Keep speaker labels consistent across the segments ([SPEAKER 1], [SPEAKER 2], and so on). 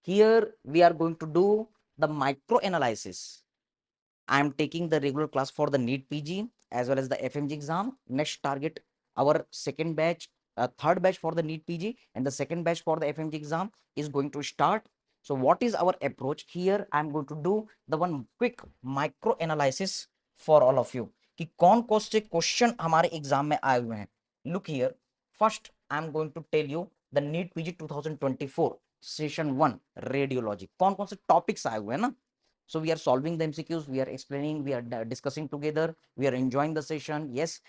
[SPEAKER 1] Here we are going to do the micro analysis. I am taking the regular class for the NEET PG as well as the FMG exam. Next target our second batch, third batch for the NEET PG and the second batch for the FMG exam is going to start. So what is our approach? Here I am going to do the one quick micro analysis for all of you कि कौन कौन से question हमारे exam में आए हुए हैं. Look here. First I am going to tell you the NEET PG 2024 session 1 radiology कौन कौन से टॉपिक्स आए हुए हैं ना. So we are solving the MCQs, we are explaining, we are discussing together, we are enjoying the session. Yes,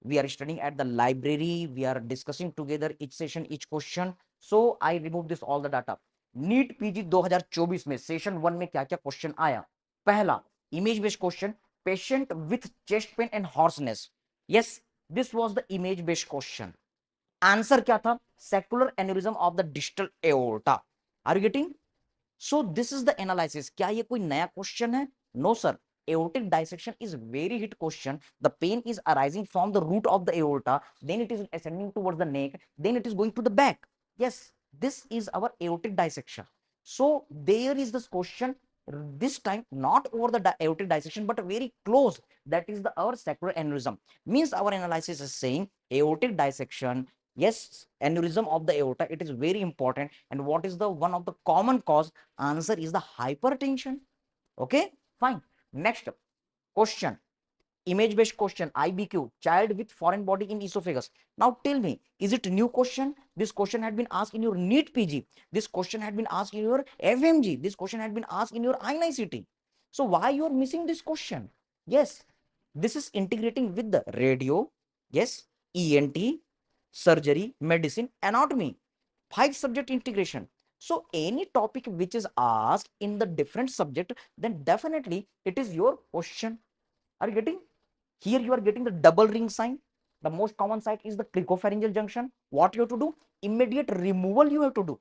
[SPEAKER 1] we are studying at the library, we are discussing together each session, each question. So I remove this all the data. NEET PG 2024 में session 1 में क्या क्या question आया. पहला image based question, patient with chest pain and hoarseness. Yes, this was the image based question. Answer क्या था? Saccular aneurysm of the distal aorta. Are you getting? So this is the analysis. क्या ये कोई नया question है? No sir. Aortic dissection is very hit question. The pain is arising from the root of the aorta, then it is ascending towards the neck, then it is going to the back. Yes, this is our aortic dissection. So there is this question, this time not over the aortic dissection but very close, that is the our sacral aneurysm. Means our analysis is saying aortic dissection. Yes, aneurysm of the aorta, it is very important. And what is the one of the common cause? Answer is the hypertension. Okay, fine. Next question, image based question, IBQ, child with foreign body in esophagus. Now tell me, is it a new question? This question had been asked in your NEET PG, this question had been asked in your FMG, this question had been asked in your INICT. So why you are missing this question? Yes, this is integrating with the radio. Yes, ENT, surgery, medicine, anatomy, 5 subject integration. So any topic which is asked in the different subject, then definitely it is your question. Are you getting? Here you are getting the double ring sign. The most common site is the cricopharyngeal junction. What you have to do? Immediate removal you have to do.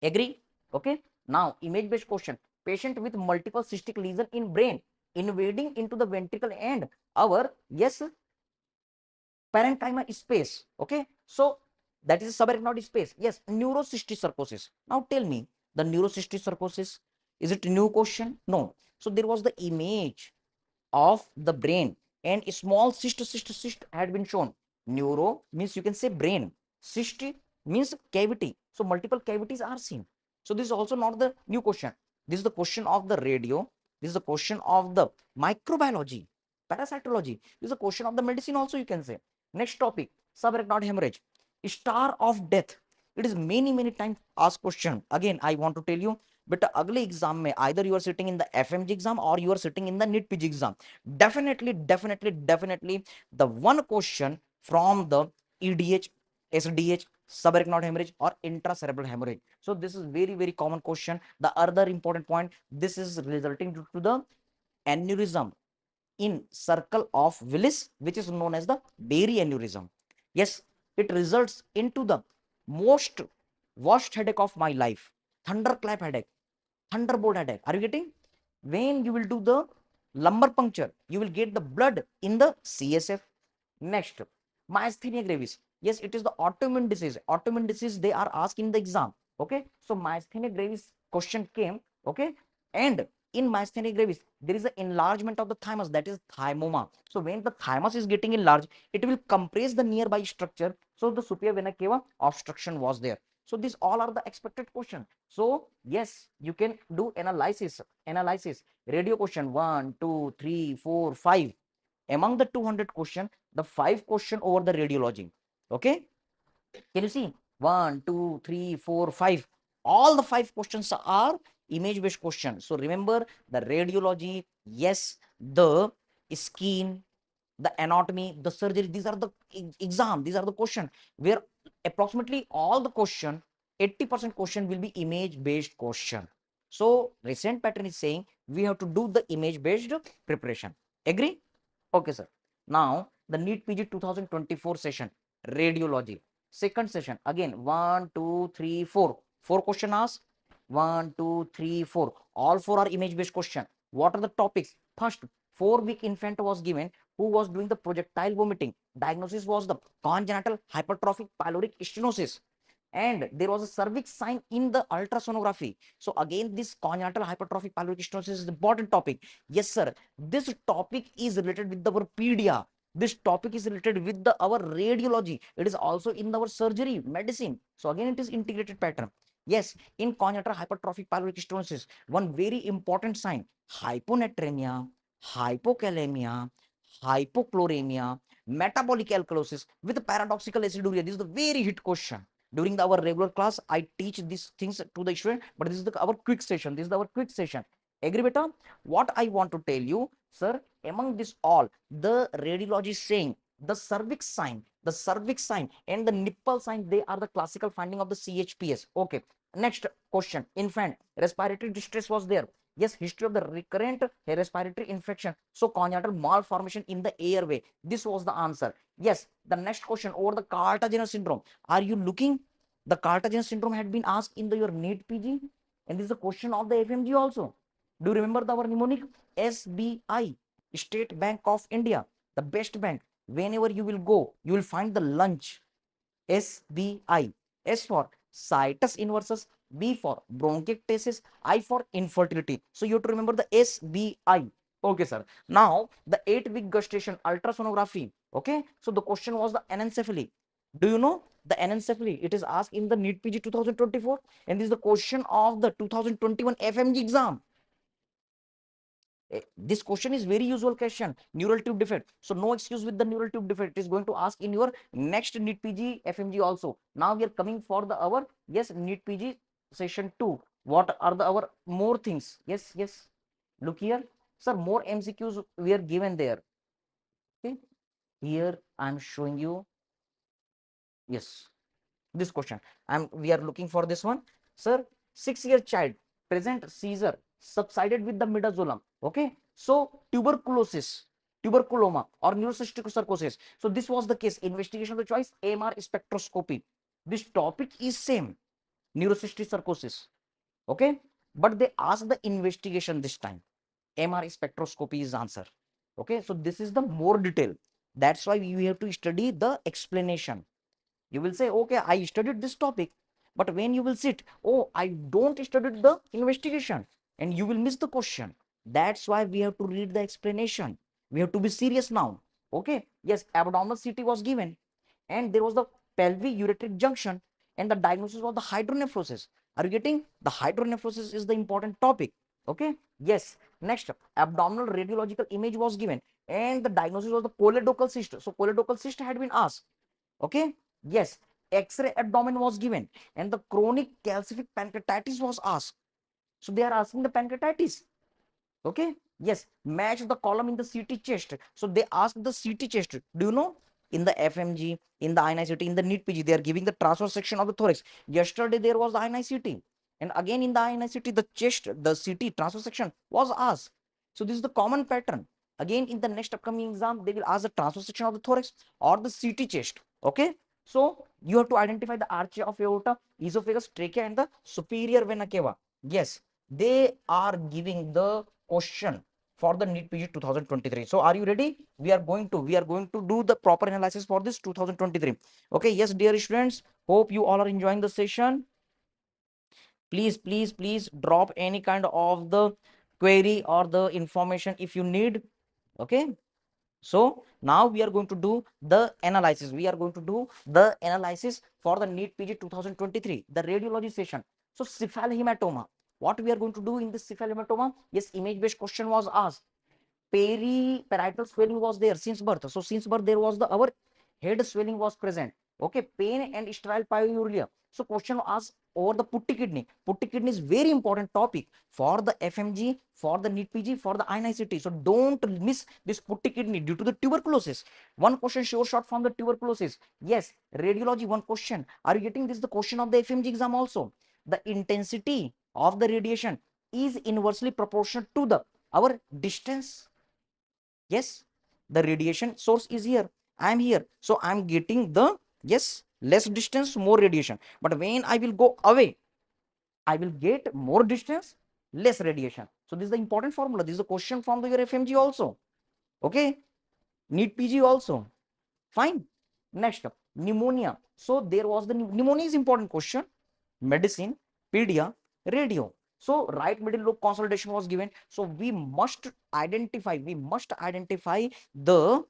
[SPEAKER 1] Agree? Okay. Now image based question. Patient with multiple cystic lesion in brain invading into the ventricle and our, yes, parenchyma space. Okay. So that is subarachnoid space. Yes, neurocystic sarcosis. Now tell me, the neurocystic sarcosis, is it a new question? No. So there was the image of the brain and a small cyst had been shown. Neuro means you can say brain, cyst means cavity, so multiple cavities are seen. So this is also not the new question. This is the question of the radio, this is the question of the microbiology, parasitology, this is a question of the medicine also, you can say. Next topic, subarachnoid hemorrhage, star of death. It is many times asked question. Again I want to tell you, but अगले exam में either you are sitting in the FMG exam or you are sitting in the NEET PG exam, definitely the one question from the EDH, SDH, subarachnoid hemorrhage or intracerebral hemorrhage. So this is very common question. The other important point, this is resulting due to the aneurysm in circle of Willis, which is known as the Berry aneurysm. Yes, it results into the most worst headache of my life, thunderclap headache, thunderbolt headache. Are you getting? When you will do the lumbar puncture, you will get the blood in the CSF. Next, myasthenia gravis. Yes, it is the autoimmune disease. Autoimmune disease they are asked in the exam. Okay, so myasthenia gravis question came. Okay, and in myasthenia gravis there is an enlargement of the thymus, that is thymoma. So when the thymus is getting enlarged, it will compress the nearby structure. So the superior vena cava obstruction was there. So these all are the expected question. So yes, you can do analysis. Radio question 1, 2, 3, 4, 5. Among the 200 question, the 5 question over the radiology. Okay, can you see? 1, 2, 3, 4, 5. All the 5 questions are image based questions. So remember the radiology, yes, the skin, the anatomy, the surgery, these are the exam, these are the question where approximately all the question, 80% question will be image based question. So recent pattern is saying we have to do the image based preparation. Agree? Okay, sir. Now the NEET PG 2024 session, radiology. Second session, again 1, 2, 3, 4. 4 question asked. 1, 2, 3, 4. All 4 are image based question. What are the topics? First, 4-week infant was given who was doing the projectile vomiting. Diagnosis was the congenital hypertrophic pyloric stenosis. and there was a cervix sign in the ultrasonography. So again, this congenital hypertrophic pyloric stenosis is an important topic. Yes, sir. This topic is related with our pedia. This topic is related with our radiology. It is also in our surgery, medicine. So again, it is integrated pattern. Yes, in congenital hypertrophic pyloric stenosis, one very important sign: hyponatremia, hypokalemia, hypochloremia, metabolic alkalosis with paradoxical aciduria. This is the very hit question. During our regular class, I teach these things to the student, but this is our quick session. This is our quick session. Agree, beta? What I want to tell you, sir, among this all, the radiology is saying the cervix sign and the nipple sign, they are the classical finding of the CHPS. Okay. Next question: infant respiratory distress was there. Yes, history of the recurrent respiratory infection. So congenital malformation in the airway. This was the answer. Yes, the next question over the Cartagena syndrome. Are you looking? The Cartagena syndrome had been asked in your NEET PG, and this is a question of the FMG also. Do you remember our mnemonic? SBI, State Bank of India, the best bank. Whenever you will go, you will find the lunch. SBI. S for situs inversus, B for bronchiectasis, I for infertility. So you have to remember the SBI. Okay, sir. Now the 8-week gestation ultrasonography. Okay. So the question was the anencephaly. Do you know the anencephaly? It is asked in the NEET PG 2024, and this is the question of the 2021 FMG exam. This question is very usual question. Neural tube defect. So no excuse with the neural tube defect. It is going to ask in your next NEET PG FMG also. Now we are coming for the our NEET PG session 2. What are the our more things? Yes. Look here, sir. More MCQs we are given there. Okay. Here I am showing you. Yes, this question. We are looking for this one, sir. 6-year child present seizure subsided with the midazolam. Okay, so tuberculoma or neurocystic sarcosis. So this was the case. Investigation of the choice, AMR spectroscopy. This topic is same, neurocystic sarcosis. Okay, but they ask the investigation this time. MR spectroscopy is answer. Okay, so this is the more detail. That's why you have to study the explanation. You will say, okay, I studied this topic, but when you will sit, oh, I don't studied the investigation, and you will miss the question. That's why we have to read the explanation. We have to be serious now. Okay, yes, abdominal CT was given, and there was the pelvic ureteric junction, and the diagnosis was the hydronephrosis. Are you getting? The hydronephrosis is the important topic. Okay, yes. Next, abdominal radiological image was given, and the diagnosis was the choledochal cyst. So choledochal cyst had been asked. Okay, yes, X-ray abdomen was given, and the chronic calcific pancreatitis was asked. So they are asking the pancreatitis. Okay, yes, match the column in the CT chest. So they ask the CT chest. Do you know? In the FMG, in the INICT, in the NEET PG, they are giving the transverse section of the thorax. Yesterday there was the INICT, and again in the INICT, the chest, the CT transverse section was asked. So this is the common pattern. Again, in the next upcoming exam, they will ask the transverse section of the thorax or the CT chest. Okay, so you have to identify the arch of aorta, esophagus, trachea, and the superior vena cava. Yes, they are giving the question for the NEET PG 2023. So are you ready? We are going to do the proper analysis for this 2023. Okay, yes, dear students, hope you all are enjoying the session. Please drop any kind of the query or the information if you need. Okay, so now we are going to do the analysis. We are going to do the analysis for the NEET PG 2023, the radiology session. So cephalohematoma. What we are going to do in this cephalohematoma? Yes, image-based question was asked. Parietal swelling was there since birth. So since birth there was our head swelling was present. Okay, pain and sterile pyuria. So question asked over the putty kidney. Putty kidney is very important topic for the FMG, for the NEET PG, for the INICT. So don't miss this putty kidney due to the tuberculosis. One question sure shot from the tuberculosis. Yes, radiology, one question. Are you getting this? The question of the FMG exam also. The intensity of the radiation is inversely proportional to the our distance. Yes, the radiation source is here. I am here. So I am getting the, yes, less distance, more radiation. But when I will go away, I will get more distance, less radiation. So this is the important formula. This is a question from the your FMG also. Okay, NEET PG also. Fine. Next, pneumonia. So there was the pneumonia is important question, medicine, pedia, radio. So right middle lobe consolidation was given. So we must identify the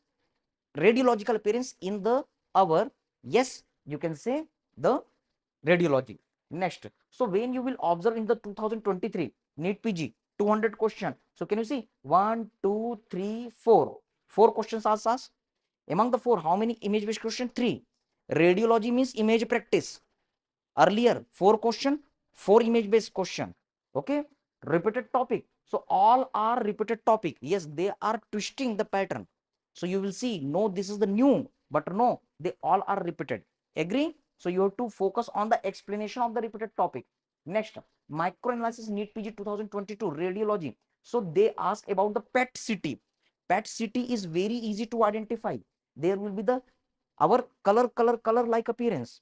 [SPEAKER 1] radiological appearance in the our, yes, you can say the radiology. Next, so when you will observe in the 2023 NEET PG 200 question, so can you see 1 2 3 4 4 questions are asked. Among the four, how many image based question? 3. Radiology means image practice. Earlier 4 question, 4 image based question. Okay, repeated topic. So all are repeated topic. Yes, they are twisting the pattern. So you will see, no, this is the new, but no, they all are repeated. Agree? So you have to focus on the explanation of the repeated topic. Next, microanalysis NEET PG 2022 radiology. So they ask about the PET CT. PET CT is very easy to identify. There will be the our color like appearance.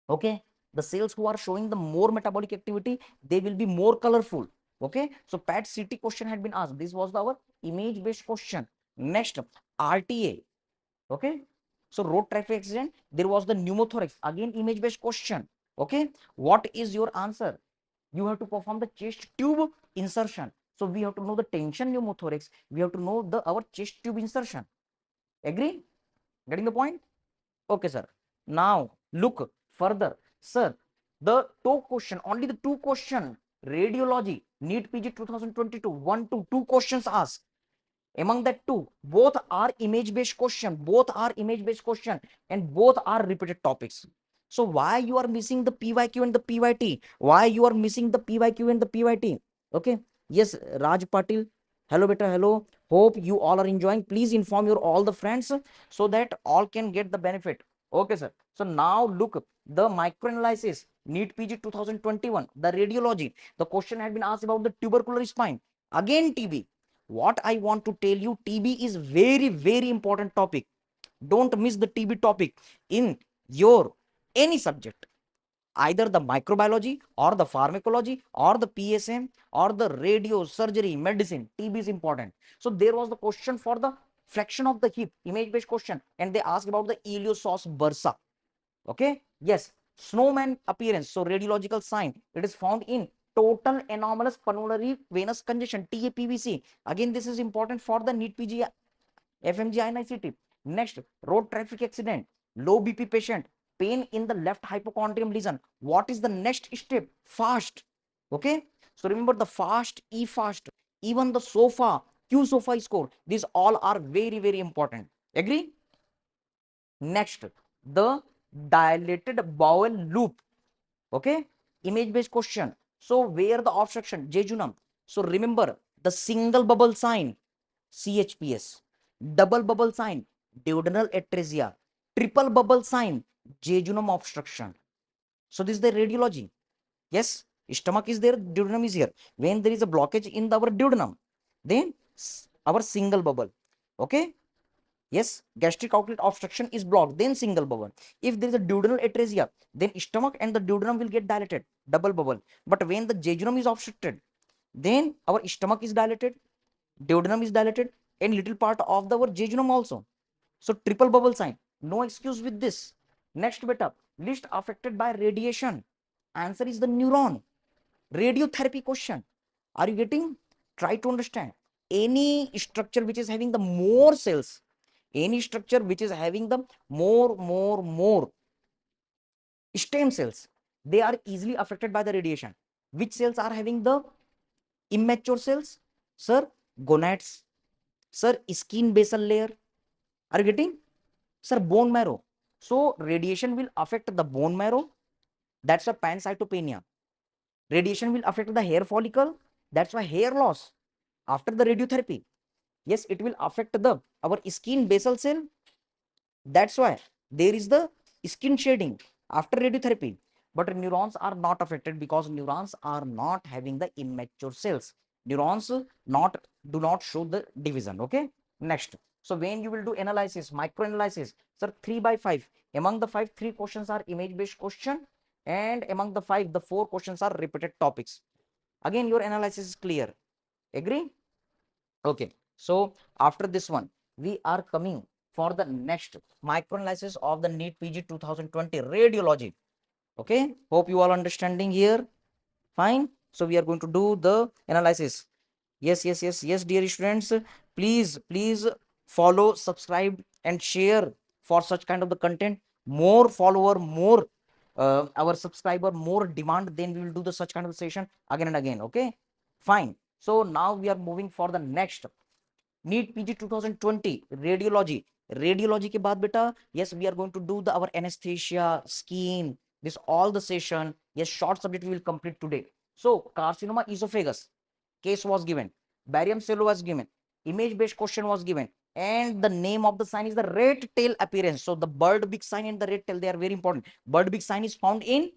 [SPEAKER 1] Okay, the cells who are showing the more metabolic activity, they will be more colorful. Okay, so PET CT question had been asked. This was our image based question. Next, RTA. Okay, so road traffic accident, there was the pneumothorax, again image based question. Okay, what is your answer? You have to perform the chest tube insertion. So we have to know the tension pneumothorax, we have to know the our chest tube insertion. Agree? Getting the point? Okay, sir. Now look further, sir. The two question, only the two question, radiology, NEET PG 2022, 1 to 2 questions asked. Among that two, both are image based question, and both are repeated topics. So why you are missing the PYQ and the PYT? Why you are missing the PYQ and the PYT? Okay. Yes, Raj Patil. Hello, beta. Hello. Hope you all are enjoying. Please inform your all the friends so that all can get the benefit. Okay, sir. So now look, the microanalysis, NEET PG 2021, the radiology. The question had been asked about the tubercular spine. Again, TB. What I want to tell you, TB is very important topic. Don't miss the TB topic in your any subject, either the microbiology or the pharmacology or the PSM or the radio, surgery, medicine. TB is important. So there was the question for the flexion of the hip, image based question, and they asked about the Iliopsoas bursa. Okay, yes, snowman appearance. So radiological sign, it is found in total anomalous pulmonary venous congestion, TAPVC. Again, this is important for the NEET PG FMG INICT. Next, road traffic accident, low BP patient, pain in the left hypochondrium lesion. What is the next step? Fast. Okay, so remember the fast, E fast, even the SOFA, Q SOFA score, these all are very important. Agree? Next, the dilated bowel loop. Okay, image based question. So where the obstruction? Jejunum. So remember the single bubble sign, CHPS, double bubble sign, duodenal atresia, triple bubble sign, jejunum obstruction. So this is the radiology. Yes, stomach is there, duodenum is here. When there is a blockage in our duodenum, then our single bubble. Okay, yes, gastric outlet obstruction is blocked, then single bubble. If there is a duodenal atresia, then stomach and the duodenum will get dilated, double bubble. But when the jejunum is obstructed, then our stomach is dilated, duodenum is dilated, and little part of our jejunum also. So triple bubble sign. No excuse with this. Next, beta, list affected by radiation. Answer is the neuron. Radiotherapy question. Are you getting? Try to understand. Any structure which is having the more cells, any structure which is having the more stem cells, they are easily affected by the radiation. Which cells are having the immature cells? Sir, gonads. Sir, skin basal layer. Are you getting? Sir, bone marrow. So radiation will affect the bone marrow. That's a pancytopenia. Radiation will affect the hair follicle. That's why hair loss after the radiotherapy. Yes, it will affect the our skin basal cell. That's why there is the skin shading after radiotherapy. But neurons are not affected because neurons are not having the immature cells. Neurons not do not show the division. Okay. Next. So when you will do analysis, microanalysis, sir, 3 by 5. Among the 5, 3 questions are image based question, and among the 5, the 4 questions are repeated topics. Again, your analysis is clear. Agree? Okay. So after this one, we are coming for the next microanalysis of the NEET PG 2020 radiology. Okay, hope you all understanding here. Fine. So we are going to do the analysis. Yes, dear students, please follow, subscribe and share for such kind of the content. More follower, more our subscriber, more demand, then we will do the such kind of session again and again. Okay, fine. So now we are moving for the next NEET PG 2020 radiology. Radiology के बाद बेटा, yes, we are going to do the our anesthesia, skin, this all the session. Yes, short subject we will complete today. So carcinoma esophagus case was given, barium cello was given, image based question was given, and the name of the sign is the red tail appearance. So the bird big sign and the red tail, they are very important. Bird big sign is found in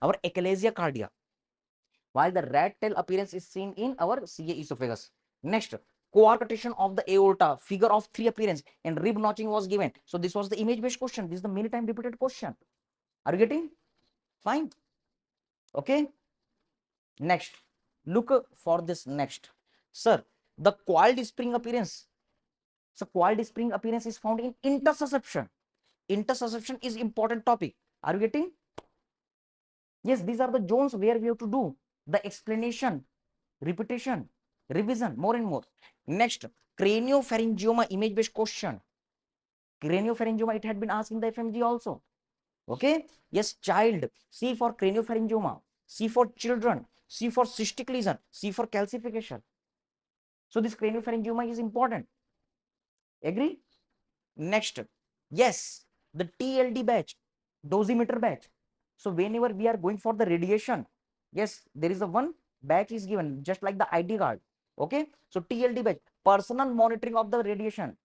[SPEAKER 1] our achalasia cardia, while the red tail appearance is seen in our CA esophagus. Next, coarctation of the aorta, figure of 3 appearance, and rib notching was given. So this was the image based question. This is the many time repeated question. Are you getting? Fine. Okay. Next, look for this next. Sir, the coiled spring appearance. So coiled spring appearance is found in intersusception. Intersusception is important topic. Are you getting? Yes, these are the zones where we have to do the explanation, repetition, revision, more and more. Next, craniopharyngioma image based question. Craniopharyngioma, it had been asked in the FMG also. Okay. Yes, child. C for craniopharyngioma. C for children. C for cystic lesion. C for calcification. So this craniopharyngioma is important. Agree? Next, yes, the TLD batch, dosimeter batch. So whenever we are going for the radiation, yes, there is a one batch is given, just like the ID card. Okay. So TLD batch, personal monitoring of the radiation.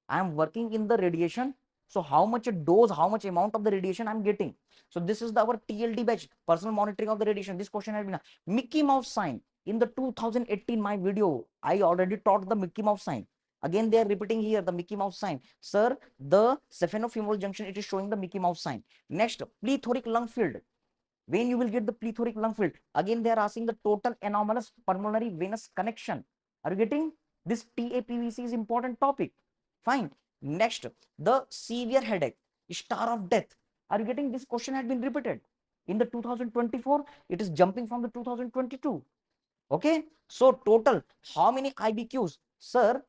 [SPEAKER 1] I am working in the radiation. So how much a dose, how much amount of the radiation I'm getting. So this is our TLD batch, personal monitoring of the radiation. This question has been a Mickey Mouse sign. In the 2018 my video, I already taught the Mickey Mouse sign. Again, they are repeating here the Mickey Mouse sign. Sir, the saphenofemoral junction, it is showing the Mickey Mouse sign. Next, plethoric lung field. When you will get the plethoric lung field? Again, they are asking the total anomalous pulmonary venous connection. Are you getting? This TAPVC is important topic. Fine. Next, the severe headache, star of death. Are you getting? This question had been repeated in the 2024. It is jumping from the 2022. Okay. So total, how many IBQs? Sir,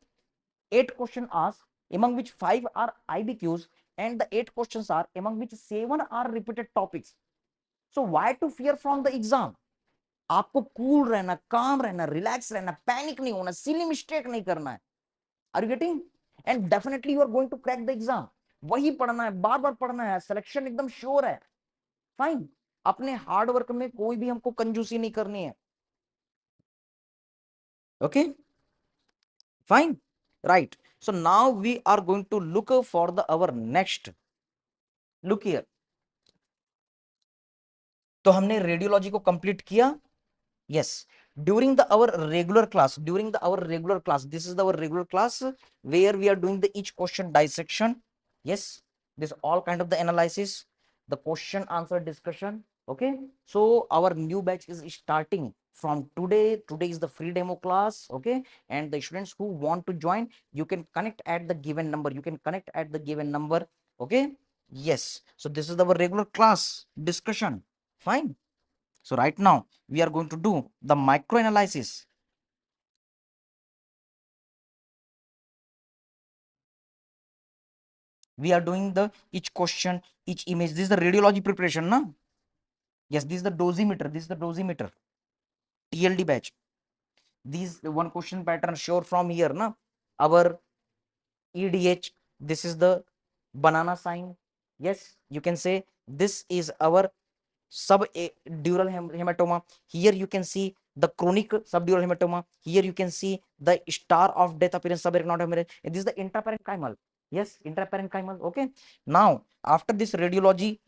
[SPEAKER 1] 8 questions asked, among which 5 are IBQs, and the 8 questions are among which 7 are repeated topics. So why to fear from the exam? आपको cool रहना, काम रहना, relax रहना, panic नहीं होना, silly mistake नहीं करना है. Are you getting? And definitely you are going to crack the exam. वही पढ़ना है, बार बार पढ़ना है, सिलेक्शन एकदम श्योर है. फाइन. अपने हार्ड वर्क में कोई भी हमको कंजूसी नहीं करनी है. Okay, fine, right. So now we are going to look for the our next. Look here. तो हमने रेडियोलॉजी को कंप्लीट किया. Yes, during our regular class, this is our regular class where we are doing the each question dissection. Yes, this all kind of the analysis, the question answer discussion. Okay, so our new batch is starting from today. Today is the free demo class. Okay, and the students who want to join, you can connect at the given number. Okay, yes, so this is our regular class discussion. Fine. So right now we are going to do the microanalysis. We are doing the each question, each image. This is the radiology preparation, na? Yes, this is the dosimeter. TLD batch. These one question pattern sure from here, na? Our EDH. This is the banana sign. Yes, you can say this is our subdural hematoma. Here you can see the chronic subdural hematoma. Here you can see the star of death appearance, subarachnoid hemorrhage. This is the intraparenchymal. Yes, intraparenchymal. Okay. Now, after this radiology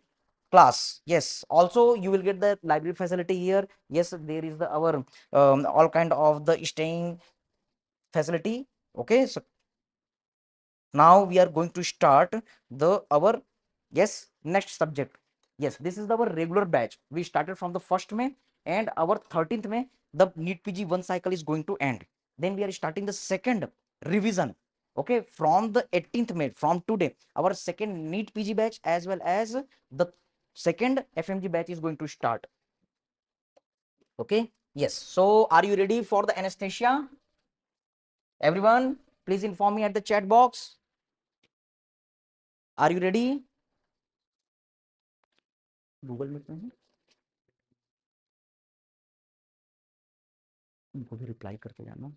[SPEAKER 1] class, yes, also you will get the library facility here. Yes, there is the our all kind of the staying facility. Okay. So now we are going to start the our yes next subject. Yes, this is our regular batch. We started from the 1st May, and our 13th May the NEET PG 1 cycle is going to end. Then we are starting the second revision. Okay, from the 18th May, from today, our second NEET PG batch as well as the second FMG batch is going to start. Okay, yes. So are you ready for the anesthesia? Everyone, please inform me at the chat box. Are you ready? Google Meet में उनको भी reply करके जाना.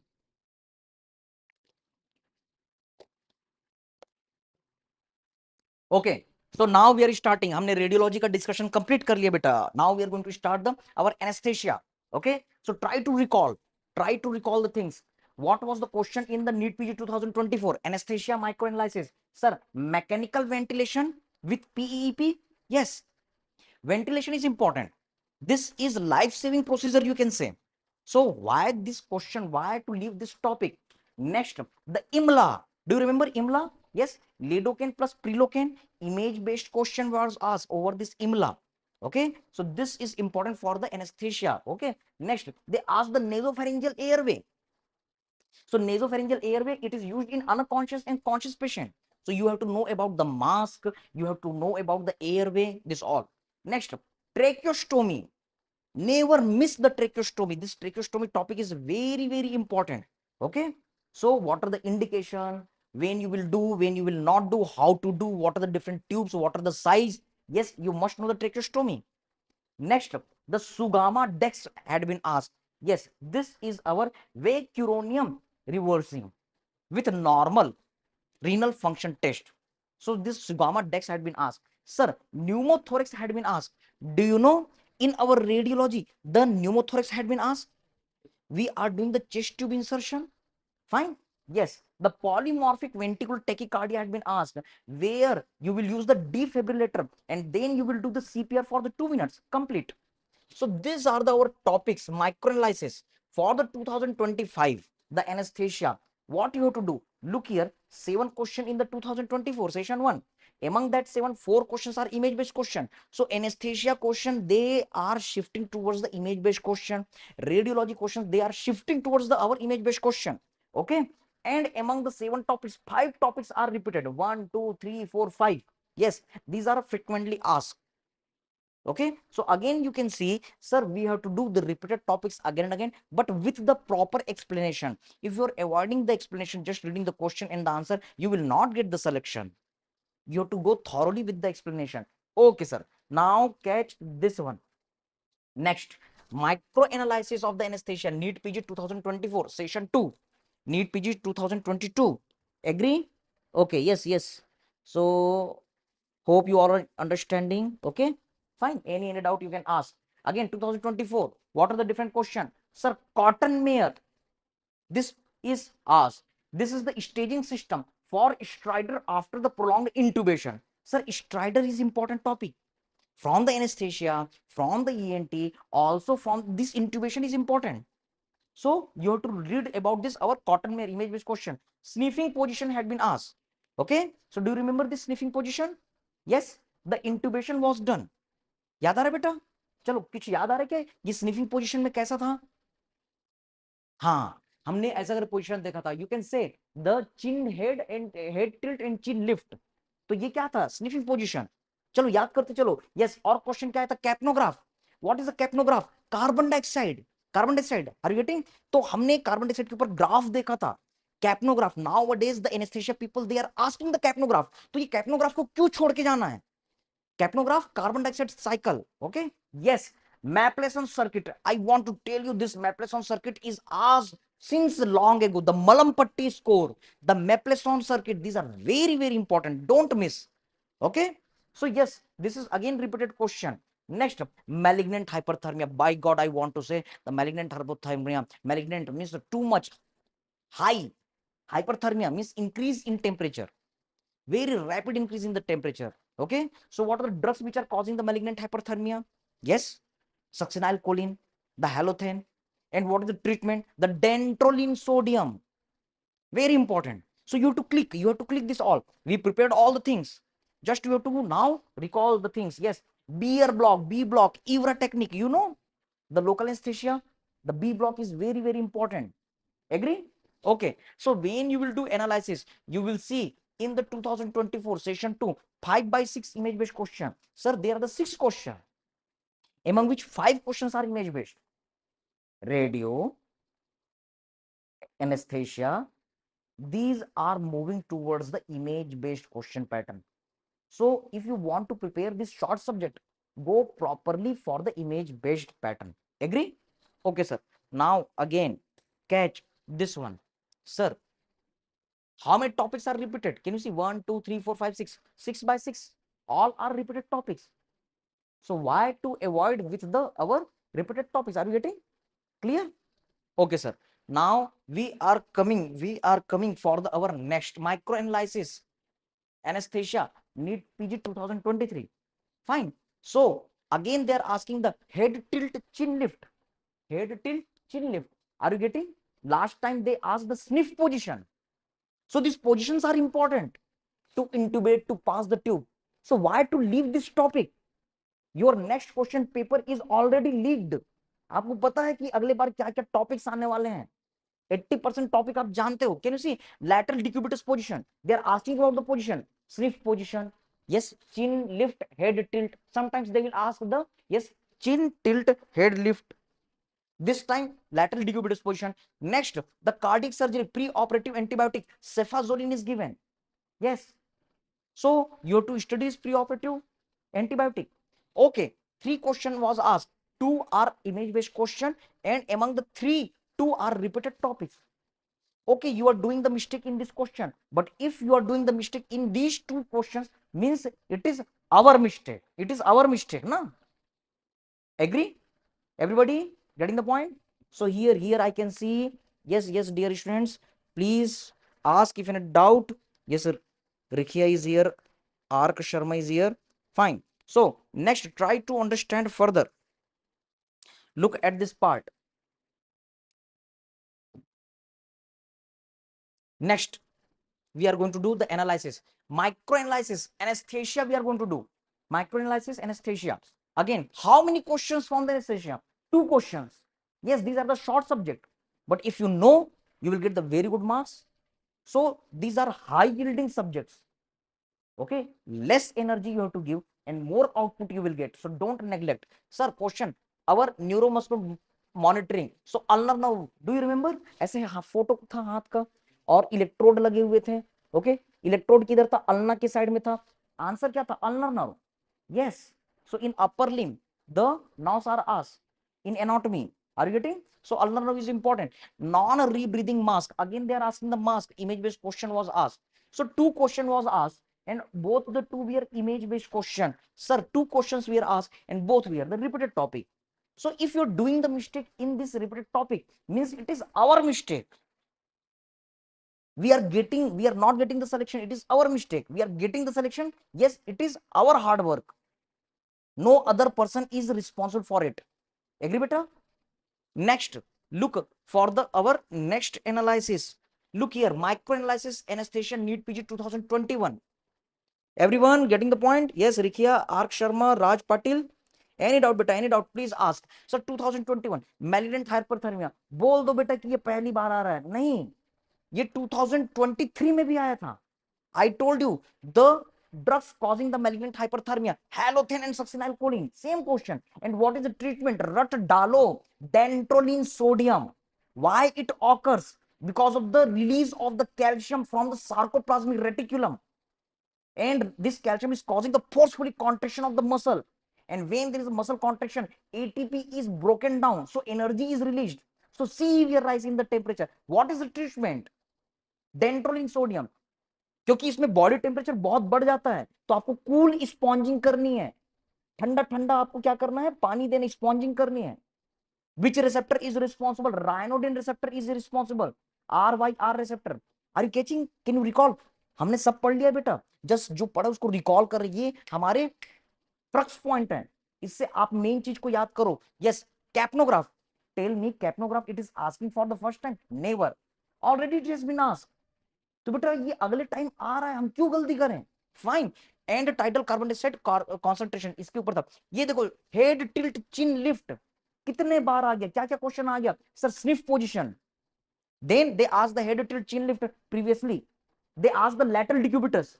[SPEAKER 1] Okay, so now we are starting. हमने radiology का discussion complete कर लिया बेटा. Now we are going to start the our anesthesia. Okay, so try to recall the things. What was the question in the NEET PG 2024 anesthesia microanalysis? Sir, mechanical ventilation with PEEP. Yes, ventilation is important. This is life-saving procedure, you can say. So why this question? Why to leave this topic? Next, the IMLA. Do you remember IMLA? Yes, lidocaine plus prilocaine. Image-based question was asked over this IMLA. Okay, so this is important for the anesthesia. Okay, next they ask the nasopharyngeal airway. So nasopharyngeal airway, it is used in unconscious and conscious patient. So you have to know about the mask, you have to know about the airway, this all. Next, tracheostomy. Never miss the tracheostomy. This tracheostomy topic is very, very important. Okay. So what are the indication, when you will do, when you will not do, how to do, what are the different tubes, what are the size? Yes, you must know the tracheostomy. Next, the Sugama Dex had been asked. Yes, this is our vacuronium reversing with normal renal function test. So this Sugama Dex had been asked. Sir, pneumothorax had been asked. Do you know in our radiology, the pneumothorax had been asked? We are doing the chest tube insertion. Fine. Yes, the polymorphic ventricular tachycardia had been asked, where you will use the defibrillator and then you will do the CPR for the 2 minutes complete. So these are our topics, microanalysis for the 2025, the anesthesia. What you have to do? Look here, 7 question in the 2024 session 1. Among that 7, 4 questions are image-based question. So anesthesia question, they are shifting towards the image-based question. Radiology questions, they are shifting towards the our image-based question. Okay. And among the 7 topics, 5 topics are repeated. 1, 2, 3, 4, 5. Yes, these are frequently asked. Okay, so again you can see, sir, we have to do the repeated topics again and again, but with the proper explanation. If you're avoiding the explanation, just reading the question and the answer, you will not get the selection. You have to go thoroughly with the explanation. Okay, sir, now catch this one. Next, microanalysis of the anesthesia, NEET PG 2024 session 2, NEET PG 2022. Agree? Okay, yes. So hope you all are understanding. Okay, fine. Any doubt you can ask. Again, 2024. What are the different questions? Sir, cotton Meyer. This is asked. This is the staging system for stridor after the prolonged intubation. Sir, stridor is important topic. From the anesthesia, from the ENT, also from this intubation is important. So you have to read about this, our cotton Meyer image based question. Sniffing position had been asked. Okay, so do you remember this sniffing position? Yes, the intubation was done. याद आ रहा है बेटा? चलो कुछ याद आ रहा है क्या ये स्निफिंग पोजीशन में कैसा था? हाँ, हमने ऐसा अगर पोजीशन देखा था, you can say the chin head and head tilt and chin lift. तो ये क्या था? Sniffing position. चलो याद करते चलो. यस, और क्वेश्चन क्या था? Capnograph. What is the capnograph? Carbon dioxide. Carbon dioxide, are you getting? तो हमने कार्बन डाइऑक्साइड के ऊपर ग्राफ देखा था. Capnograph. Nowadays the anaesthesia people they are asking the capnograph. तो ये कैप्नोग्राफ को क्यों छोड़ के जाना है? Capnograph, carbon dioxide cycle. Okay, yes, Mapleson circuit. I want to tell you this Mapleson circuit is asked since long ago. The Malampatti score, the Mapleson circuit, these are very, very important. Don't miss. Okay, so yes, this is again repeated question. Next, malignant hyperthermia. By God, I want to say the malignant hyperthermia. Malignant means too much high. Hyperthermia means increase in temperature, very rapid increase in the temperature. Okay, so what are the drugs which are causing the malignant hyperthermia? Yes, succinylcholine, the halothane. And what is the treatment? The dantrolene sodium. Very important. So you have to click this all. We prepared all the things. Just you have to now recall the things. Yes, Beer block, B block, Evra technique. You know the local anesthesia, the B block is very, very important. Agree? Okay. So when you will do analysis, you will see in the 2024 session 2, 5 by 6 image based question. Sir, there are the 6 questions, among which 5 questions are image based. Radio, anesthesia, these are moving towards the image based question pattern. So if you want to prepare this short subject, go properly for the image based pattern. Agree? Okay, sir. Now again, catch this one. Sir, how many topics are repeated? Can you see 1, 2, 3, 4, 5, 6? 6 by 6. All are repeated topics. So why to avoid with the our repeated topics? Are you getting clear? Okay, sir. Now we are coming for the our next microanalysis anesthesia NEET PG 2023. Fine. So again they are asking the head tilt chin lift. Head tilt chin lift. Are you getting? Last time they asked the sniff position. So these positions are important to intubate, to pass the tube. So why to leave this topic? Your next question paper is already leaked. आपको पता है कि अगले बार क्या क्या topics आने वाले हैं. 80% टॉपिक आप जानते हो. Can you see lateral decubitus position? They are asking about the position. Sniff position. Yes, chin lift, head tilt. Sometimes they will ask the yes chin tilt, head lift. This time lateral decubitus position. Next, the cardiac surgery pre-operative antibiotic cefazolin is given. Yes. So you have to study this pre-operative antibiotic. Okay, 3 question was asked. 2 are image-based question, and among the 3, 2 are repeated topics. Okay, you are doing the mistake in this question, but if you are doing the mistake in these 2 questions, means it is our mistake. It is our mistake, na? Agree? Everybody getting the point? So here I can see, yes, dear students, please ask if any doubt. Yes, sir. Rikhya is here. Ark Sharma is here. Fine. So next, try to understand further. Look at this part. Next, we are going to do the analysis. Microanalysis, anesthesia we are going to do. Microanalysis, anesthesia. Again, how many questions from the anesthesia? 2 questions. Yes, these are the short subject. But if you know, you will get the very good marks. So these are high yielding subjects. Okay, less energy you have to give and more output you will get. So don't neglect. Sir, question, our neuromuscular monitoring. So ulnar nerve, do you remember? ऐसे photo था हाथ का और electrode लगे हुए थे. Okay, electrode किधर था? अल्ना के साइड में था. आंसर क्या था? Ulnar nerve. Yes. So in upper limb, the nerves are asked in anatomy. Are you getting? So ulnar nerve is important. Non-rebreathing mask. Again, they are asking the mask. Image-based question was asked. So 2 question was asked, and both the 2 were image-based question. Sir, 2 questions were asked, and both were the repeated topic. So if you're doing the mistake in this repeated topic, means it is our mistake. We are not getting the selection. It is our mistake. We are getting the selection. Yes, it is our hard work. No other person is responsible for it. Agree, beta? Next, look for the our next analysis. Look here, microanalysis anesthesia NEET PG 2021. Everyone getting the point? Yes, Rikia, Ark Sharma, Raj Patil. Any doubt beta? Any doubt? Please ask. So 2021 malignant hyperthermia. बोल दो बेटा कि ये पहली बार आ रहा है. नहीं, ये 2023 में भी आया था. I told you the drugs causing the malignant hyperthermia, halothane and succinylcholine. Same question. And what is the treatment? Rut dalo, dantrolene sodium. Why it occurs? Because of the release of the calcium from the sarcoplasmic reticulum. And this calcium is causing the forceful contraction of the muscle. And when there is a muscle contraction, ATP is broken down. So energy is released. So severe rise in the temperature. What is the treatment? Dantrolene sodium. क्योंकि इसमें body temperature बहुत बढ़ जाता है, तो आपको cool sponging करनी है. ठंडा ठंडा आपको क्या करना है? पानी देने, स्पॉन्जिंग करनी है. Which receptor is responsible? Ryanodine receptor is responsible. RYR receptor. Are you catching? Can you recall? हमने सब पढ़ लिया बेटा, जस्ट जो पढ़ा उसको रिकॉल कर. ये हमारे क्रक्स पॉइंट है, इससे आप मेन चीज को याद करो. Yes, capnograph. Tell me capnograph it is asking for the first time? Never. Already it has been asked. तो बेटा ये अगले टाइम आ रहा है, हम क्यों गलती करें? Fine. And title carbon dioxide concentration इसके ऊपर था. ये देखो, हेड टिल्ट चिन लिफ्ट कितने बार आ गया? क्या क्या क्वेश्चन आ गया? Sir, sniff position, Then they ask the head tilt chin lift previously. They ask the lateral decubitus.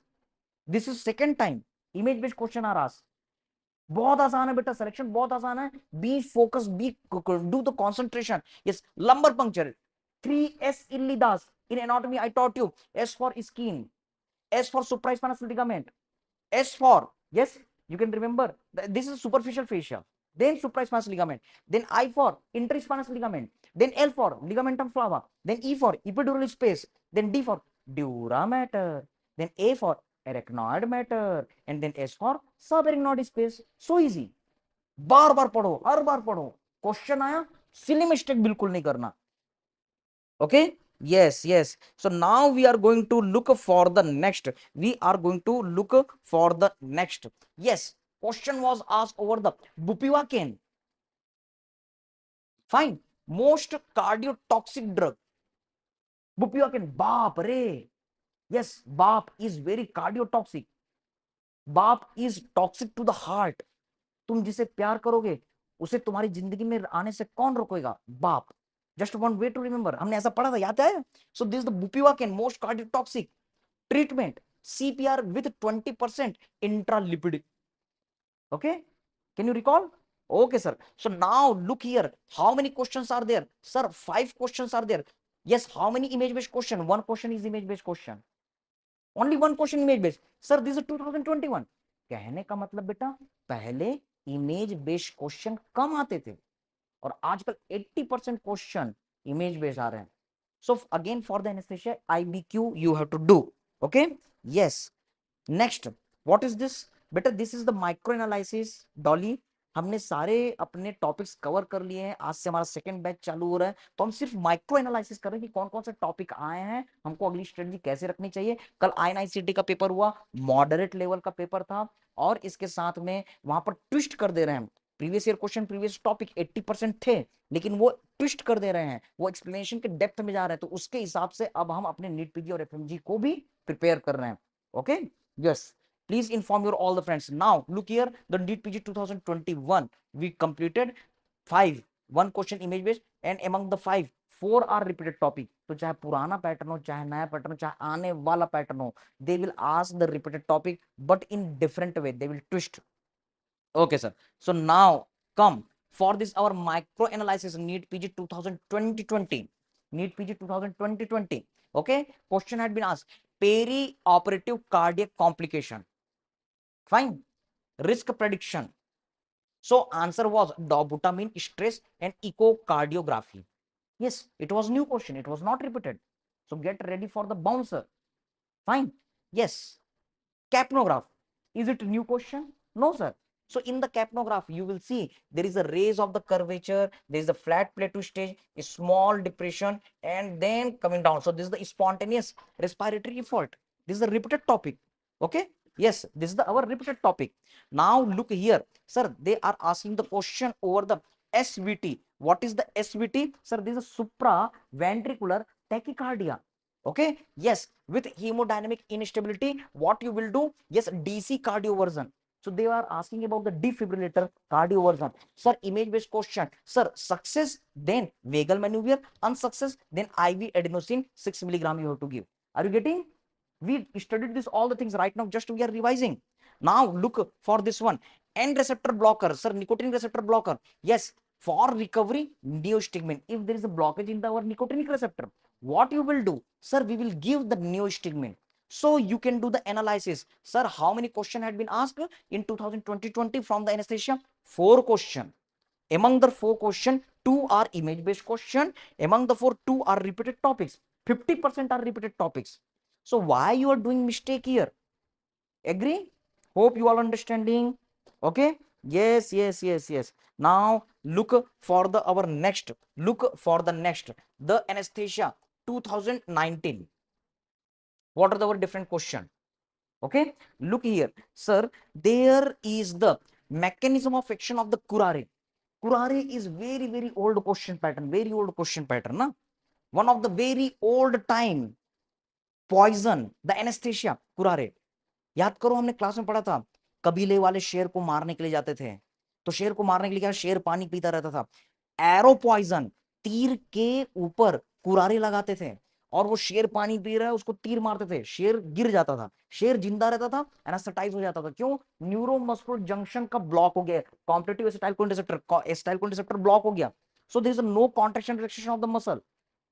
[SPEAKER 1] This is second time image based question are asked. बहुत आसान है बेटा, सिलेक्शन बहुत आसान है. Be focus, be do the concentration. Yes, lumbar puncture. 3S ilidas in anatomy I taught you. S for skin, S for supraspinous ligament, S for, yes, you can remember, this is superficial fascia, then supraspinous ligament, then I for interspinous ligament, then L for ligamentum flava, then E for epidural space, then D for dura mater, then A for arachnoid mater, and then S for subarachnoid space. So easy. बार बार पढ़ो, हर बार पढ़ो, question आया silly mistake बिल्कुल नहीं करना. Okay, yes, yes. So now we are going to look for the next. We are going to look for the next. Yes, question was asked over the bupivacaine. Fine. Most cardiotoxic drug. Bupivacaine. Baap re. Yes, BAP is very cardiotoxic. BAP is toxic to the heart. तुम जिसे प्यार करोगे उसे तुम्हारी जिंदगी में आने से कौन रोकेगा? बाप. Just one way to remember, हमने ऐसा पढ़ा था, याद है? So this the bupivacaine most cardiotoxic treatment, CPR with 20% intralipid. Okay, can you recall? Okay, sir. So now look here, how many questions are there? Sir, 5 questions are there. Yes, how many image based question? One question is image based question. Only one question image based. Sir, this is 2021. कहने का मतलब बेटा, पहले image based question कम आते थे और आजकल 80% question image based आ रहे हैं. So again for the anesthesia IBQ you have to do. Okay, yes. Next, what is this? बेटा this is the microanalysis. Dolly, हमने सारे अपने टॉपिक्स कवर कर लिए हैं. आज से हमारा सेकंड बैच चालू हो रहा है, तो हम सिर्फ माइक्रो एनालिसिस कर रहे हैं कि कौन कौन से टॉपिक आए हैं, हमको अगली स्ट्रेटजी कैसे रखनी चाहिए. कल INICT का पेपर हुआ, मॉडरेट लेवल का पेपर था, और इसके साथ में वहां पर ट्विस्ट कर दे रहे हैं. Previous year question, previous topic 80% थे, लेकिन वो ट्विस्ट कर दे रहे हैं, वो एक्सप्लेनेशन के डेप्थ में जा रहे हैं. तो उसके हिसाब से अब हम अपने नीट पीजी और एफएमजी को भी प्रिपेयर कर रहे हैं. Okay, yes. Please inform your all the friends. Now look here, the NEET PG 2021 we completed 5 one question image based, and among the 5 4 are repeated topic. तो चाहे पुराना पैटर्न हो, चाहे नया पैटर्न हो, चाहे आने वाला पैटर्न हो, they will ask the repeated topic but in different way, they will twist. Okay sir, so now come for this our micro analysis NEET PG 2020 NEET PG 2020. Okay, question had been asked, peri-operative cardiac complication. Fine. Risk prediction. So answer was dobutamine, stress, and echocardiography. Yes, it was new question. It was not repeated. So get ready for the bouncer. Fine. Yes. Capnograph. Is it a new question? No, sir. So in the capnograph, you will see there is a raise of the curvature, there is a flat plateau stage, a small depression, and then coming down. So this is the spontaneous respiratory fault. This is the repeated topic. Okay. Yes, this is the our repeated topic. Now look here, sir. They are asking the question over the SVT. What is the SVT? Sir, this is supraventricular tachycardia. Okay, yes, with hemodynamic instability, what you will do? Yes, DC cardioversion. So they are asking about the defibrillator cardioversion. Sir, image based question. Sir, success, then vagal maneuver, unsuccess, then IV adenosine 6 milligram you have to give. Are you getting? We studied this all the things. Right now just we are revising. Now look for this one, N receptor blocker. Sir, nicotinic receptor blocker. Yes, for recovery neostigmine. If there is a blockage in our nicotinic receptor, what you will do? Sir, we will give the neostigmine. So you can do the analysis. Sir, how many questions had been asked in 2020 from the anesthesia? 4 questions. Among the 4 questions, 2 are image based question. Among the 4, 2 are repeated topics. 50% are repeated topics. So why you are doing mistake here? Agree? Hope you all understanding. Okay, yes, yes, yes, yes. Now look for the our next, look for the next, the anesthesia 2019. What are our different question? Okay, look here, sir. There is the mechanism of action of the curare. Curare is very old question pattern, very old question pattern, na? One of the very old time poison, the anaesthesia, curare. याद करो, हमने class में पढ़ा था, कबीले वाले शेर को मारने के लिए जाते थे, तो शेर को मारने के लिए क्या, शेर पानी पीता रहता था. एरो पॉइजन, तीर के ऊपर कुरारे लगाते थे, और वो शेर पानी पी रहा है उसको तीर मारते थे, शेर गिर जाता था, शेर जिंदा रहता था, एनास्थेटाइज हो जाता था। क्यों? न्यूरोमस्कुलर जंक्शन का ब्लॉक हो गया, कॉम्पिटिटिव एसिटाइलकोलिन रिसेप्टर ब्लॉक हो गया, so there is no contraction relaxation of the muscle.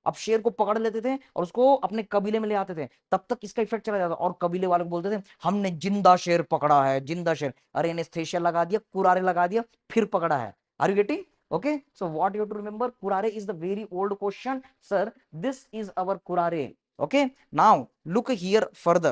[SPEAKER 1] अब शेर को पकड़ लेते थे और उसको अपने कबीले में ले आते थे, तब तक इसका इफेक्ट चला जाता, और कबीले वाले को बोलते थे हमने जिंदा शेर पकड़ा है, जिंदा शेर। अरे एनेस्थेशिया लगा दिया, कुरारे लगा दिया, फिर पकड़ा है। Are you getting? Okay, so what you have to remember, curare is the very old question, sir. This is our curare. Okay, now look here further,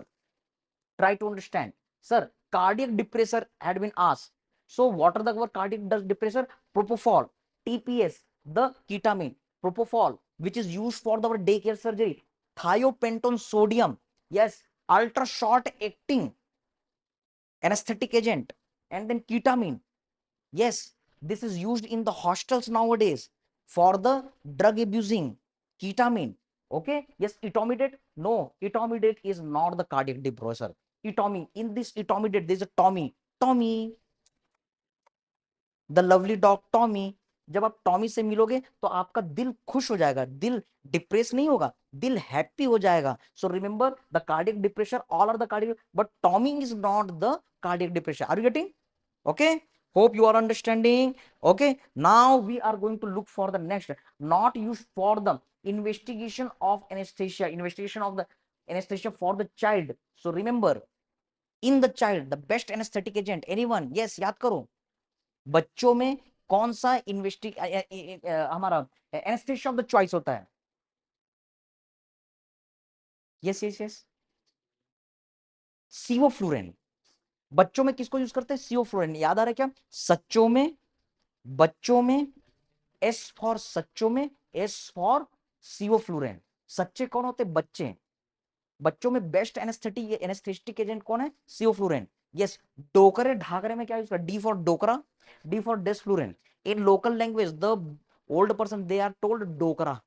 [SPEAKER 1] try to understand. Sir, cardiac depressor had been asked. So what are the our cardiac depressor? Propofol, TPS, the ketamine. Propofol, which is used for the daycare surgery. Thiopentone sodium, yes, ultra short acting anesthetic agent. And then ketamine, yes, this is used in the hostels nowadays for the drug abusing. Ketamine. Okay. Yes, etomidate. No, etomidate is not the cardiac depressor. Etomi. In this etomidate, there is a Tommy. Tommy, the lovely dog Tommy. जब आप Tommy से मिलोगे तो आपका दिल खुश हो जाएगा, दिल डिप्रेस नहीं होगा, दिल हैप्पी हो जाएगा। So remember the cardiac depression, all are the cardiac, but Tommy is not the cardiac depression. Are you getting? Okay, hope you are understanding. Okay, now we are going to look for the next, not used for the investigation of anesthesia, investigation of the anesthesia for the child. So remember, in the child, the best anesthetic agent, anyone? Yes, याद करो, बच्चों में कौन सा हमारा anaesthesia of the choice होता है? Yes yes yes, सीवोफ्लुरेन। बच्चों में किसको यूज करते हैं? सीवोफ्लुरेन। याद आ रहा है क्या? सच्चों में, बच्चों में, एस फॉर सच्चों में, एस फॉर सीवोफ्लुरेन। सच्चे कौन होते? बच्चे। बच्चों में बेस्ट एनेस्थेटिक एजेंट कौन है? सीवोफ्लुरेन। यस, डोकरे ढाकरे में क्या यूज कर? डी फॉर डोकरा, D for desflurane. In local language the old person they are told डोकरा,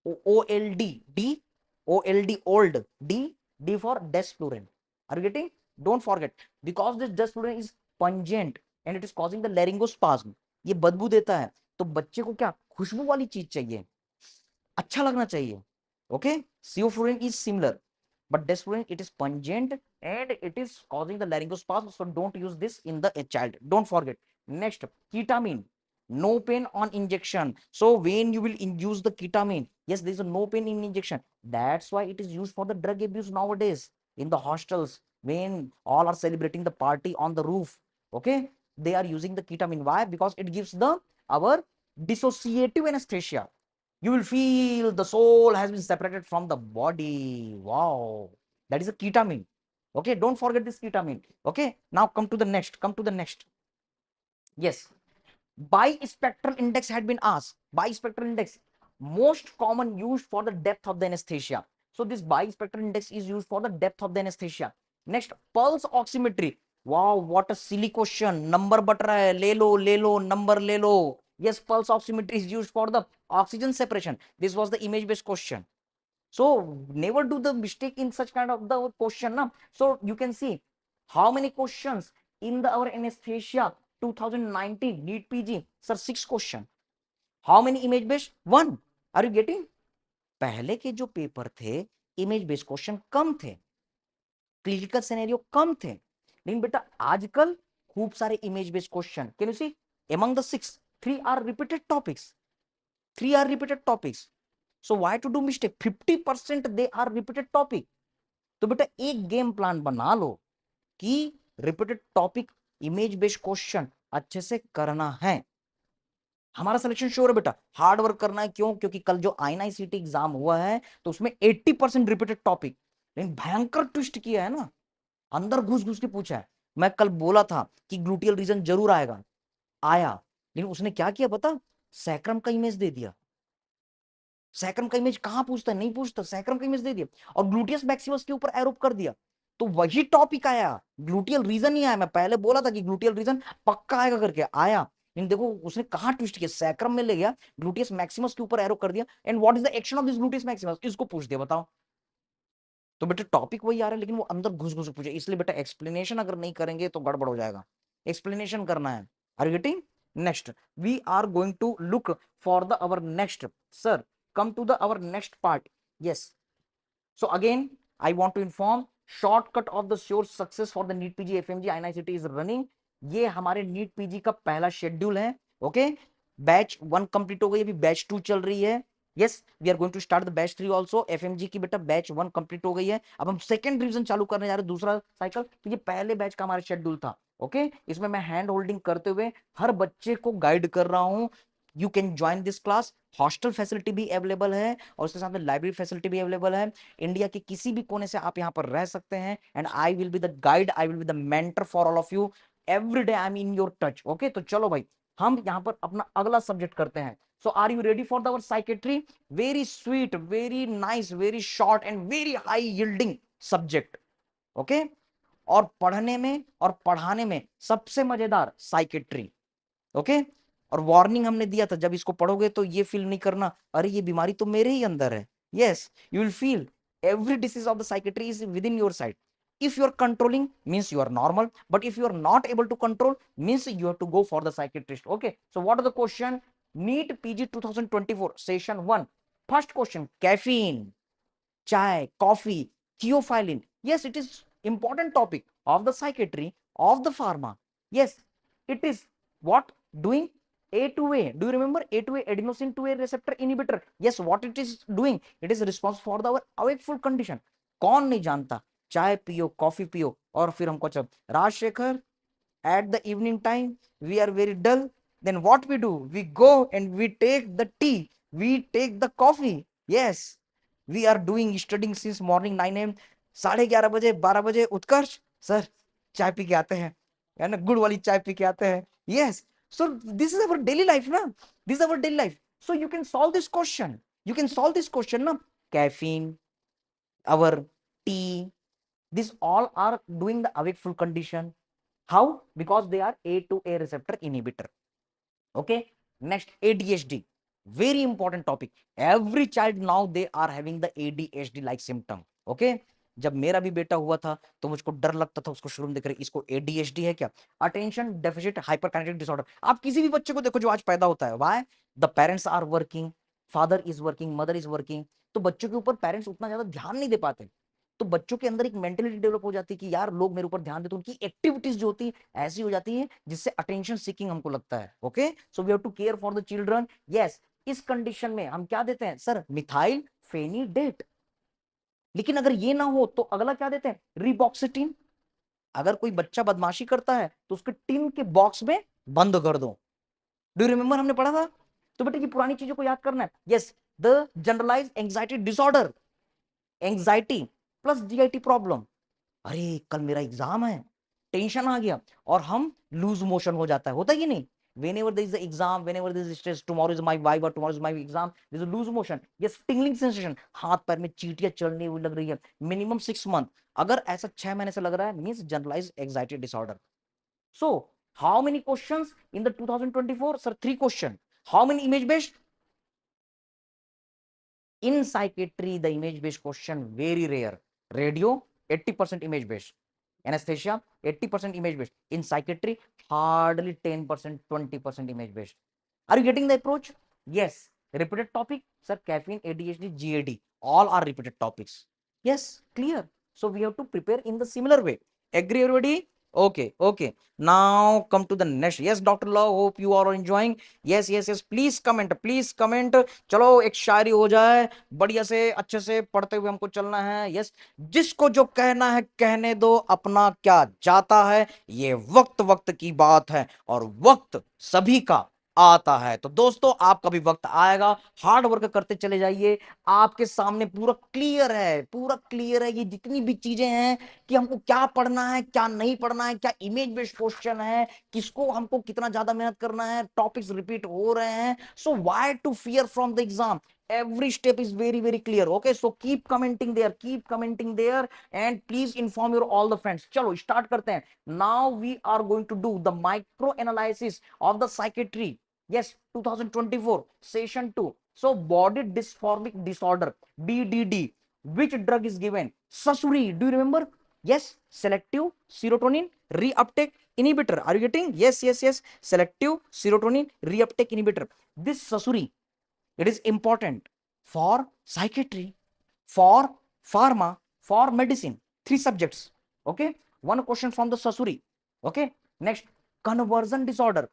[SPEAKER 1] OLD, D, OLD, old, D for desflurin. Are you getting? Don't forget, because this desflurin is pungent and it is causing the laryngospasm. ये बदबू देता है, तो बच्चे को क्या खुशबू वाली चीज चाहिए, अच्छा लगना चाहिए। Okay, sevoflurane is similar, but desflurane it is pungent and it is causing the laryngospasm, so don't use this in the child. Don't forget. Next, ketamine, no pain on injection. So when you will use the ketamine, yes, there is a no pain in injection. That's why it is used for the drug abuse nowadays in the hostels when all are celebrating the party on the roof. Okay, they are using the ketamine. Why? Because it gives the our dissociative anesthesia. You will feel the soul has been separated from the body. Wow, that is a ketamine. Okay, don't forget this ketamine. Okay, now come to the next, yes, bispectral index had been asked. Bispectral index, most common used for the depth of the anesthesia. So this bispectral index is used for the depth of the anesthesia. Next, pulse oximetry. Wow, what a silly question. Number but रहा है, ले लो number ले लो। Yes, pulse oximetry is used for the oxygen separation. This was the image based question. So never do the mistake in such kind of the question na. So you can see how many questions in the our anesthesia 2019 NEET PG, sir, 6 question. How many image based? 1. Are you getting? पहले के जो paper थे image based question कम थे, clinical scenario कम थे, लेकिन बेटा आजकल खूब सारे image based question. Can you see among the 6, 3 are repeated topics, 3 are repeated topics. So why to do mistake? 50% they are repeated topic. तो बेटा एक गेम प्लान बना लो कि repeated topic image based question अच्छे से करना है, हमारा सिलेक्शन श्योर है बेटा। हार्ड वर्क करना है, क्यों? क्योंकि कल जो INICT एग्जाम हुआ है तो उसमें 80% रिपीटेड टॉपिक, लेकिन भयंकर ट्विस्ट किया है ना, अंदर घुस घुस के पूछा है। मैं कल बोला था कि ग्लूटियल रीजन जरूर आएगा, आया, लेकिन उसने क्या किया पता? सैक्रम का इमेज दे दिया। सैक्रम का इमेज कहां पूछता है? नहीं पूछता, सैक्रम का इमेज दे दिया और ग्लूटियस मैक्सिमस के ऊपर एरोप कर दिया, तो वही टॉपिक आया, ग्लूटियल रीजन ही आया। मैं पहले बोला था कि ग्लूटियल रीजन पक्का आएगा करके, आया, लेकिन देखो उसने कहां ट्विस्ट किया, सैक्रम में ले गया, ग्लूटियस मैक्सिमस के ऊपर एरो कर दिया। And what is the action of this gluteus Maximus, इसको पूछ दिया, बताओ। तो बेटा टॉपिक वही आ रहा है, लेकिन वो अंदर घुस घुस पूछे, इसलिए बेटा एक्सप्लेनेशन अगर नहीं करेंगे तो गड़बड़ हो जाएगा, एक्सप्लेनेशन करना है। Are you getting? Next we are going to look for the our next, sir, come to the our next part. Yes, so again I want to inform shortcut of the sure success for the NEET PG FMG INICT is running. ये हमारे NEET PG का पहला schedule है. Okay, batch 1 complete हो गई, अभी batch 2 चल रही है. Yes, we are going to start the batch 3 also. FMG की बेटा बैच 1 कंप्लीट हो गई है, अब हम सेकंड रिवीजन चालू करने जा रहे हैं, दूसरा साइकिल. तो ये पहले बैच का हमारा शेड्यूल था. ओके, इसमें मैं हैंड होल्डिंग करते हुए हर बच्चे को गाइड कर रहा हूं. You can join this class. Hostel facility भी अवेलेबल है और उसके साथ में लाइब्रेरी फैसिलिटी भी अवेलेबल है. इंडिया के किसी भी कोने से आप यहाँ पर रह सकते हैं and I will be the guide, I will be the mentor for all of you. Every day I am in your touch. Okay, तो चलो भाई हम यहाँ पर अपना अगला सब्जेक्ट करते हैं. So are you ready for our psychiatry? Very sweet, very nice, very short and very high yielding subject. Okay? और पढ़ने में और पढ़ाने में सबसे मजेदार साइकेट्री. ओके, और वार्निंग हमने दिया था, जब इसको पढ़ोगे तो ये फील नहीं करना अरे ये बीमारी तो मेरे ही अंदर है. Yes, you will feel every disease of the psychiatry is within your sight. If you are controlling means you are normal, but if you are not able to control means you have to go for the psychiatrist. Okay, so what are the question? NEET PG 2024 session 1. First question, caffeine, chai, coffee, theophylline. Yes, it is important topic of the psychiatry, of the pharma. Yes, it is what doing A2A. Do you remember A2A, adenosine 2A receptor inhibitor? Yes, what it is doing? It is responsible for the awakeful condition. कौन नहीं जानता, चाय पियो, coffee पियो और फिर हमको जब Rajshekhar at the evening time we are very dull, then what we do, we go and we take the tea, we take the coffee. Yes, we are doing studying since morning 9 AM. 11:30 बजे 12 बजे उत्कर्ष sir चाय P के आते हैं, है ना, गुड़ वाली चाय पी के आते हैं. Yes, so this is our daily life na, this is our daily life. So you can solve this question, you can solve this question na. Caffeine, our tea, these all are doing the awakeful condition. How? Because they are A2A receptor inhibitor. Okay, next ADHD, very important topic. Every child now they are having the ADHD like symptom. Okay, जब मेरा भी बेटा हुआ था तो मुझको डर लगता था उसको शुरू में देख रहे इसको ADHD है क्या, अटेंशन डेफिसिट हाइपरकिनेटिक डिसऑर्डर. आप किसी भी बच्चे को देखो जो आज पैदा होता है, why? The parents are working, father is working, mother is working, तो बच्चों के ऊपर पेरेंट्स उतना ज्यादा ध्यान नहीं दे पाते. तो बच्चों के अंदर एक मेंटेलिटी डेवलप हो जाती है कि यार लोग मेरे ऊपर ध्यान देते, उनकी एक्टिविटीज जो होती है ऐसी हो जाती है जिससे अटेंशन सीकिंग हमको लगता है. Okay, so we have to care for the children. Yes, इस कंडीशन में हम क्या देते हैं सर, मिथाइल फेनिडेट. लेकिन अगर ये ना हो तो अगला क्या देते हैं, रिबॉक्सिटिन. अगर कोई बच्चा बदमाशी करता है तो उसके टिन के बॉक्स में बंद कर दो. डू यू रिमेंबर, हमने पढ़ा था. तो बेटा ये पुरानी चीजों को याद करना है. Yes, the generalised anxiety disorder, anxiety plus GIT problem. अरे कल मेरा एग्जाम है, टेंशन आ गया और हम लूज मोशन हो जाता है, होता है कि नहीं. whenever there is the exam, whenever there is stress, tomorrow is my viva, tomorrow is my exam, there is a lose motion. yes, tingling sensation, हाथ पैर में चींटियां चढ़ने हुई लग रही है, मिनिमम 6 मंथ. अगर ऐसा 6 महीने से लग रहा है means generalised anxiety disorder. so how many questions in the 2024? sir, 3 question. how many image based? in psychiatry the image based question very rare. Radio 80% image based, anesthesia 80% image based. in psychiatry hardly 10%, 20% image based. Are you getting the approach? Yes, repeated topic sir, caffeine, ADHD, GAD, all are repeated topics. yes, clear. So we have to prepare in the similar way. Agree everybody? Okay, okay, now come to the next. yes, Dr. Love, hope you are enjoying. yes, yes, yes, please comment, please comment. चलो एक शायरी हो जाए, बढ़िया से अच्छे से पढ़ते हुए हमको चलना है. यस, जिसको जो कहना है कहने दो, अपना क्या जाता है, ये वक्त वक्त की बात है और वक्त सभी का आता है. तो दोस्तों आपका भी वक्त आएगा, हार्ड वर्क करते चले जाइए. आपके सामने पूरा क्लियर है, पूरा क्लियर है ये जितनी भी चीजें हैं कि हमको क्या पढ़ना है, क्या नहीं पढ़ना है, क्या इमेज बेस्ड क्वेश्चन है, किसको हमको कितना ज्यादा मेहनत करना है, टॉपिक्स रिपीट हो रहे हैं. So why to fear from the exam? every step is very very clear. okay, so keep commenting there, keep commenting there, and please inform your all the friends. चलो start करते हैं. now we are going to do the micro analysis of the psychiatry. yes, 2024 session 2. so body dysphoric disorder, BDD, which drug is given? Sasuri. do you remember? yes, selective serotonin reuptake inhibitor. are you getting? yes, yes, yes, selective serotonin reuptake inhibitor. this Sasuri, it is important for psychiatry, for pharma, for medicine. 3 subjects. Okay. One question from the Sasuri. Okay. Next, conversion disorder.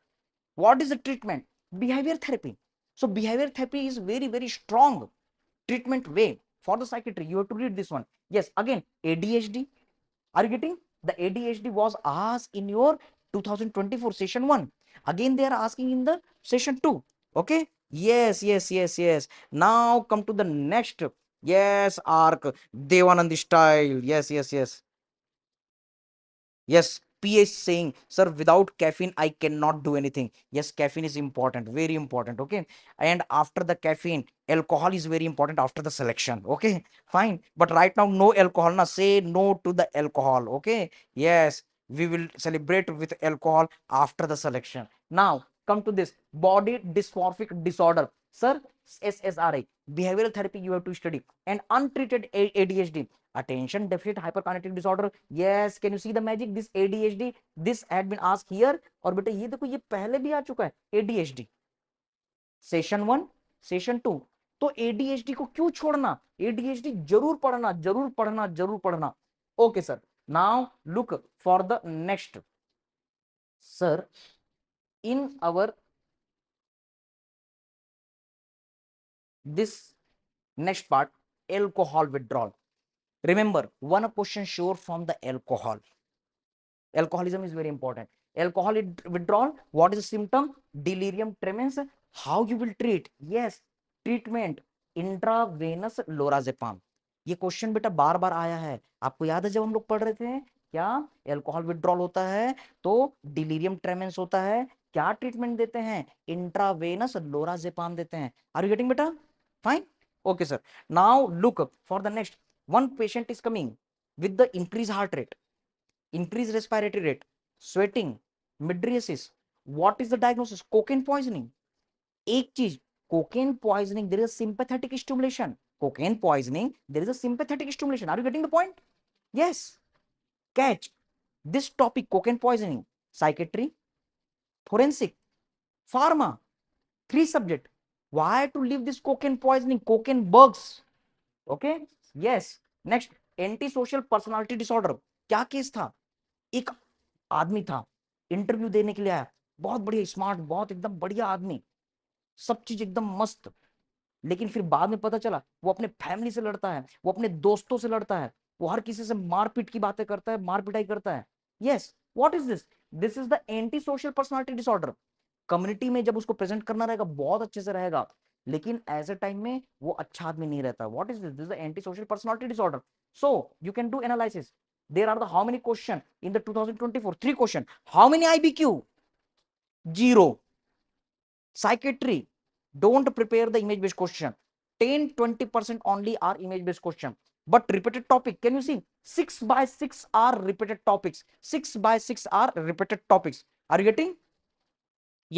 [SPEAKER 1] What is the treatment? Behavior therapy. So behavior therapy is very, very strong treatment way for the psychiatry. You have to read this one. Yes. Again, ADHD. Are you getting? The ADHD was asked in your 2024 session 1. Again, they are asking in the session 2. Okay. Yes, yes, yes, yes. Now come to the next. Yes, arc. Devanandi style. Yes, yes, yes. Yes, PH saying, sir, without caffeine, I cannot do anything. Yes, caffeine is important, very important. Okay. And after the caffeine, alcohol is very important after the selection. Okay, fine. But right now, no alcohol. Now say no to the alcohol. Okay. Yes, we will celebrate with alcohol after the selection. Now, come to this body dysmorphic disorder. Sir, SSRI, behavioral therapy you have to study, and untreated ADHD, attention deficit hyperkinetic disorder. Yes, can you see the magic? This ADHD, this had been asked here. और बेटा ये देखो ये पहले भी आ चुका है ADHD session 1 session 2. तो ADHD को क्यों छोड़ना? ADHD जरूर पढ़ना, जरूर पढ़ना, जरूर पढ़ना. Okay sir. Now look for the next. Sir, in our this next part, alcohol withdrawal. Remember, one question sure from the alcohol. Alcoholism is very important. Alcohol withdrawal, what is the symptom? Delirium tremens. How you will treat? Yes, treatment intravenous lorazepam. ये question बेटा बार बार आया है. आपको याद है जब हम लोग पढ़ रहे थे क्या एल्कोहल विड्रॉल होता है तो डिलीरियम ट्रेमेंस होता है, क्या ट्रीटमेंट देते हैं? इंट्रावेनस लोराजेपाम देते हैं. आर यू गेटिंग बेटा? Fine. Okay sir. Now look for the next. One patient is coming with the increased heart rate, increased respiratory rate, sweating, mydriasis. What is the diagnosis? Cocaine poisoning. एक चीज, cocaine poisoning, there is a sympathetic stimulation. Cocaine poisoning, there is a sympathetic stimulation. Are you getting the point? Yes. Catch this topic, cocaine poisoning, psychiatry, forensic, pharma, 3 subject. Why to leave this cocaine poisoning? Cocaine bugs. Okay. Yes. Next, antisocial personality disorder. क्या case था? एक आदमी था, interview देने के लिए आया, बहुत बढ़िया स्मार्ट, बहुत एकदम बढ़िया आदमी, सब चीज एकदम मस्त. लेकिन फिर बाद में पता चला वो अपने फैमिली से लड़ता है, वो अपने दोस्तों से लड़ता है, वो हर किसी से मारपीट की बातें करता है, मार पिटाई करता है. Yes, what is this? This is the anti social personality disorder. Community में जब उसको प्रेजेंट करना रहेगा बहुत अच्छे से रहेगा, लेकिन एज ए टाइम में वो अच्छा आदमी नहीं रहता. What is this? This is the anti social personality disorder. So you can do analysis. There are the how many question in the 2024? 3 question. How many IBQ? 0. Psychiatry, don't prepare the image based question. 10-20% only are image based question, but repeated topic, can you see? 6 by 6 are repeated topics. 6 by 6 are repeated topics. Are you getting?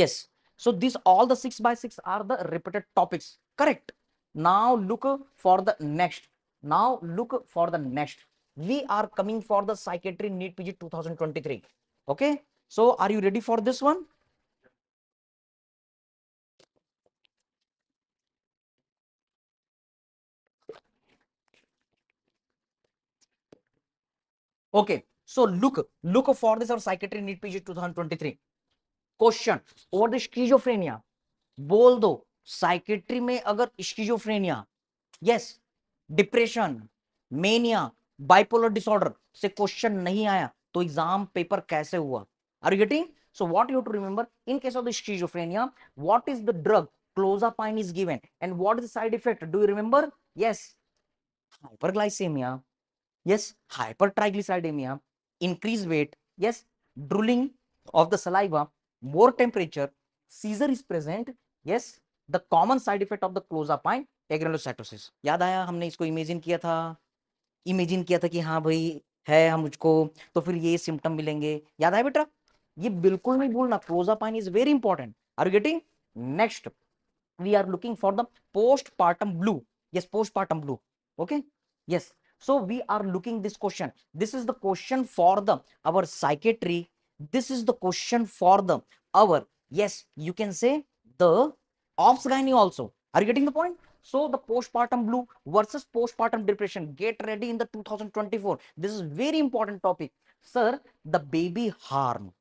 [SPEAKER 1] Yes. So these all the 6 by 6 are the repeated topics. Correct. Now look for the next. Now look for the next. We are coming for the psychiatry NEET PG 2023. Okay. So are you ready for this one? Okay. So look for this our psychiatry NEET PG 2023. Question over the schizophrenia. बोल दो psychiatry में अगर schizophrenia, yes, depression, mania, bipolar disorder से question नहीं आया तो exam paper कैसे हुआ? Are you getting? So what you have to remember in case of the schizophrenia, what is the drug? Clozapine is given, and what is the side effect? Do you remember? Yes, hyperglycemia, yes, hypertriglyceridemia, increased weight, yes, drooling of the saliva, more temperature, seizure is present, yes, the common side effect of the clozapine, agranulocytosis. याद आया हमने इसको imagine किया था कि हाँ भाई है हम मुझको तो फिर ये सिम्टम मिलेंगे. याद आया बेटा? ये बिल्कुल नहीं भूलना. Clozapine is very important. Are you getting? Next, we are looking for the postpartum blue. Yes, postpartum blue. Okay. Yes. So we are looking this question. This is the question for the our psychiatry. This is the question for the our, yes, you can say the obs gynae also. Are you getting the point? So the postpartum blue versus postpartum depression. Get ready in the 2024. This is very important topic. Sir, the baby harm.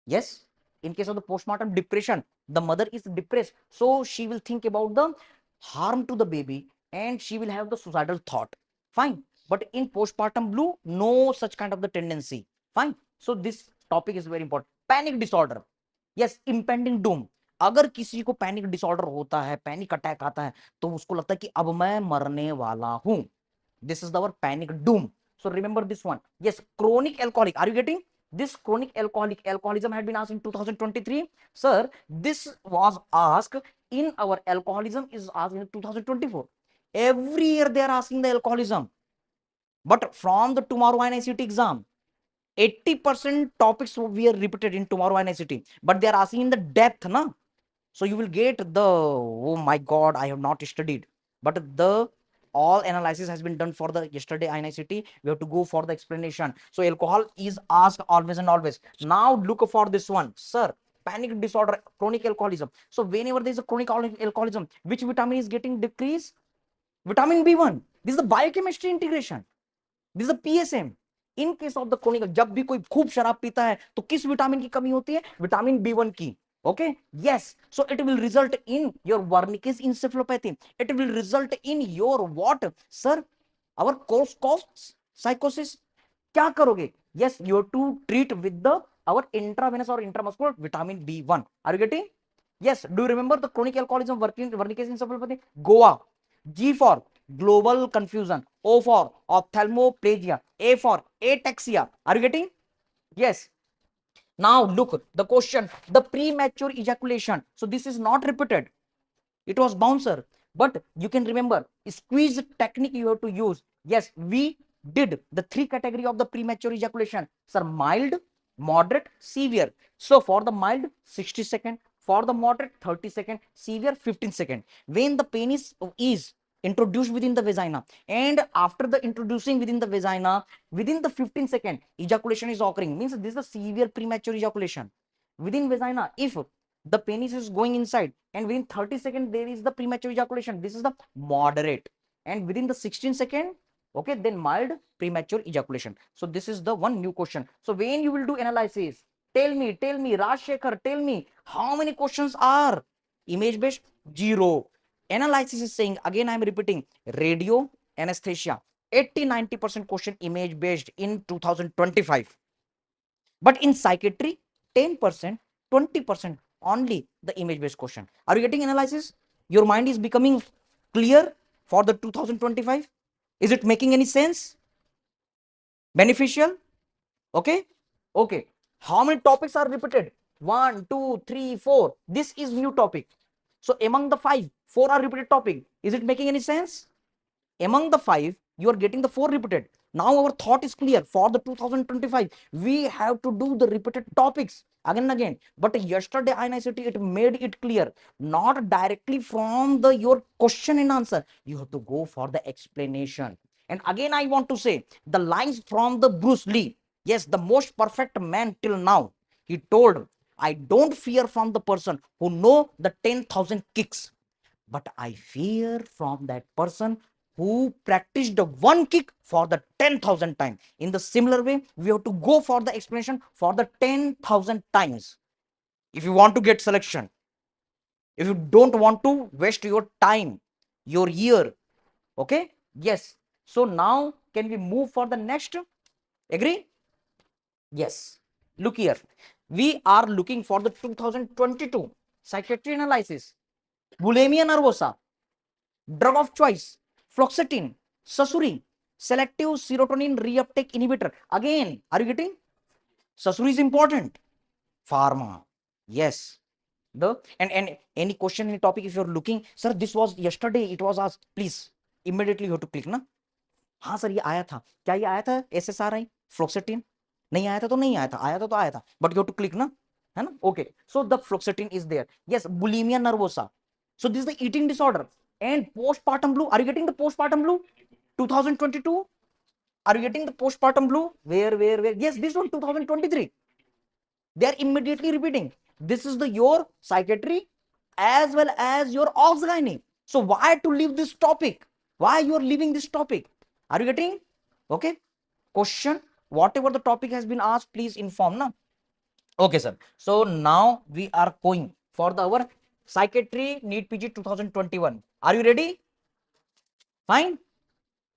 [SPEAKER 1] Yes, in case of the postpartum depression, the mother is depressed. So she will think about the harm to the baby and she will have the suicidal thought. Fine. But in postpartum blue, no such kind of the tendency. Fine. So this topic is very important. Panic disorder. Yes, impending doom. अगर किसी को panic disorder होता है, panic attack आता है, तो उसको लगता है कि अब मैं मरने वाला हूं. This is our panic doom. So remember this one. Yes, chronic alcoholic. Are you getting? This chronic alcoholism had been asked in 2023. Sir, this was asked in our alcoholism is asked in 2024. Every year they are asking the alcoholism. But from the tomorrow NICT exam, 80% topics we are repeated in tomorrow NICT. But they are asking in the depth, na? So you will get the, oh my God, I have not studied. But the all analysis has been done for the yesterday INICT. We have to go for the explanation. So alcohol is asked always and always. Now look for this one, sir. Panic disorder, chronic alcoholism. So whenever there is a chronic alcoholism, which vitamin is getting decreased? Vitamin B1. This is the biochemistry integration. This is the PSM. In case of the chronic, जब भी कोई खूब शराब पीता है तो किस vitamin की कमी होती है? विटामिन B1 की. Okay, yes, so it will result in your Wernicke's encephalopathy. It will result in your what, sir? Our cost psychosis. क्या करोगे? Yes, you have to treat with the our intravenous or intramuscular vitamin B1. Are you getting? Yes, do you remember the chronic alcoholism, Wernicke's encephalopathy? Goa. G for global confusion, O for ophthalmoplegia, A for ataxia. Are you getting? Yes. Now look the question, the premature ejaculation. So this is not repeated. It was bouncer, but you can remember squeeze technique you have to use. Yes, we did the three category of the premature ejaculation. Sir, mild, moderate, severe. So for the mild, 60 second, for the moderate, 30 second, severe, 15 second. When the penis is introduced within the vagina, and after the introducing within the vagina, within the 15 second, ejaculation is occurring, means this is a severe premature ejaculation. Within vagina, if the penis is going inside and within 30 seconds there is the premature ejaculation, this is the moderate, and within the 16 second, okay, then mild premature ejaculation. So this is the one new question. So when you will do analysis, tell me Rajshekhar, tell me how many questions are image based? Zero. Analysis is saying, again I am repeating, radio anesthesia, 80-90% question image based in 2025. But in psychiatry, 10%, 20% only the image based question. Are you getting analysis? Your mind is becoming clear for the 2025? Is it making any sense? Beneficial? Okay. Okay. How many topics are repeated? 1, 2, 3, 4. This is new topic. So among the 5, 4 are repeated topic. Is it making any sense? Among the 5, you are getting the 4 repeated. Now our thought is clear for the 2025. We have to do the repeated topics again and again. But yesterday INICT, it made it clear, not directly from the your question and answer. You have to go for the explanation. And again, I want to say the lines from the Bruce Lee. Yes, the most perfect man till now. He told, I don't fear from the person who know the 10,000 kicks, but I fear from that person who practiced the one kick for the 10,000 times. In the similar way, we have to go for the explanation for the 10,000 times. If you want to get selection, if you don't want to waste your time, your year, okay? Yes. So now can we move for the next? Agree? Yes. Look here. We are looking for the 2022 psychiatry analysis. Bulimia nervosa, drug of choice, fluoxetine, Sasuri, selective serotonin reuptake inhibitor. Again, are you getting? Sasuri is important. Pharma. Yes. The and any question, any topic, if you're looking, sir, this was yesterday, it was asked, please immediately you have to click ना. हाँ sir ये आया था, क्या ये आया था SSRI, फ्लोक्सेटिन? नहीं आया था तो नहीं आया था, आया था तो आया था, but you have to click ना, है ना? Okay, so the fluoxetine is there. Yes, bulimia nervosa. So this is the eating disorder. And postpartum blue, are you getting the postpartum blue 2022? Are you getting the postpartum blue? Where? Yes, this one 2023. They are immediately repeating. This is the your psychiatry as well as your obs gynae. So why to leave this topic? Why you are leaving this topic? Are you getting? Okay. Question, whatever the topic has been asked, please inform now. Okay, sir. So now we are going for our psychiatry NEET PG 2021. Are you ready? Fine.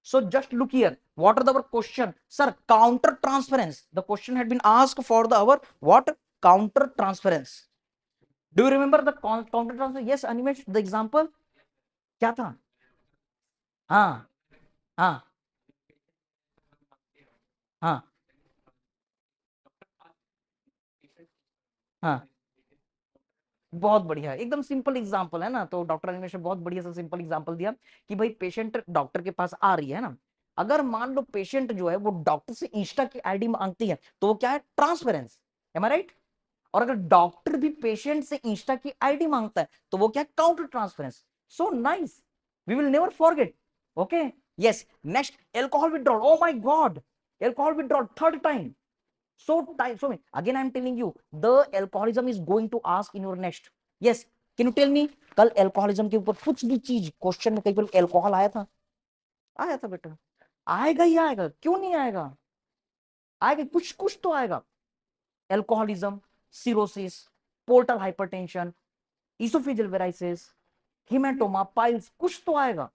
[SPEAKER 1] So just look here. What are our question? Sir, counter transference. The question had been asked for our what? Counter transference. Do you remember the counter transference? Yes, Animesh, the example. क्या था? हाँ, हाँ, हाँ, हाँ, बहुत बढ़िया, एकदम simple example है ना। तो डॉक्टर अनिमेश ने बहुत बढ़िया सा सिंपल एग्जांपल दिया कि भाई पेशेंट डॉक्टर के पास आ रही है ना, अगर मान लो पेशेंट जो है वो डॉक्टर से इंस्टा की आईडी मांगती है तो वो क्या है? ट्रांसपेरेंस। एम आई राइट? और अगर डॉक्टर भी पेशेंट से इंस्टा की आईडी मांगता है तो वो क्या है? Counter transference. So nice, we will never forget. Okay, yes. Next, alcohol withdrawal. Oh my God, alcohol withdrawal third time. So again I'm telling you, the alcoholism is going to ask in your next. Yes, can you tell me, कल alcoholism के ऊपर कुछ भी चीज question में कहीं पर alcohol आया था? आया था बेटा, आएगा ही आएगा, क्यों नहीं आएगा? आएगा, कुछ कुछ तो आएगा। Alcoholism, cirrhosis, portal hypertension, oesophageal varices, haematoma, piles, कुछ तो आएगा।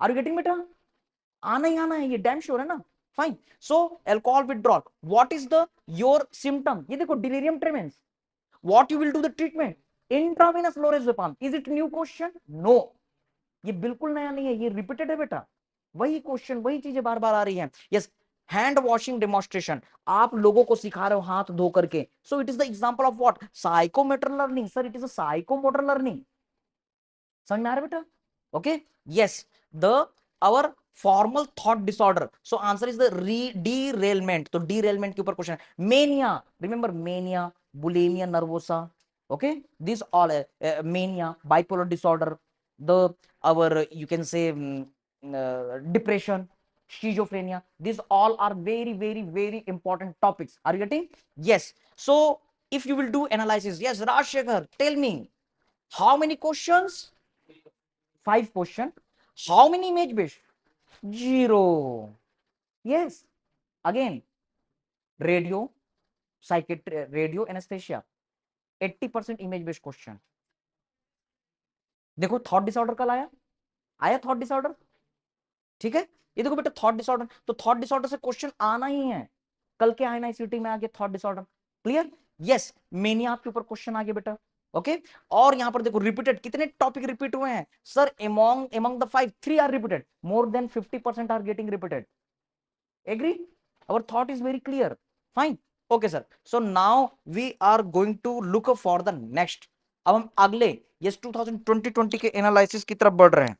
[SPEAKER 1] आर यू गेटिंग बेटा? आना ही आना है, ये डैम श्योर है ना। Fine. So alcohol withdrawal, what is the your symptom? ये देखो, delirium ट्रेमेंस। What you will do the treatment? Intravenous lorazepam. Is it new question? No. ये बिल्कुल नया नहीं है, ये रिपीटेड है बेटा। वही क्वेश्चन, वही चीजें बार बार आ रही हैं। यस, हैंड वॉशिंग डेमोन्स्ट्रेशन, आप लोगों को सिखा रहे हो हाथ धो करके। So it is the example of what? Psychomotor learning. Sir, it is a psychomotor learning. समझ में आ रहा है बेटा? Okay, yes. The our formal thought disorder, so answer is the derailment। तो derailment के ऊपर क्वेश्चन है। mania, remember mania, bulimia nervosa, okay, this all mania, bipolar disorder, the our you can say depression, schizophrenia, these all are very very very important topics। Are you getting? Yes. So if you will do analysis, yes, Rajshekhar, tell me, how many questions? 5 question. How many image based? Zero. Yes. Again, radio, psychiatry, radio anesthesia, 80% image based question। देखो thought disorder कल आया, आया thought disorder. ठीक है, ये देखो बेटा thought disorder, तो थॉट डिसऑर्डर से क्वेश्चन आना ही है। कल के आए ना आईसीटी में आ गया thought disorder. Clear? Yes. Mania आपके ऊपर क्वेश्चन आ गया बेटा। ओके, और यहां पर देखो रिपीटेड कितने टॉपिक रिपीट हुए हैं? Sir, among the 5, 3 are repeated, more than 50% are getting repeated. Agree? our thought is very clear। fine। okay sir, so now we are going to look for the next। अब हम अगले yes 2020 के analysis की तरफ बढ़ रहे हैं।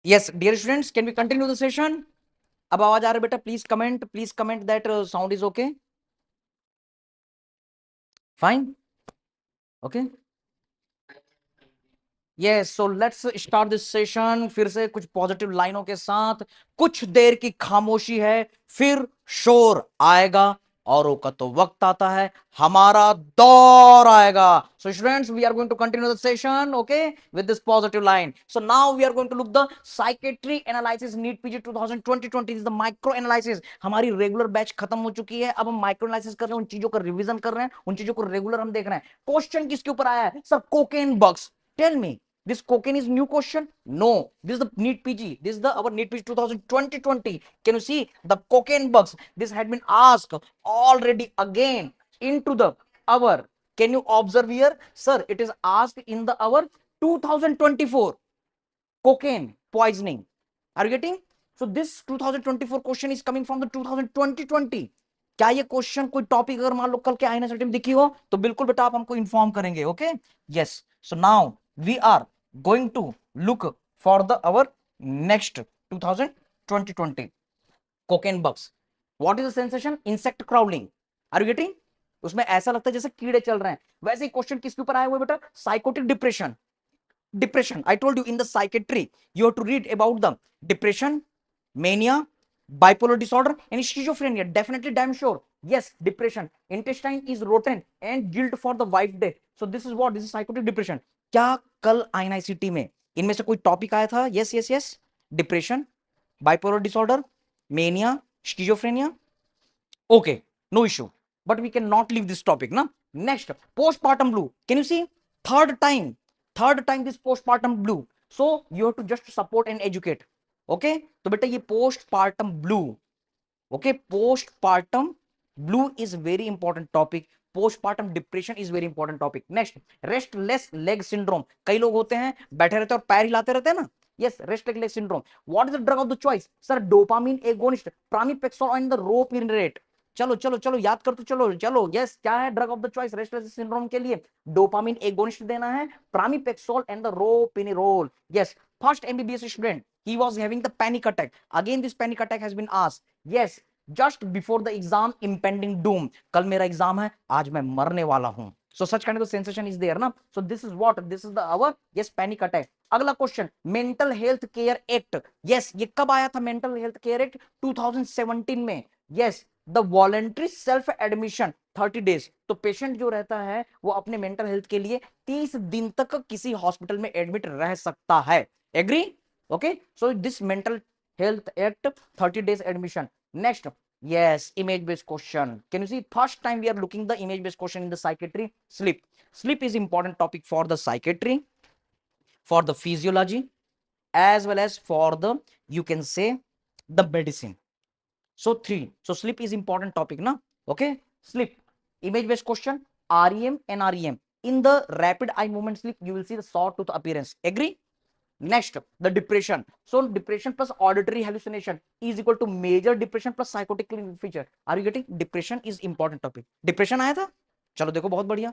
[SPEAKER 1] yes dear students, can we continue the session? अब आवाज आ रहा है बेटा? Please comment that sound is okay. Fine, okay. Yes, so let's start this session फिर से कुछ पॉजिटिव लाइनों के साथ। कुछ देर की खामोशी है, फिर शोर आएगा, औरों का तो वक्त आता है, हमारा दौर आएगा। So students, we are going to continue the session, okay, with this positive line. So now we are going to look the psychiatry analysis NEET PG 2020 the micro analysis. हमारी रेगुलर बैच खत्म हो चुकी है, अब हम micro analysis कर रहे हैं, उन चीजों का रिवीजन कर रहे हैं, उन चीजों को रेगुलर हम देख रहे हैं। क्वेश्चन किसके ऊपर आया है sir? Cocaine bugs. Tell me, this cocaine is new question? No, this is the NEET PG, this is the our NEET PG 2020. Can you see the cocaine bugs? This had been asked already again into the our, can you observe here sir, it is asked in the our 2024 cocaine poisoning. Are you getting? So this 2024 question is coming from the 2020. क्या ये question कोई topic अगर मान लो कल के आईना set में दिखी हो तो बिल्कुल बेटा आप हमको इन्फॉर्म करेंगे, okay. Yes, so now we are going to look for the our next 2020 cocaine bugs. What is the sensation? Insect crawling. Are you getting? उसमें ऐसा लगता है जैसे कीड़े चल रहे हैं। वैसे ही क्वेश्चन किसके ऊपर आए हुए बेटा? Psychotic depression. Depression, I told you in the psychiatry you have to read about the depression, mania, bipolar disorder and schizophrenia. Definitely, damn sure. Yes, depression, intestine is rotten and guilt for the wife death. So this is what, this is psychotic depression. क्या कल INICT में इनमें से कोई topic आया था? Yes yes yes, depression, bipolar disorder, mania, schizophrenia. Okay, no issue, but we cannot leave this topic na. Next, postpartum blue. Can you see? Third time this postpartum blue. So you have to just support and educate. Okay, तो बेटा ये postpartum blue, okay, postpartum blue is very important topic. postpartum depression is very important topic. Next, restless leg syndrome. कई लोग होते हैं बैठे रहते हैं और पैर हिलाते रहते हैं ना। yes, restless leg syndrome. What is the drug of the choice sir? Dopamine agonist, pramipexole and the ropinirate. चलो चलो चलो याद कर, तो चलो चलो। यस, क्या है drug of the choice restless syndrome के लिए? डोपामिन एगोनिस्ट देना है, pramipexole and the ropinirole. Yes, first MBBS student, he was having the panic attack. Again this panic attack has been asked. Yes, just before the exam, impending doom. कल मेरा exam है, आज मैं मरने वाला हूं। So such kind of sensation is there ना। So this is what, this is the our, yes, panic attack. अगला question, mental health care act. Yes, ये कब आया था मेंटल हेल्थ केयर एक्ट? 2017 में। Yes, the voluntary self admission 30 days. तो patient जो रहता है वो अपने मेंटल हेल्थ के लिए 30 दिन तक किसी हॉस्पिटल में एडमिट रह सकता है। Agree? Okay, so this mental health act, 30 days admission. Next, yes, image based question. Can you see? First time we are looking the image based question in the psychiatry. Sleep is important topic for the psychiatry, for the physiology, as well as for the, you can say, the medicine. So sleep is important topic na. Okay, sleep, image based question, REM and REM. In the rapid eye movement sleep you will see the sawtooth appearance. Agree? Next, the depression. So depression plus auditory hallucination is equal to major depression plus psychotic feature. Are you getting? Depression is important topic. Depression आया था? चलो देखो, बहुत बढ़िया।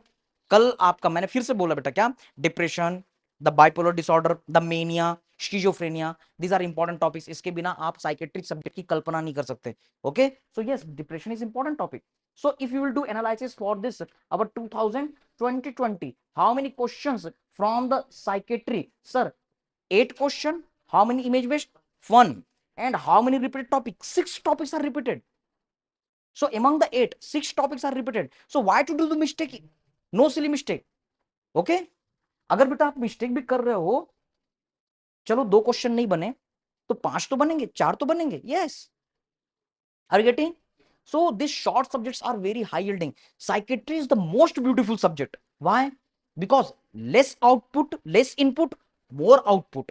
[SPEAKER 1] कल आपका मैंने फिर से बोला बेटा, क्या? Depression, the bipolar disorder, the mania, schizophrenia, these are important topics. इसके बिना आप साइकेट्रिक सब्जेक्ट की कल्पना नहीं कर सकते। Okay, so yes, depression is important topic. So if you will do analysis for this our 2020, how many questions from the psychiatry sir? 8 question. How many image based? 1. And how many repeated topics? 6 topics are repeated. So among the 8, 6 topics are repeated. So why to do the mistake? No silly mistake. Okay, अगर बेटा आप mistake भी कर रहे हो, चलो 2 question नहीं बने तो 5 तो बनेंगे, 4 तो बनेंगे। Yes, are you getting? So these short subjects are very high yielding. Psychiatry is the most beautiful subject. Why? Because less output, less input, more output.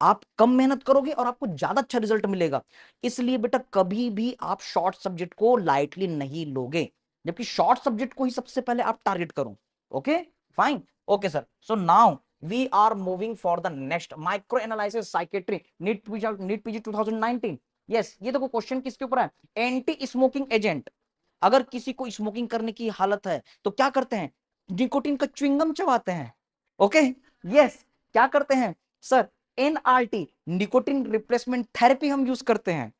[SPEAKER 1] आप कम मेहनत करोगे और आपको ज्यादा अच्छा रिजल्ट मिलेगा। इसलिए बेटा कभी भी आप शॉर्ट सब्जेक्ट को लाइटली नहीं लोगे, जबकि शॉर्ट सब्जेक्ट को ही सबसे पहले आप टारगेट करो। Okay, fine, okay sir. So now we are moving for the next micro analysis psychiatry NEET PG 2019। Yes, ये देखो क्वेश्चन किसके ऊपर है? Anti smoking agent. अगर किसी को स्मोकिंग करने की हालत है तो क्या करते हैं? निकोटीन का च्युइंगम चबाते हैं। ओके, यस, क्या करते हैं sir? NRT, nicotine replacement therapy हम यूज करते हैं।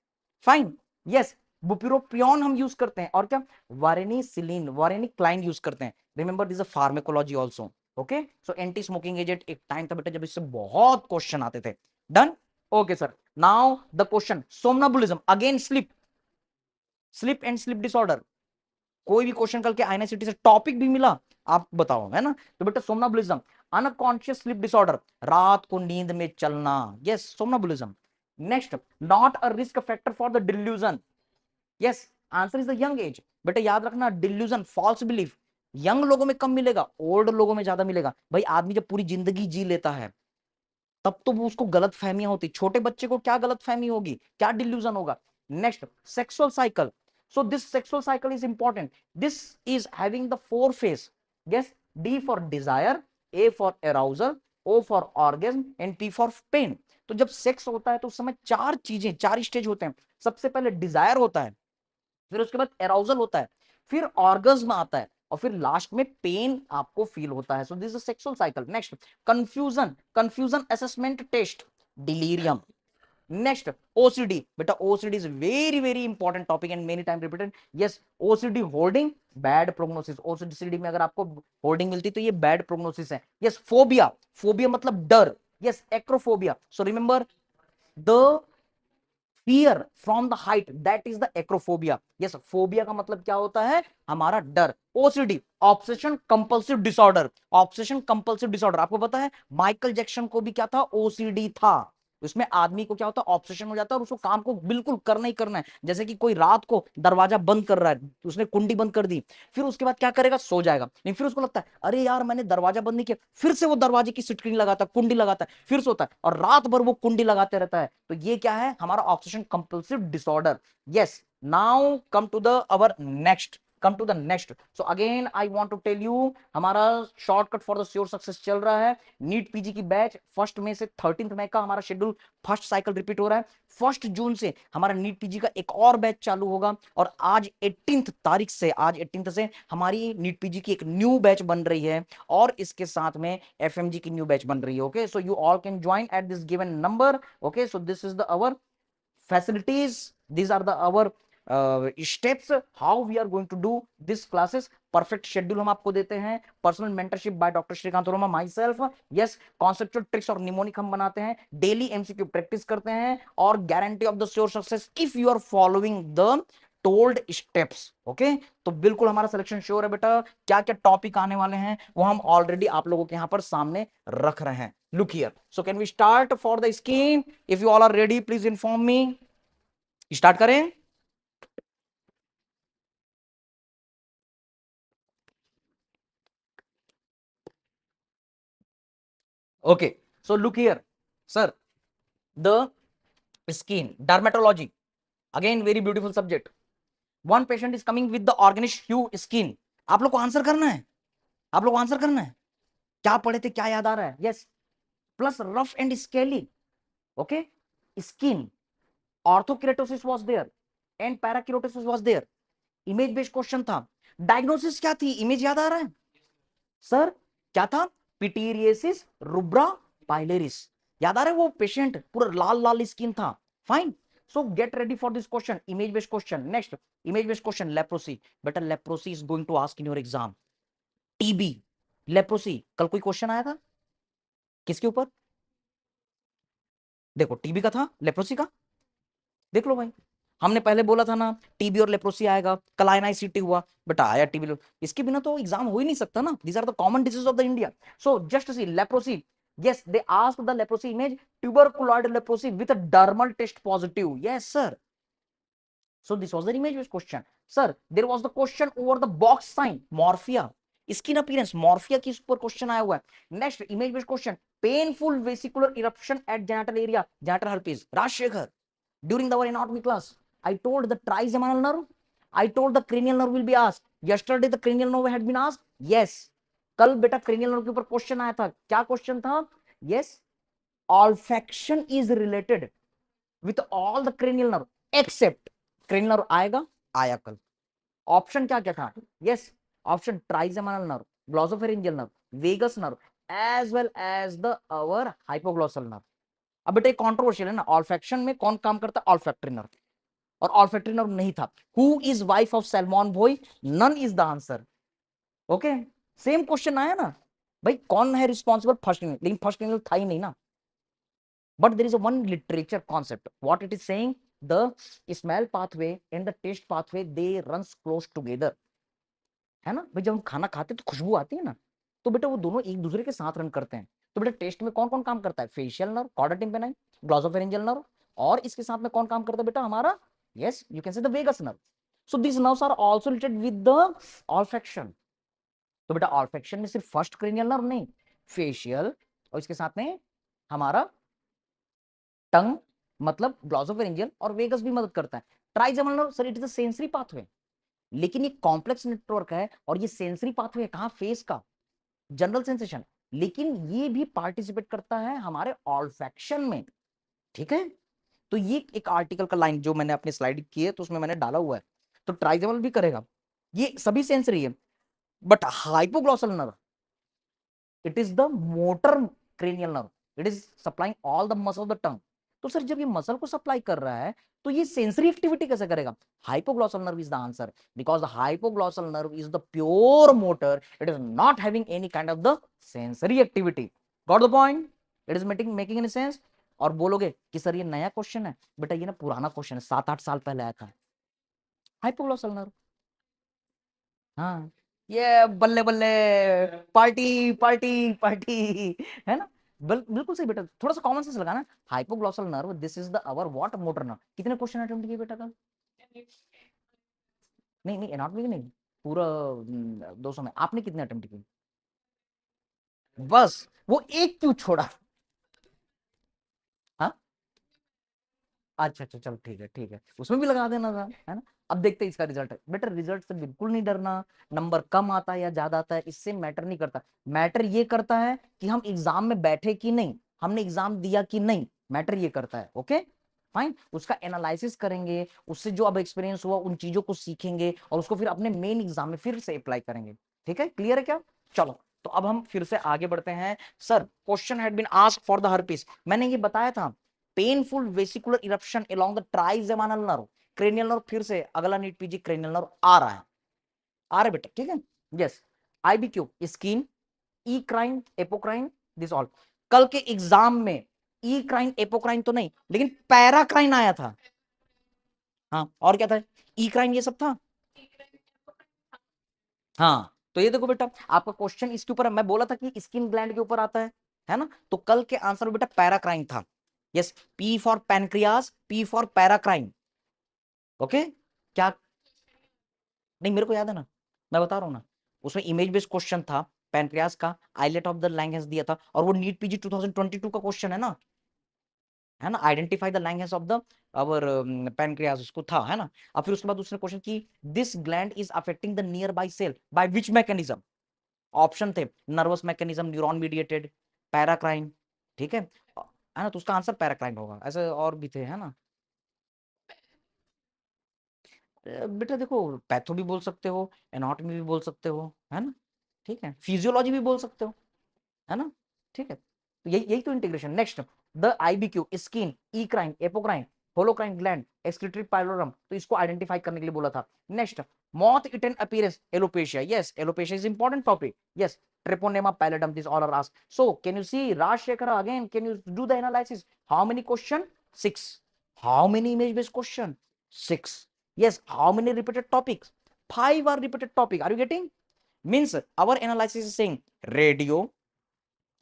[SPEAKER 1] फाइन, यस, बुप्रोपियोन हम यूज करते हैं, और क्या वारेनिसिलिन, वारेनिक्लाइन यूज करते हैं। Remember this pharmacology also. Okay, so anti smoking agent एक टाइम था बेटा जब इससे बहुत क्वेश्चन आते थे। Done. Okay sir, now the question somnambulism, again sleep, sleep and sleep disorder. कोई भी क्वेश्चन कल के आईएनसीटी से टॉपिक भी मिला आप बताओ, है ना। तो बेटा सोमनाबुलिज्म, अनकॉन्शियस स्लीप डिसऑर्डर, रात को नींद में चलना, yes somnambulism. Next, not a risk factor for the delusion, yes answer is the young age. बेटा याद रखना, डिल्यूजन फॉल्स बिलीफ यंग लोगों में कम मिलेगा, ओल्ड लोगों में ज्यादा मिलेगा। भाई आदमी जब पूरी जिंदगी जी लेता है तब तो वो उसको गलत फहमियां होती, छोटे बच्चे को क्या गलत फहमी होगी, क्या डिल्यूजन होगा। Next, sexual cycle, so this sexual cycle is important, this is having the four phase, yes, D for desire, A for arousal, O for orgasm and P for pain। तो जब सेक्स होता है तो उस समय चार चीजें, चार स्टेज होते हैं। सबसे पहले डिजायर होता है, फिर उसके बाद एराउजल होता है, फिर ऑर्गज्म आता है, और फिर लास्ट में पेन आपको फील होता है। So this is sexual cycle. Next, confusion, confusion assessment test, delirium. Next, OCD, बेटा OCD is very very important topic and many time repeated. Yes, OCD hoarding, bad prognosis. OCD में अगर आपको hoarding मिलती तो ये bad prognosis है। Yes, phobia, phobia मतलब डर। Yes, acrophobia. So remember the fear from the height, that is the acrophobia. Yes, phobia का मतलब क्या होता है, हमारा डर। OCD, obsession compulsive disorder, obsession compulsive disorder. आपको पता है माइकल जैक्सन को भी क्या था, ओसीडी था। उसमें आदमी को क्या होता है, ऑब्सेशन हो जाता है और उसको काम को बिल्कुल करना ही करना है। जैसे कि कोई रात को दरवाजा बंद कर रहा है, उसने कुंडी बंद कर दी, फिर उसके बाद क्या करेगा, सो जाएगा। नहीं, फिर उसको लगता है अरे यार मैंने दरवाजा बंद नहीं किया, फिर से वो दरवाजे की सिटकिनी लगाता है, कुंडी लगाता है, फिर सोता है और रात भर वो कुंडी लगाते रहता है। तो ये क्या है, हमारा obsession compulsive disorder. Yes, now come to the our next, come to the next. So again I want to tell you, हमारा shortcut for the sure success चल रहा है। नीट पीजी की बैच 1 मई से 13 मई का हमारा शेड्यूल, फर्स्ट साइकिल रिपीट हो रहा है। 1 जून से हमारा नीट पीजी का एक और बैच चालू होगा, और आज 18 तारीख से, आज 18 से हमारी नीट पीजी की एक न्यू बैच बन रही है, और इसके साथ में एफएमजी की न्यू बैच बन रही है। Okay, so you all can join at this given number. Okay, so this is the our facilities, these are the our steps how we are going to do this classes। Perfect schedule हम आपको देते हैं, personal mentorship by doctor Shrikant Verma, myself. Yes, conceptual tricks और mnemonic हम बनाते हैं, daily MCQ practice करते हैं, और guarantee of the sure success if you are following the told steps. Okay, तो बिल्कुल हमारा सिलेक्शन श्योर है बेटा। क्या क्या टॉपिक आने वाले हैं वो हम ऑलरेडी आप लोगों के यहां पर सामने रख रहे हैं। Look here, so can we start for the scheme? If you all are ready please inform me. Start करें? Okay, so look here sir, the skin dermatology, again very beautiful subject. One patient is coming with the orangish hue skin. आप लोग को answer करना है, आप लोग को answer करना है। क्या पढ़े थे, क्या याद आ रहा है? Yes, plus rough and scaly. Okay, skin, orthokeratosis was there and parakeratosis was there. Image based question था। डायग्नोसिस क्या थी, इमेज याद आ रहा है सर? क्या था? Pityriasis rubra pilaris. याद आ रहा है? वो पेशेंट पूरा लाल लाल स्किन था। Fine, so get ready for this question, image based question. Next, image based question, leprosy. बेटा leprosy is going to ask in your exam. TB, leprosy, कल कोई क्वेश्चन आया था किसके ऊपर? देखो टीबी का था, लेप्रोसी का देख लो भाई। हमने पहले बोला था ना टीबी और लेप्रोसी आएगा, कल आईएनआईसीटी हुआ, बेटा आया टीबी। इसके बिना तो एग्जाम हो ही नहीं सकता ना। These are the common disease of the India. So just see leprosy, yes they asked the leprosy image, tuberculoid leprosy with a dermal test positive, yes sir। so this was the image based question sir। there was the question over the box sign morphia, skin appearance morphia के ऊपर question आया हुआ है। Next, image based question, painful vesicular eruption at genital area, genital herpes, Rajshekhar. during our anatomy class I told the trigeminal nerve, I told the cranial nerve will be asked, yesterday the cranial nerve had been asked, yes। कल बेटा cranial nerve के ऊपर question आया था, क्या question था? yes, olfaction is related with all the cranial nerve except cranial nerve आएगा, आया कल। ऑप्शन क्या क्या था? Yes, option trigeminal nerve, glossopharyngeal nerve, vagus nerve, as well as the our hypoglossal nerve. अब बेटा कंट्रोवर्शियल है ना, ऑल्फैक्शन में कौन काम करता है? Olfactory nerve. और ऑल्फैक्टरी नर्व नहीं था। Who is wife of salmon boy, none is the answer. Okay, same question आया ना भाई, कौन है रिस्पॉन्सिबल, फर्स्ट क्रेनियल, लेकिन फर्स्ट क्रेनियल था ही नहीं ना। but there is a one literature concept what it is saying, the smell pathway and the taste pathway they runs close together, है ना भाई। जब हम खाना खाते हैं तो खुशबू आती है ना, तो बेटा वो दोनों एक दूसरे के साथ रन करते हैं। तो बेटा टेस्ट में कौन कौन काम करता है, facial nerve, chorda tympani, glossopharyngeal nerve, और इसके साथ में कौन काम करता है बेटा हमारा, yes you can say the vagus nerve. So this nerves are also related with the olfaction. तो बेटा ऑल्फैक्शन में सिर्फ फर्स्ट क्रेनियल नर्व नहीं, फेशियल और इसके साथ में हमारा टंग मतलब ग्लॉसोफेरिंजियल और वेगस भी मदद करता है। Trigeminal nerve sir it is a sensory pathway, लेकिन ये कॉम्प्लेक्स नेटवर्क है और ये सेंसरी पाथवे कहां, फेस का जनरल सेंसेशन, लेकिन ये भी पार्टिसिपेट करता है हमारे ऑल्फैक्शन में। ठीक है, तो ये एक आर्टिकल का लाइन जो मैंने अपनी स्लाइड की है तो उसमें मैंने डाला हुआ है। तो ट्राइजेमिनल भी करेगा, ये सभी सेंसरी है, but hypoglossal nerve it is the motor cranial nerve, it is supplying all the muscle of the tongue. तो सर जब ये मसल को सप्लाई कर रहा है तो ये सेंसरी एक्टिविटी कैसे करेगा, hypoglossal nerve is the answer, because the hypoglossal nerve is the pure motor, it is not having any kind of the sensory activity. Got the point, it is making any sense. और बोलोगे कि sir ये नया question है, बेटा ये ना पुराना क्वेश्चन है, 7-8 साल पहले आया था, हाइपोग्लॉसल नर्व। हाँ, ये बल्ले बल्ले, पार्टी पार्टी पार्टी, है ना। बिल्कुल सही बेटा, थोड़ा सा कॉमन सेंस लगाना। Hypoglossal nerve this is the our what motor nerve. कितने क्वेश्चन अटेम्प्ट किए बेटा कल, नहीं नहीं एनाटॉमी की नहीं, पूरा 200 में आपने कितने अटेम्प्ट किए, बस वो एक क्यों छोड़ा। हाँ, अच्छा अच्छा चलो ठीक है ठीक है, उसमें भी लगा देना था, है ना। अब देखते हैं इसका रिजल्ट है बेटा, रिजल्ट से बिल्कुल नहीं डरना। नंबर कम आता है या ज्यादा आता है इससे मैटर नहीं करता, मैटर ये करता है कि हम एग्जाम में बैठे कि नहीं, हमने एग्जाम दिया कि नहीं, मैटर ये करता है। ओके फाइन, उसका एनालिसिस करेंगे, उससे जो अब एक्सपीरियंस हुआ उन चीजों को सीखेंगे और उसको फिर अपने मेन एग्जाम में फिर से अप्लाई करेंगे। ठीक है, क्लियर है क्या। चलो तो अब हम फिर से आगे बढ़ते हैं। Sir question had been asked for the herpes, मैंने ये बताया था painful vesicular eruption along the trigeminal nerve, cranial nerve, फिर से अगला नीट पीजी क्रेनियल नर्व आ रहा है, आ रहा है बेटा, ठीक है। Yes, IBQ skin, eccrine, apocrine, this all. कल के एग्जाम में ई क्राइन एपोक्राइन तो नहीं लेकिन पैराक्राइन आया था। हाँ और क्या था, ई क्राइन ये सब था। हाँ तो ये देखो बेटा आपका क्वेश्चन इसके ऊपर है, मैं बोला था कि स्किन ग्लैंड के ऊपर आता है ना, तो कल के आंसर में बेटा पैराक्राइन था। Yes, P for pancreas, P for paracrine. Okay, क्या, नहीं मेरे को याद है ना, मैं बता रहा हूँ ना, उसमें इमेज बेस्ड क्वेश्चन था, पैनक्रियास का आइलेट ऑफ द लैंगहेंस दिया था, और वो नीट पीजी 2022 का क्वेश्चन है ना, identify the Langerhans of the our pancreas, उसको था, है ना। अब फिर उसके बाद उसने क्वेश्चन की, this gland is affecting the nearby cell by which mechanism, option थे nervous mechanism, neuron mediated, paracrine, ठीक है ना, तो उसका आंसर पैराक्राइन होगा, ऐसे और भी थे, है ना। बेटा देखो पैथो भी बोल सकते हो, एनाटॉमी भी बोल सकते हो, है ना, ठीक है, फिजियोलॉजी भी बोल सकते हो, है ना, ठीक है, तो यही यही तो integration. Next, the IBQ skin, eccrine, apocrine, holocrine gland, excretory pylorum, तो इसको आइडेंटिफाई करने के लिए बोला था। Next, moth eaten appearance, alopecia, yes alopecia is important topic, yes, treponema pallidum, this all are asked. So can you see Rajashekhar again, can you do the analysis, how many question, 6, how many image based question, 6, yes, how many repeated topics, 5 are repeated topic, are you getting, means our analysis is saying radio,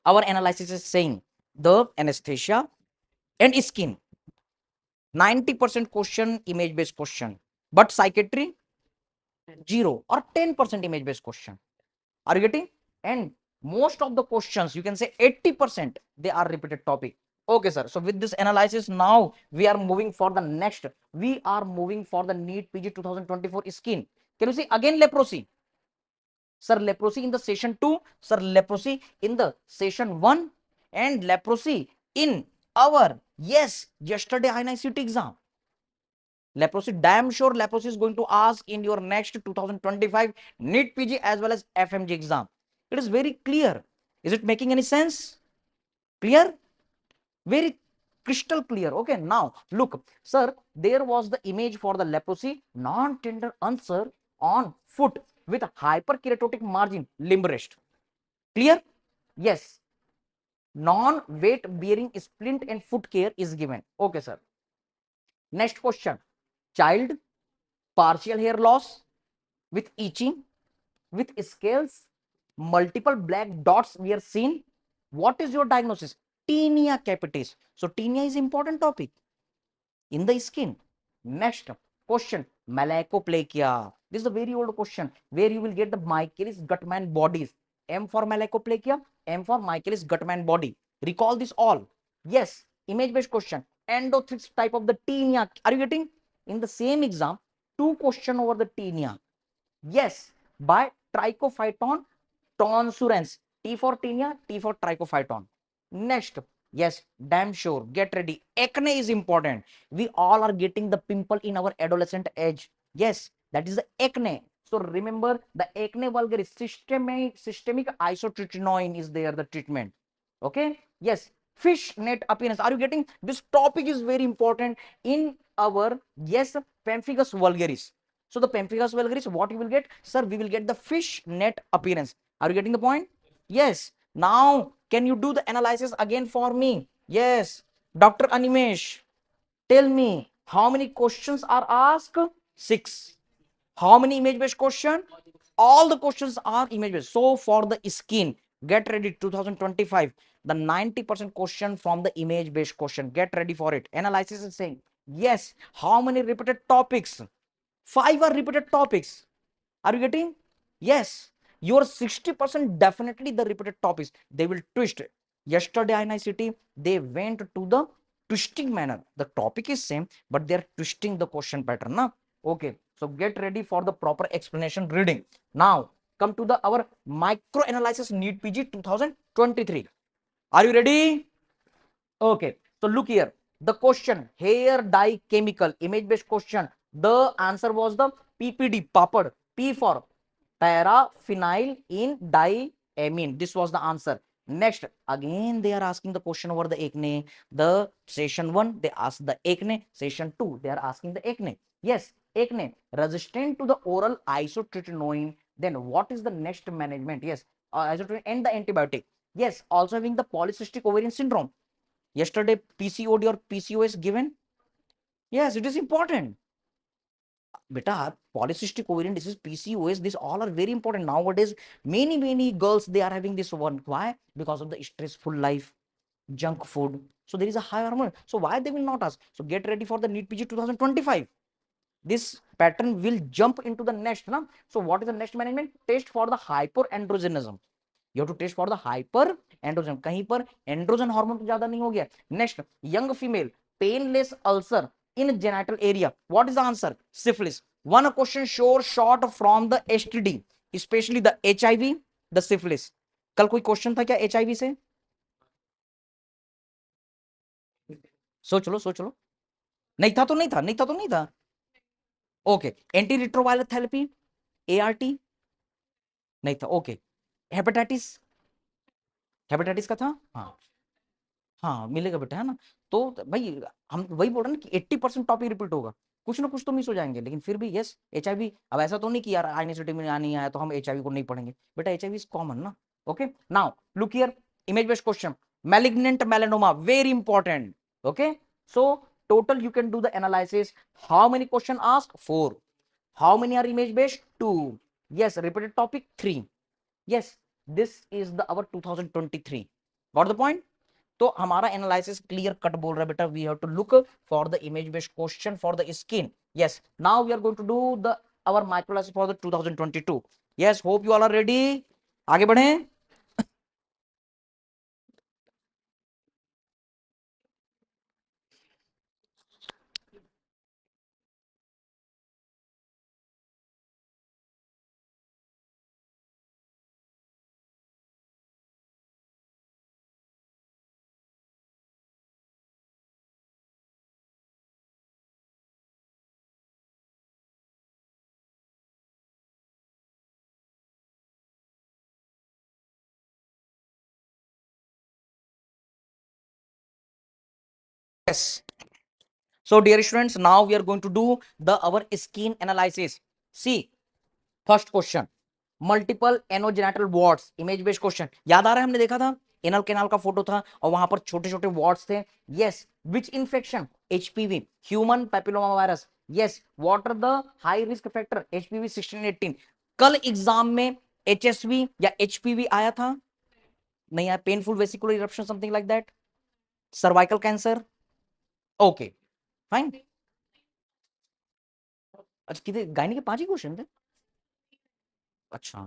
[SPEAKER 1] our analysis is saying the anesthesia and skin, 90% question image based question, but psychiatry 0 or 10% image based question, are you getting, and most of the questions you can say 80% they are repeated topic. Okay sir, so with this analysis now we are moving for the next, we are moving for the NEET PG 2024 skin. Can you see again leprosy, sir, leprosy in the session 2, sir, leprosy in the session 1, and leprosy in our, yes, yesterday INICT exam. Leprosy, damn sure leprosy is going to ask in your next 2025 NEET PG as well as FMG exam. It is very clear. Is it making any sense? Clear? Very crystal clear. Okay, now look, sir, there was the image for the leprosy, non-tender ulcer on foot with hyperkeratotic margin, limb rest. Clear? Yes. Non-weight bearing splint and foot care is given. Okay, sir. Next question. Child, partial hair loss with itching, with scales, multiple black dots we are seen. What is your diagnosis? Tinea capitis. So tinea is important topic in the skin. Next question, malakoplakia. This is a very old question where you will get the Michaelis Guttman bodies. M for malakoplakia, M for Michaelis Guttman body. Recall this all. Yes, image based question. Endothrix type of the tinea. Are you getting? In the same exam, 2 question over the tinea. Yes, by Trichophyton tonsurans. T for tinea, T for Trichophyton. Next, yes, damn sure, get ready. Acne is important. We all are getting the pimple in our adolescent age. Yes, that is the acne. So remember the acne vulgaris, systemic isotretinoin is there, the treatment. Okay, yes, fish net appearance. Are you getting? This topic is very important in our, yes, pemphigus vulgaris. So the pemphigus vulgaris, what you will get? Sir, we will get the fish net appearance. Are you getting the point? Yes. Now, can you do the analysis again for me? Yes. Dr. Animesh, tell me how many questions are asked? 6. How many image-based question? All the questions are image-based. So for the skin, get ready 2025. The 90% question from the image-based question. Get ready for it. Analysis is saying, yes, how many repeated topics? 5 are repeated topics. Are you getting? Yes. Your 60% definitely the repeated topics. They will twist. Yesterday in ICT, they went to the twisting manner. The topic is same, but they're twisting the question pattern. Na? Okay. So get ready for the proper explanation reading. Now, come to the our micro analysis NEET PG 2023. Are you ready? Okay. So look here. The question, hair dye chemical, image based question. The answer was the PPD, papad. P for paraphenyl in diamine. This was the answer. Next, again they are asking the question over the acne. The session 1, they asked the acne. Session 2, they are asking the acne. Yes, acne resistant to the oral isotretinoin. Then what is the next management? Yes, isotretinoin and the antibiotic. Yes, also having the polycystic ovarian syndrome. Yesterday PCOD or PCOS given. Yes, it is important. Beta, polycystic ovarian disease, PCOS, these all are very important nowadays. Many girls, they are having this one. Why? Because of the stressful life, junk food. So there is a high hormone. So why they will not ask? So get ready for the NEET PG 2025. This pattern will jump into the next. Na? So what is the next management? Test for the hyperandrogenism. You have to test for the hyperandrogen. कहीं पर androgen hormone तो ज्यादा नहीं हो गया. Next, young female, painless ulcer in genital area. What is the answer? Syphilis. One question sure short from the STD, especially the HIV, the syphilis. कल कोई question था क्या HIV से? सोच लो. नहीं था तो नहीं था. Okay. Anti retroviral therapy, ART नहीं था. ओके. हेपेटाइटिस, हेपेटाइटिस का था. हाँ हाँ, मिलेगा बेटा, है ना. तो भाई हम वही बोल रहे हैं ना कि 80% टॉपिक रिपीट होगा. कुछ ना कुछ तो मिस हो जाएंगे, लेकिन फिर भी यस, HIV. अब ऐसा तो नहीं कि यार यूनिवर्सिटी में नहीं आया तो हम HIV को नहीं पढ़ेंगे. बेटा HIV इज कॉमन ना. Okay. Now look here, image based question. Malignant melanoma, very important. Okay. So total you can do the analysis. How many question asked? 4. How many are image based? 2. Yes, repeated topic 3. Yes, this is the our 2023. Got the point? तो हमारा analysis clear cut बोल रहा है बेटा. We have to look for the image based question for the skin. Yes, now we are going to do the our microlysis for the 2022. Yes, hope you all are ready. आगे बढ़ें. Yes. So dear students, now we are going to do the our skin analysis. See, first question, multiple anogenital warts, image based question याद आ रहा है, हमने देखा था anal canal का फोटो था और वहां पर छोटे छोटे वार्ड्स थे. Yes, which infection, HPV, human papilloma virus. Yes, what are the high risk factor, HPV 16-18. कल एग्जाम में एचएसवी या एचपीवी आया था, नहीं आया. Painful vesicular eruption, something like that. Cervical cancer. Okay, fine. अच्छा, कितने गायनी के 5 ही क्वेश्चन थे. अच्छा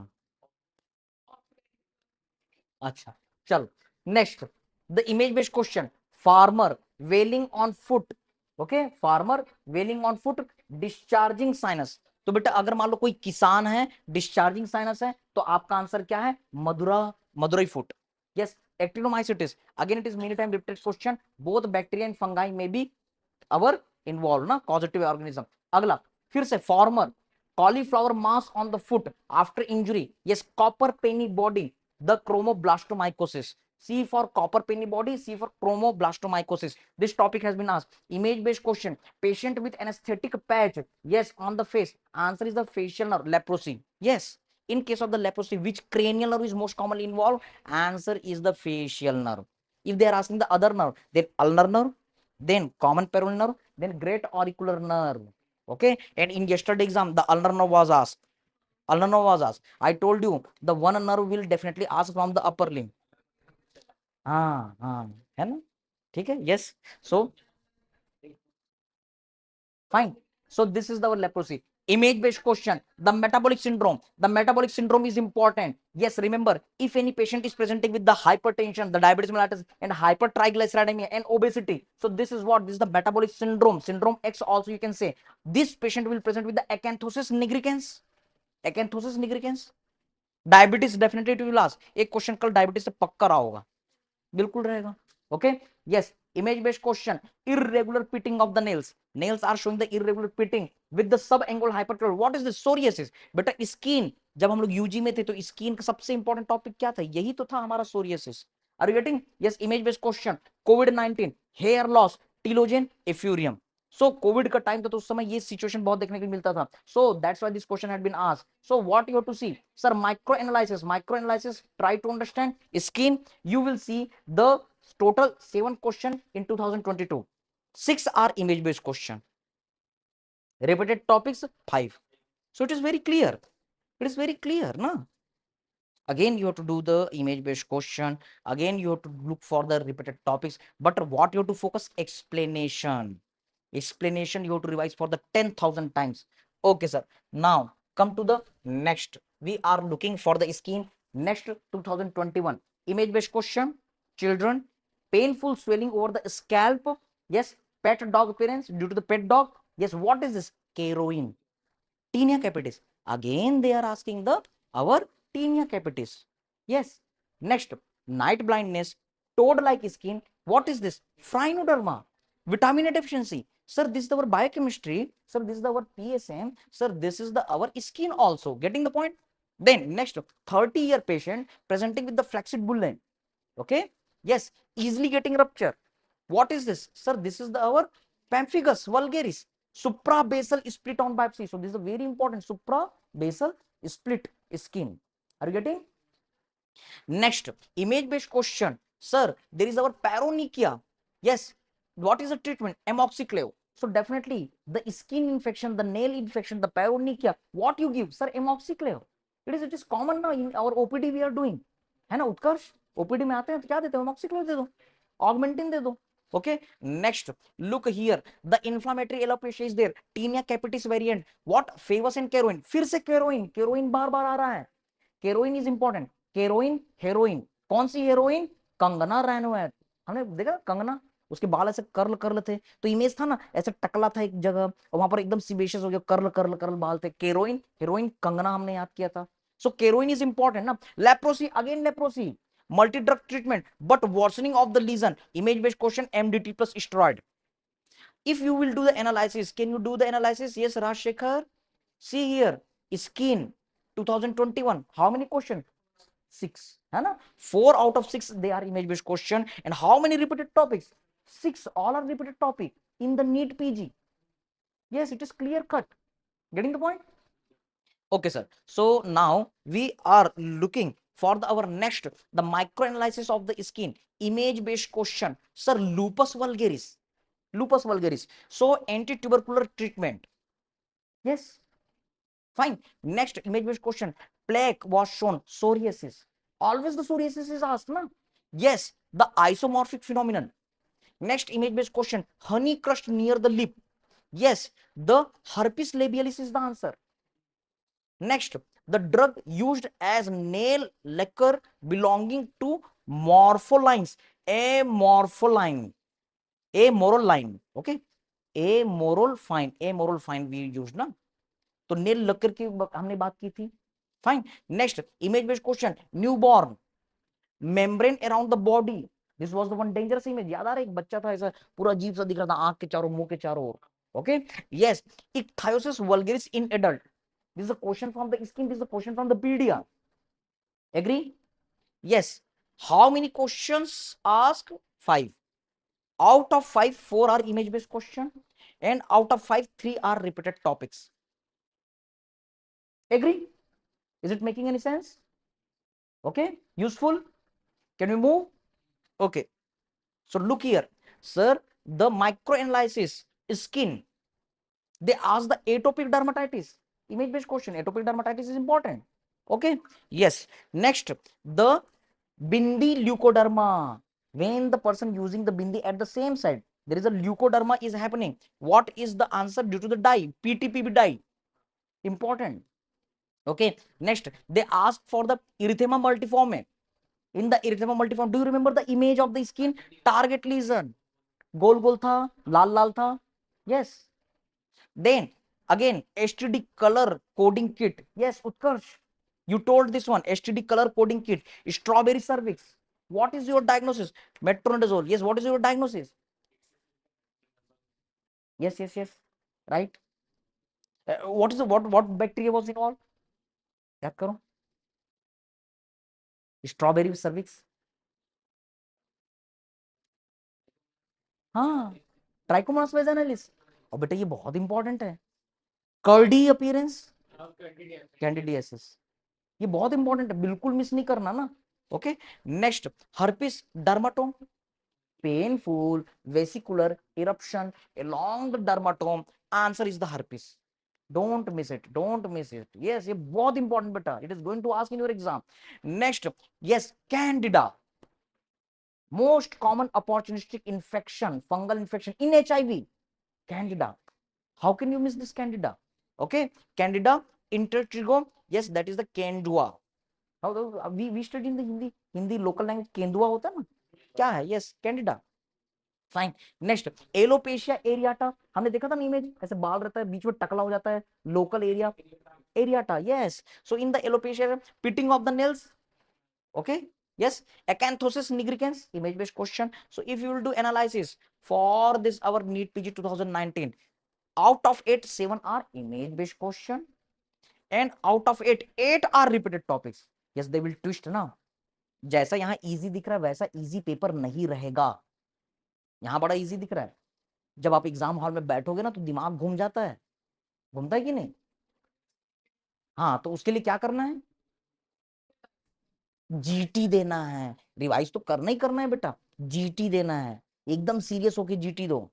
[SPEAKER 1] अच्छा, चलो next, the image based question, farmer swelling on foot. Okay, farmer swelling on foot, discharging sinus. तो बेटा अगर मान लो कोई किसान है, डिस्चार्जिंग साइनस है, तो आपका आंसर क्या है, Madurai foot. Yes, actinomycetes, again it is many time repeated question, both bacteria and fungi में बी अवर इन्वॉल्व ना, पॉजिटिव ऑर्गेनिज्म. अगला फिर से, former cauliflower mass on the foot after injury. Yes, copper penny body, the chromoblastomycosis. C for copper penny body, C for chromoblastomycosis. This topic has been asked. Image based question, patient with anesthetic patch, yes, on the face. Answer is the facial nerve, leprosy. Yes, in case of the leprosy, which cranial nerve is most commonly involved? Answer is the facial nerve. If they are asking the other nerve, then ulnar nerve, then common peroneal nerve, then great auricular nerve. Okay, and in yesterday exam the ulnar nerve was asked. Ulnar nerve was asked. I told you the one nerve will definitely ask from the upper limb. हाँ, है ना, ठीक है. yes, so fine. So this is the leprosy. Image based question, the metabolic syndrome. The metabolic syndrome is important. Yes, remember, if any patient is presenting with the hypertension, the diabetes mellitus, and hypertriglyceridemia and obesity, so this is what, this is the metabolic syndrome, syndrome X also you can say. This patient will present with the acanthosis nigricans. Acanthosis nigricans. Diabetes definitely will ask, एक question कल diabetes से पक्का रहा होगा, बिल्कुल रहेगा. Okay, yes, image based question, irregular pitting of the nails. Nails are showing the irregular pitting with the subangular hypertrophy. What is this? Psoriasis. बेटा skin, जब हम लोग यूजी में थे तो स्किन का सबसे इंपॉर्टेंट टॉपिक क्या था, यही तो था हमारा psoriasis. Are you getting? Yes, image based question, कोविड-19, hair loss, telogen, effluvium. So COVID का टाइम था तो उस समय ये सिचुएशन बहुत देखने को मिलता था. So that's why this question had been asked. So what you have to see, sir, micro analysis, try to understand skin. You will see the total 7 question in 2022. 6 are image based question. Repeated topics 5. So it is very clear. It is very clear, na? Again, you have to do the image based question. Again, you have to look for the repeated topics. But what you have to focus? Explanation. Explanation you have to revise for the 10,000 times. Okay, sir. Now come to the next. We are looking for the scheme. Next 2021 image based question. Children, painful swelling over the scalp. Yes, pet dog appearance due to the pet dog. Yes, what is this? Keroin. Tinea capitis. Again, they are asking the our tinea capitis. Yes. Next, night blindness, toad-like skin. What is this? Phrinoderma. Vitamin A deficiency. Sir, this is our biochemistry. Sir, this is our PSM. Sir, this is the our skin also. Getting the point? Then next, 30-year patient presenting with the flaccid bullae. Okay. Yes, easily getting rupture. What is this? Sir, this is the our pemphigus vulgaris. Suprabasal split on biopsy. So this is a very important suprabasal split skin. Are you getting? Next, image based question. Sir, there is our paronychia. Yes. What is the treatment? Amoxiclav. So definitely the skin infection, the nail infection, the paronychia. What you give? Sir, amoxiclav. It is common now in our OPD we are doing. है ना उत्कर्ष, OPD में आते हैं तो क्या देते हो, amoxiclav दे दो, ऑगमेंटिन दे दो. Okay, next, look here, the inflammatory alopecia is there, tinea capitis variant. What? Favus and keroin. फिर से केरोइन बार बार आ रहा है. केरोइन इज इंपॉर्टेंट. केरोइन, हेरोइन. कौन सी हेरोइन? कंगना रनौत. हमने देखा कंगना, उसके बाल ऐसे कर्ल कर्ल थे, तो इमेज था ना ऐसे टकला था एक जगह और वहां पर एकदम सिबेशियस हो गया, कर्ल कर्ल कर्ल बाल थे. केरोइन, हेरोइन, कंगना हमने याद किया था. सो केरोइन इज इंपॉर्टेंट ना. Leprosy, again leprosy, multi drug treatment but worsening of the lesion. Image based question, MDT plus steroid. If you will do the analysis, can you do the analysis? Yes, Rajshekhar. See here, skin 2021, how many question? 6, है ना. 4 out of 6 they are image based question. And how many repeated topics? 6 all are repeated topic in the NEET PG. Yes, it is clear cut. Getting the point? Okay, sir. So now we are looking for our next, the microanalysis of the skin, image-based question. Sir, lupus vulgaris. Lupus vulgaris. So anti-tubercular treatment. Yes. Fine. Next image-based question. Plaque was shown. Psoriasis. Always the psoriasis is asked, na? Yes. The isomorphic phenomenon. Next image-based question. Honey crushed near the lip. Yes. The herpes labialis is the answer. Next, the drug used as nail lacquer belonging to morpholines. Amorpholine. Amorpholine. Okay. Amorpholine we used ना, तो nail Lakkar की हमने बात की थी. Fine. Next image based question. Newborn, membrane around the body. This was the one dangerous image. याद आ रहा है, एक बच्चा था ऐसा पूरा अजीब सा दिख रहा था, आंख के चारों, मुंह के चारों ओर. Okay. Yes. Ichthyosis vulgaris in adult. This is a question from the skin. This is a question from the pedia. Agree? Yes. How many questions asked? 5. Out of 5, 4 are image-based question, and out of 5, 3 are repeated topics. Agree? Is it making any sense? Okay. Useful? Can we move? Okay. So look here, sir. The microanalysis skin. They ask the atopic dermatitis. Image-based question. Atopic dermatitis is important. Okay. Yes. Next, the bindi leukoderma. When the person using the bindi at the same side, there is a leukoderma is happening. What is the answer? Due to the dye, PTPB dye. Important. Okay. Next, they ask for the erythema multiforme. In the erythema multiforme, do you remember the image of the skin? Target lesion. गोल गोल था, लाल लाल था. Yes. Then again, STD color coding kit. Yes, Utkarsh, you told this one. STD color coding kit. Strawberry cervix. What is your diagnosis? Metronidazole. Yes, what is your diagnosis? Yes, yes, yes. Right. What is the what bacteria was involved? याद करो. Strawberry cervix. हाँ. Trichomonas वेजाइनालिस. और बेटा ये बहुत important है. Curdy appearance. Candidiasis. ये बहुत इंपॉर्टेंट है, बिल्कुल मिस नहीं करना ना. Okay. Next, herpes dermatome. Painful vesicular eruption along the dermatome. Answer is the herpes. Don't miss it. Don't miss it. Yes, ये बहुत important बेटा. It is going to ask in your exam. Next, yes, candida. Most common opportunistic infection, fungal infection in HIV. Candida. How can you miss this candida? Okay, candida intertrigo. Yes, that is the candua. How we study in the Hindi local language. Kendua होता है ना, क्या है? Yes, candida. Fine. Next, alopecia areata. हमने देखा था ना image, ऐसे बाल रहता है, बीच में टकला हो जाता है. Local area, areata. Yes. So in the alopecia, pitting of the nails. Okay. yes, acanthosis nigricans. Image based question. So if you will do analysis for this our NEET PG 2019, out of 8, 7 are image based question, and out of 8, 8 are repeated topics. yes, they will twist ना. जैसा यहाँ easy दिख रहा है वैसा easy paper नहीं रहेगा. यहाँ बड़ा इजी दिख रहा है, जब आप एग्जाम हॉल में बैठोगे ना तो दिमाग घूम जाता है. घूमता है कि नहीं? हाँ, तो उसके लिए क्या करना है? जीटी देना है. रिवाइज तो करना ही करना है बेटा. जीटी देना है. एकदम सीरियस होके जीटी दो.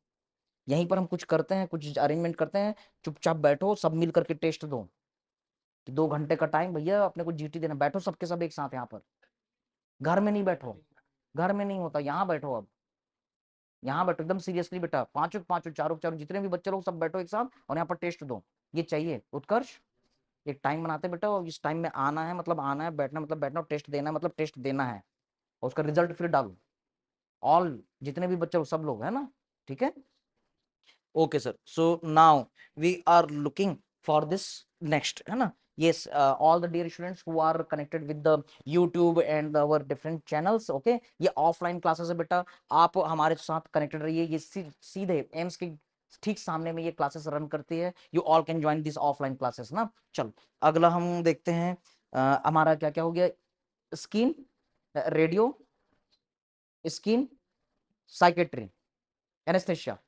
[SPEAKER 1] यहीं पर हम कुछ करते हैं, कुछ अरेंजमेंट करते हैं. चुपचाप बैठो, सब मिल करके टेस्ट दो. 2 घंटे का टाइम भैया, अपने को जीटी देना. बैठो सबके सब एक साथ यहाँ पर. घर में नहीं बैठो, घर में नहीं होता, यहाँ बैठो. अब यहाँ बैठो एकदम सीरियसली बेटा. पांचों पांचों, चारों चारों, जितने भी बच्चे लोग सब बैठो एक साथ और यहाँ पर टेस्ट दो. ये चाहिए उत्कर्ष. एक टाइम बनाते बेटा, और इस टाइम में आना है मतलब आना है, बैठना मतलब बैठना, टेस्ट देना है मतलब टेस्ट देना है, और उसका रिजल्ट फिर डालो. ऑल जितने भी बच्चे सब लोग है ना. ठीक है. Okay sir. So now we are looking for this next, है ना. yes, all the dear students who are connected with the YouTube and our different channels. okay, ये ऑफलाइन क्लासेस है बेटा. आप हमारे साथ कनेक्टेड रहिए. ये सीधे एम्स के ठीक सामने में ये क्लासेस रन करती है. You all can join this offline classes ना. चल अगला हम देखते हैं. हमारा क्या क्या हो गया? Skin, radio, skin, psychiatry. Anaesthesia,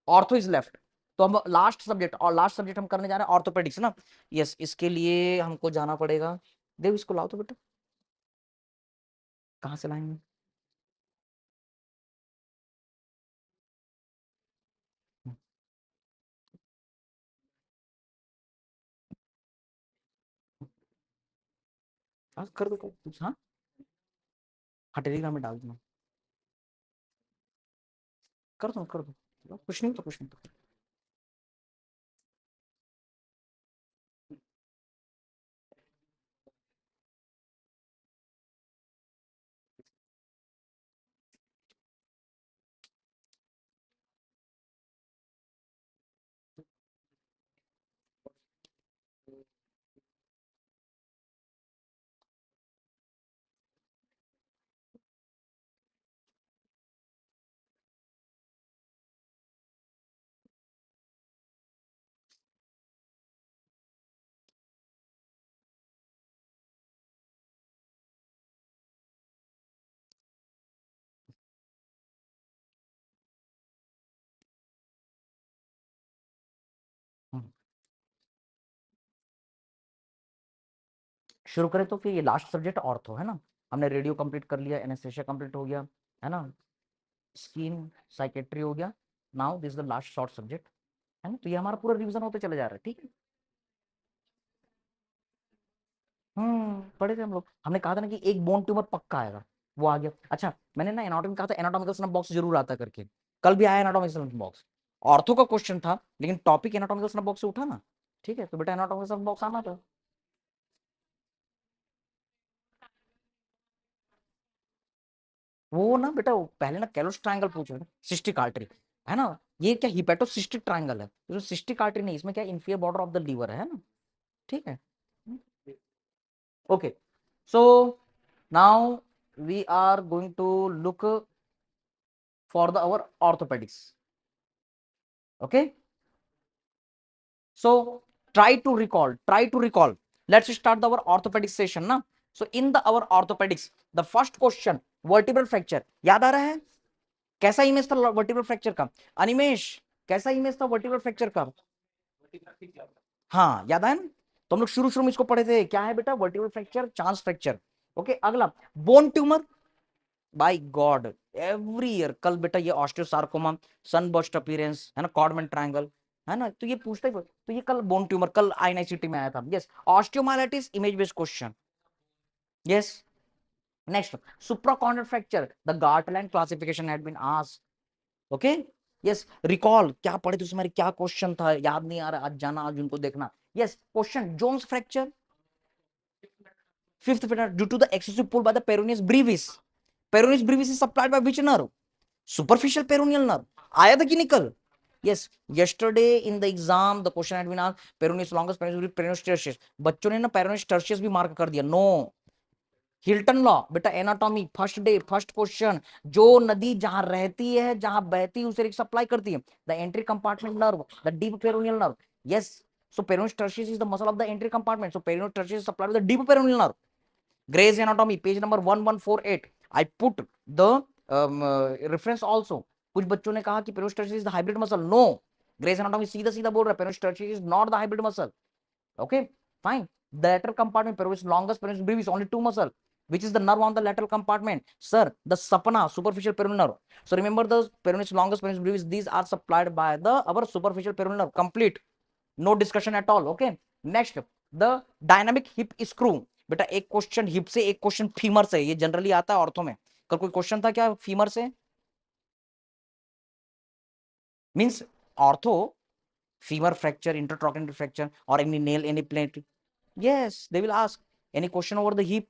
[SPEAKER 1] ortho is left. तो हम लास्ट सब्जेक्ट, और लास्ट सब्जेक्ट हम करने जा रहे हैं ऑर्थोपेडिक्स ना। यस, इसके लिए हमको जाना पड़ेगा। देव इसको लाओ तो बेटा, कहाँ से लाएंगे? हाँ कर दो कुछ, हाँ हाँ टेलीग्राम में डाल दूंगा, कर दो कर दो, कुछ नहीं तो कुछ नहीं तो। हम्म, शुरू करें तो फिर ये लास्ट सब्जेक्ट ऑर्थो है ना। हमने रेडियो कंप्लीट कर लिया, एनेस्थेशिया कंप्लीट हो गया, है ना, स्किन साइकेट्री हो गया। Now this the last short subject, है ना। तो ये हमारा पूरा रिवीजन होते चले जा रहा है, ठीक है। पढ़े थे हम लोग, हमने कहा था ना कि एक बोन ट्यूमर पक्का आएगा, वो आ गया। अच्छा, मैंने ना एनाटॉमी कहा था, एनाटॉमिकल स्नफ बॉक्स जरूर आता करके, कल भी आया एनाटॉमिकल स्नफ बॉक्स। ऑर्थो का क्वेश्चन था लेकिन टॉपिक एनाटॉमिकल स्नफ बॉक्स से उठा ना, ठीक है। तो बेटा एनाटॉमिकल स्नफ बॉक्स आना था। वो ना बेटा, वो पहले ना कैलोस ट्रायंगल पूछो ना, सिस्टिक आर्टरी, है ना। ये क्या हिपेटोसिस्टिक ट्रायंगल है, तो सिस्टिक आर्टरी नहीं, इसमें क्या inferior border of the liver है ना, ठीक है। Okay, so now we are going to look for the our orthopedics. Okay, so try to recall, let's start our orthopedic session na. So in the our orthopedics, the first question, vertebral fracture, याद आ रहा है? कैसा image था vertebral fracture का? अनिमेश, कैसा image था vertebral fracture का? हाँ याद है ना। तो हम लोग शुरू शुरू में इसको पढ़े थे, क्या है बेटा? Vertebral fracture, chance fracture. Okay, अगला bone tumour, by god every year. कल बेटा ये ऑस्टियोसार्कोमा, सनबर्स्ट अपीयरेंस, है ना, कॉर्डमैन ट्रायंगल, है ना। तो ये पूछता ही, तो ये कल बोन ट्यूमर, कल आईएनआईसीटी में आया था। Yes, osteomyelitis image based question. Yes, next supracondylar fracture, the Gartland classification had been asked. Okay, yes, recall, क्या पढ़े थे तुम्हारे, क्या क्वेश्चन था, याद नहीं आ रहा, आज जाना, आज उनको देखना। Yes, question Jones fracture, fifth figure, due to the excessive pull by the peroneus brevis. Peroneus brevis is supplied by which nerve? Superficial peroneal nerve. आया था कि निकल? Yes, yesterday in the exam the question had been asked peroneus longus, peroneus tertius. बच्चों ने ना peroneus tertius भी mark कर दिया। नो, हिल्टन लॉ बेटा, anatomy first day first question, जो नदी जहां रहती है, जहां बहती है, उसे सप्लाई करती है, the anterior compartment nerve, the deep peroneal nerve. Yes, so peroneus tertius is the muscle of the entry compartment, so peroneus tertius is supplied with the deep peroneal nerve. Gray's Anatomy, page number 1148. I put the reference also. कुछ बच्चों ने कहा कि peroneus tertius is the hybrid muscle. No, Gray's anatomy सीधा सीधा बोल रहा है peroneus tertius is not the hybrid muscle. Okay, fine. The lateral compartment, peroneus longus, peroneus brevis, only two muscle. Which is the nerve on the lateral compartment? Sir, the sapana, superficial peroneal nerve. So remember the peroneus longus, peroneus brevis, these are supplied by the our superficial peroneal nerve. Complete. No discussion at all. Okay, next the dynamic hip screw. बेटा एक question hip से, एक question femur से, ये generally आता है ortho में। कल कोई क्वेश्चन था क्या फीमर से? Means ortho, femur fracture, intertrochanter fracture और any nail, any plate. Yes, they will ask any question over the hip.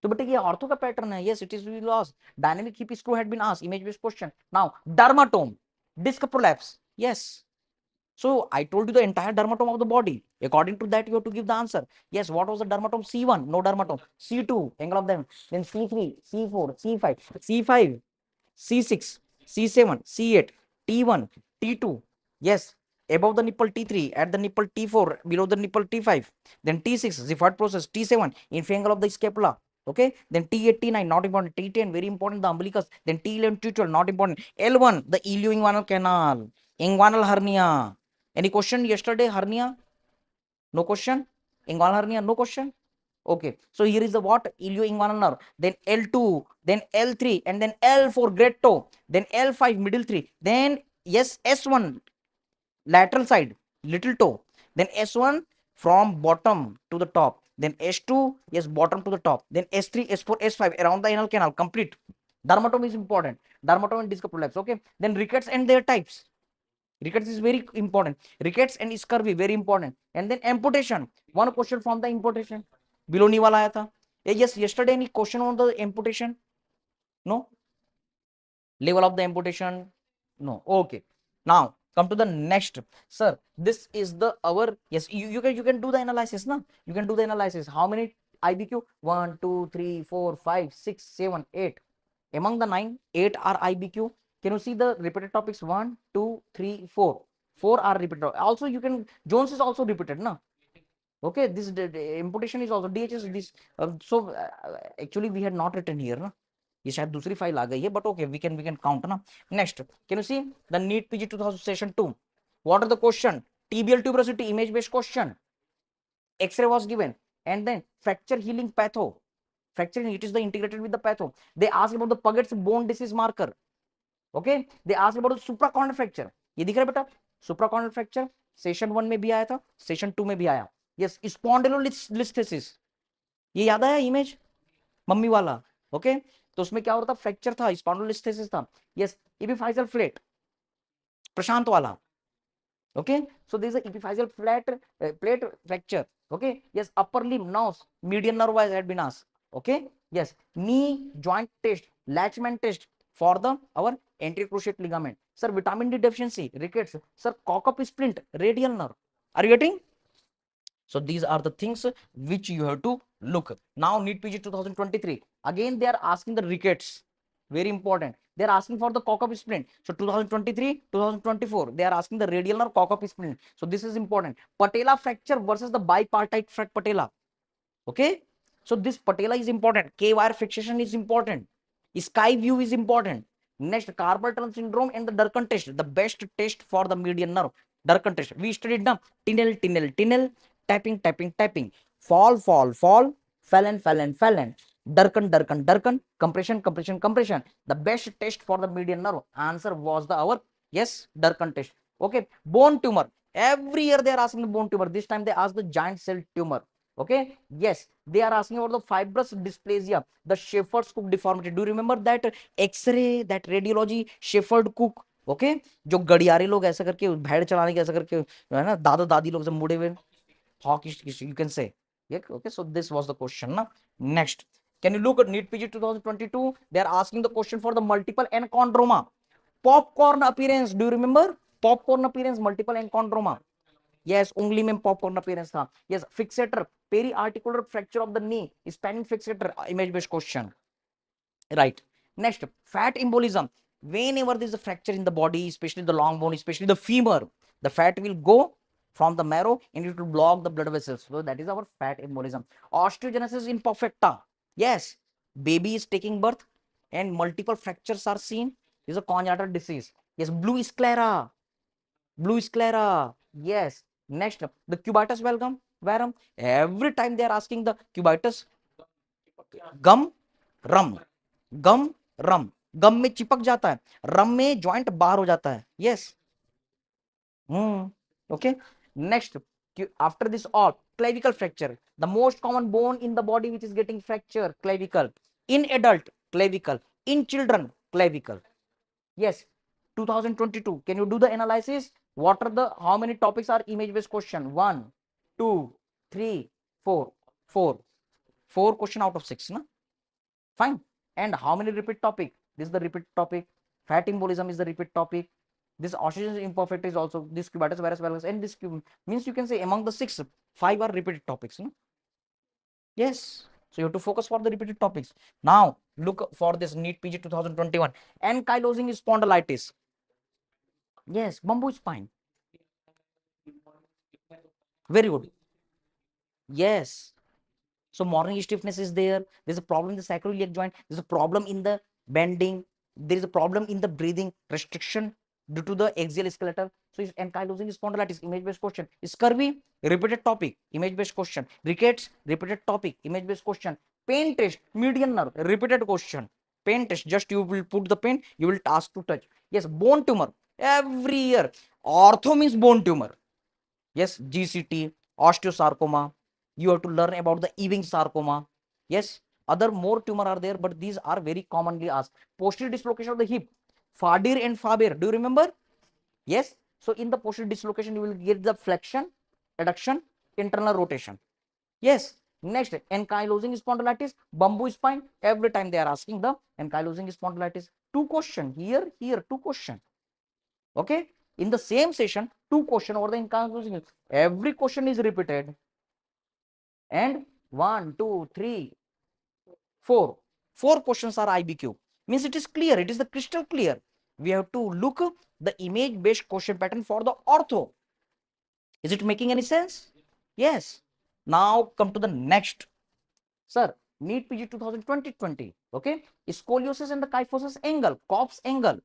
[SPEAKER 1] तो बेटा ये ऑर्थो का पैटर्न है। Yes, it is will ask dynamic hip screw had been asked, image based question. Now dermatome, disc prolapse. Yes, so I told you the entire dermatome of the body. According to that, you have to give the answer. Yes, what was the dermatome? C1, no dermatome. C2, angle of them. Then C3, C4, C5, C5, C6, C7, C8, T1, T2. Yes, above the nipple T3, at the nipple T4, below the nipple T5. Then T6, xiphoid process, T7, inferior angle of the scapula. Okay, then T89 not important, T10 very important, the umbilicus, then T11, T12 not important, L1 the ilioinguinal canal, inguinal hernia. Any question yesterday? Hernia? No question. Inguinal hernia? No question. Okay, so here is the what? Ilioinguinal nerve, then L2, then L3, and then L4 great toe, then L5 middle 3, then yes S1 lateral side little toe, then S1 from bottom to the top, then S2 yes bottom to the top, then S3 S4 S5 around the anal canal complete. Dermatome is important, dermatome and disc prolapse. Okay, then rickets and their types. Rickets is very important, rickets and scurvy very important, and then amputation. One question from the amputation below knee wala aaya tha. Yes, yesterday any question on the amputation? No. Level of the amputation? No. Okay, now come to the next. Sir, this is the our, yes, you can do the analysis, na? You can do the analysis. How many IBQ? 1 2 3 4 5 6 7 8. Among the 9, 8 are IBQ. Can you see the repeated topics? 1 2 3 4. 4 are repeated. Also you can, Jones is also repeated, na? Okay, this imputation is also DHS. This actually we had not written here, na? ये शायद दूसरी file आ गई है, but okay, we can count, ना? Next, can you see the NEET PG 2000 session 2? What are the question? TBL tuberosity image based question. X-ray was given, and then fracture healing patho. Fracture, it is the integrated with the patho. They asked about the Puget's bone disease marker. Okay, they asked about the supracorner fracture. ये दिख रहा है बेटा, supracorner fracture session 1 में भी आया था, session 2 में भी आया. यस, स्पॉन्डिलोलिस्थेसिस, ये याद आया इमेज मम्मी वाला. ओके, तो उसमें क्या हो रहा था? फ्रैक्चर था, स्पॉन्डिलोलिस्थेसिस था. यस, एपिफाइजल फ्लैट, प्रशांत वाला. Okay, so there is a epiphyseal plate fracture. Okay, yes, upper limb, nose, median nerve had been asked. Okay, yes, knee joint test, Latchman test for the our anterior cruciate ligament. Sir, vitamin D deficiency, rickets. Sir, cock-up splint, radial nerve. Are you getting? So these are the things which you have to look. Now NEET PG 2023. Again, they are asking the rickets. Very important. They are asking for the cock-up splint. So 2023, 2024, they are asking the radial nerve cock-up splint. So this is important. Patella fracture versus the bipartite patella. Okay. So this patella is important. K-wire fixation is important. Sky view is important. Next, carpal tunnel syndrome and the Durkin test. The best test for the median nerve. Durkin test. We studied now. Tinel, tapping, fall, fallen. Durkin, compression. The best test for the median nerve. Answer was the our, yes, Durkin test. Okay, bone tumor. Every year they are asking the bone tumor. This time they ask the giant cell tumor. Okay, yes, they are asking about the fibrous dysplasia, the Shepherd's Cook deformity. Do you remember that X-ray, that radiology, Shepherd Cook? Okay, जो गड़ियारे लोग ऐसा करके भेड़ चलाने के ऐसा करके है ना, दादा दादी लोग सब मुड़े हुए हॉक, you can say. Okay, so this was the question, na? Next, can you look at NEET PG 2022? They are asking the question for the multiple enchondroma. Popcorn appearance, do you remember? Popcorn appearance, multiple enchondroma. Yes, ungli में popcorn appearance था. Yes, fixator, periarticular fracture of the knee, spanning fixator, image based question. Right. Next, fat embolism. Whenever there is a fracture in the body, especially the long bone, especially the femur, the fat will go from the marrow and it will block the blood vessels. So that is our fat embolism. Osteogenesis imperfecta. Yes, baby is taking birth and multiple fractures are seen. This is a congenital disease. Yes, blue sclera. Blue sclera. Yes. Next, the cubitus varum. Every time they are asking the cubitus gum rum, गम रम, गम में चिपक जाता है, रम में joint बाहर हो जाता है. Yes. Okay, next, after this all, clavicle fracture, the most common bone in the body which is getting fracture, clavicle. In adult, clavicle. In children, clavicle. Yes, 2022. Can you do the analysis? What are the, how many topics are image based question? 1 2 3 4 4 4 question out of 6, na? Fine. And how many repeat topic? This is the repeat topic. Fat embolism is the repeat topic. This oxygen imperfect is also this cubitus virus, and this means you can say among the 6, 5 are repeated topics, no? Yes. So you have to focus for the repeated topics. Now look for this NEET PG 2021. Ankylosing spondylitis. Yes, bamboo spine. Very good. Yes. So morning stiffness is there. There's a problem in the sacroiliac joint. There's a problem in the bending. There is a problem in the breathing restriction due to the axial skeletal. So it's ankylosing spondylitis, image-based question. Scurvy, repeated topic, image-based question. Rickets, repeated topic, image-based question. Pain test, median nerve, repeated question. Pain test, just you will put the pain, you will ask to touch. Yes, bone tumor, every year. Ortho means bone tumor. Yes, GCT, osteosarcoma. You have to learn about the Ewing sarcoma. Yes, other more tumor are there, but these are very commonly asked. Posterior dislocation of the hip, Fadir and Faber. Do you remember? Yes. So in the posterior dislocation, you will get the flexion, adduction, internal rotation. Yes. Next, ankylosing spondylitis, bamboo spine. Every time they are asking the ankylosing spondylitis. Two question here, two question. Okay. In the same session, two question over the ankylosing. Every question is repeated. And 1, 2, 3, 4. 4 questions are IBQ. Means it is clear. It is the crystal clear. We have to look the image-based question pattern for the ortho. Is it making any sense? Yes. Now come to the next. Sir, NEET PG 2020. Okay. Scoliosis and the kyphosis angle, Kopp's angle.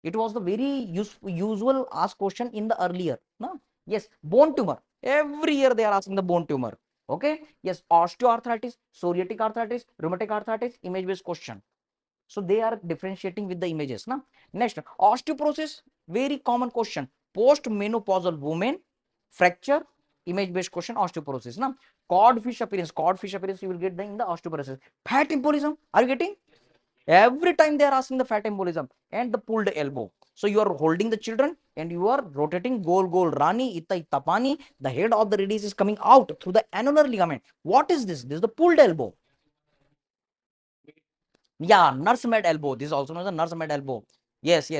[SPEAKER 1] It was the very usual asked question in the earlier. No? Yes. Bone tumor. Every year they are asking the bone tumor. Okay. Yes. Osteoarthritis, psoriatic arthritis, rheumatic arthritis, image-based question. So they are differentiating with the images. Na? Next, osteoporosis, very common question. Post-menopausal women, fracture, image-based question, osteoporosis. Na? Codfish appearance you will get in the osteoporosis. Fat embolism, are you getting? Every time they are asking the fat embolism and the pulled elbow. So you are holding the children and you are rotating goal, Rani, itta, itta, pani. The head of the radius is coming out through the annular ligament. What is this? This is the pulled elbow. Yeah, nurse-made elbow. This is also known as a nurse-made elbow. Yes.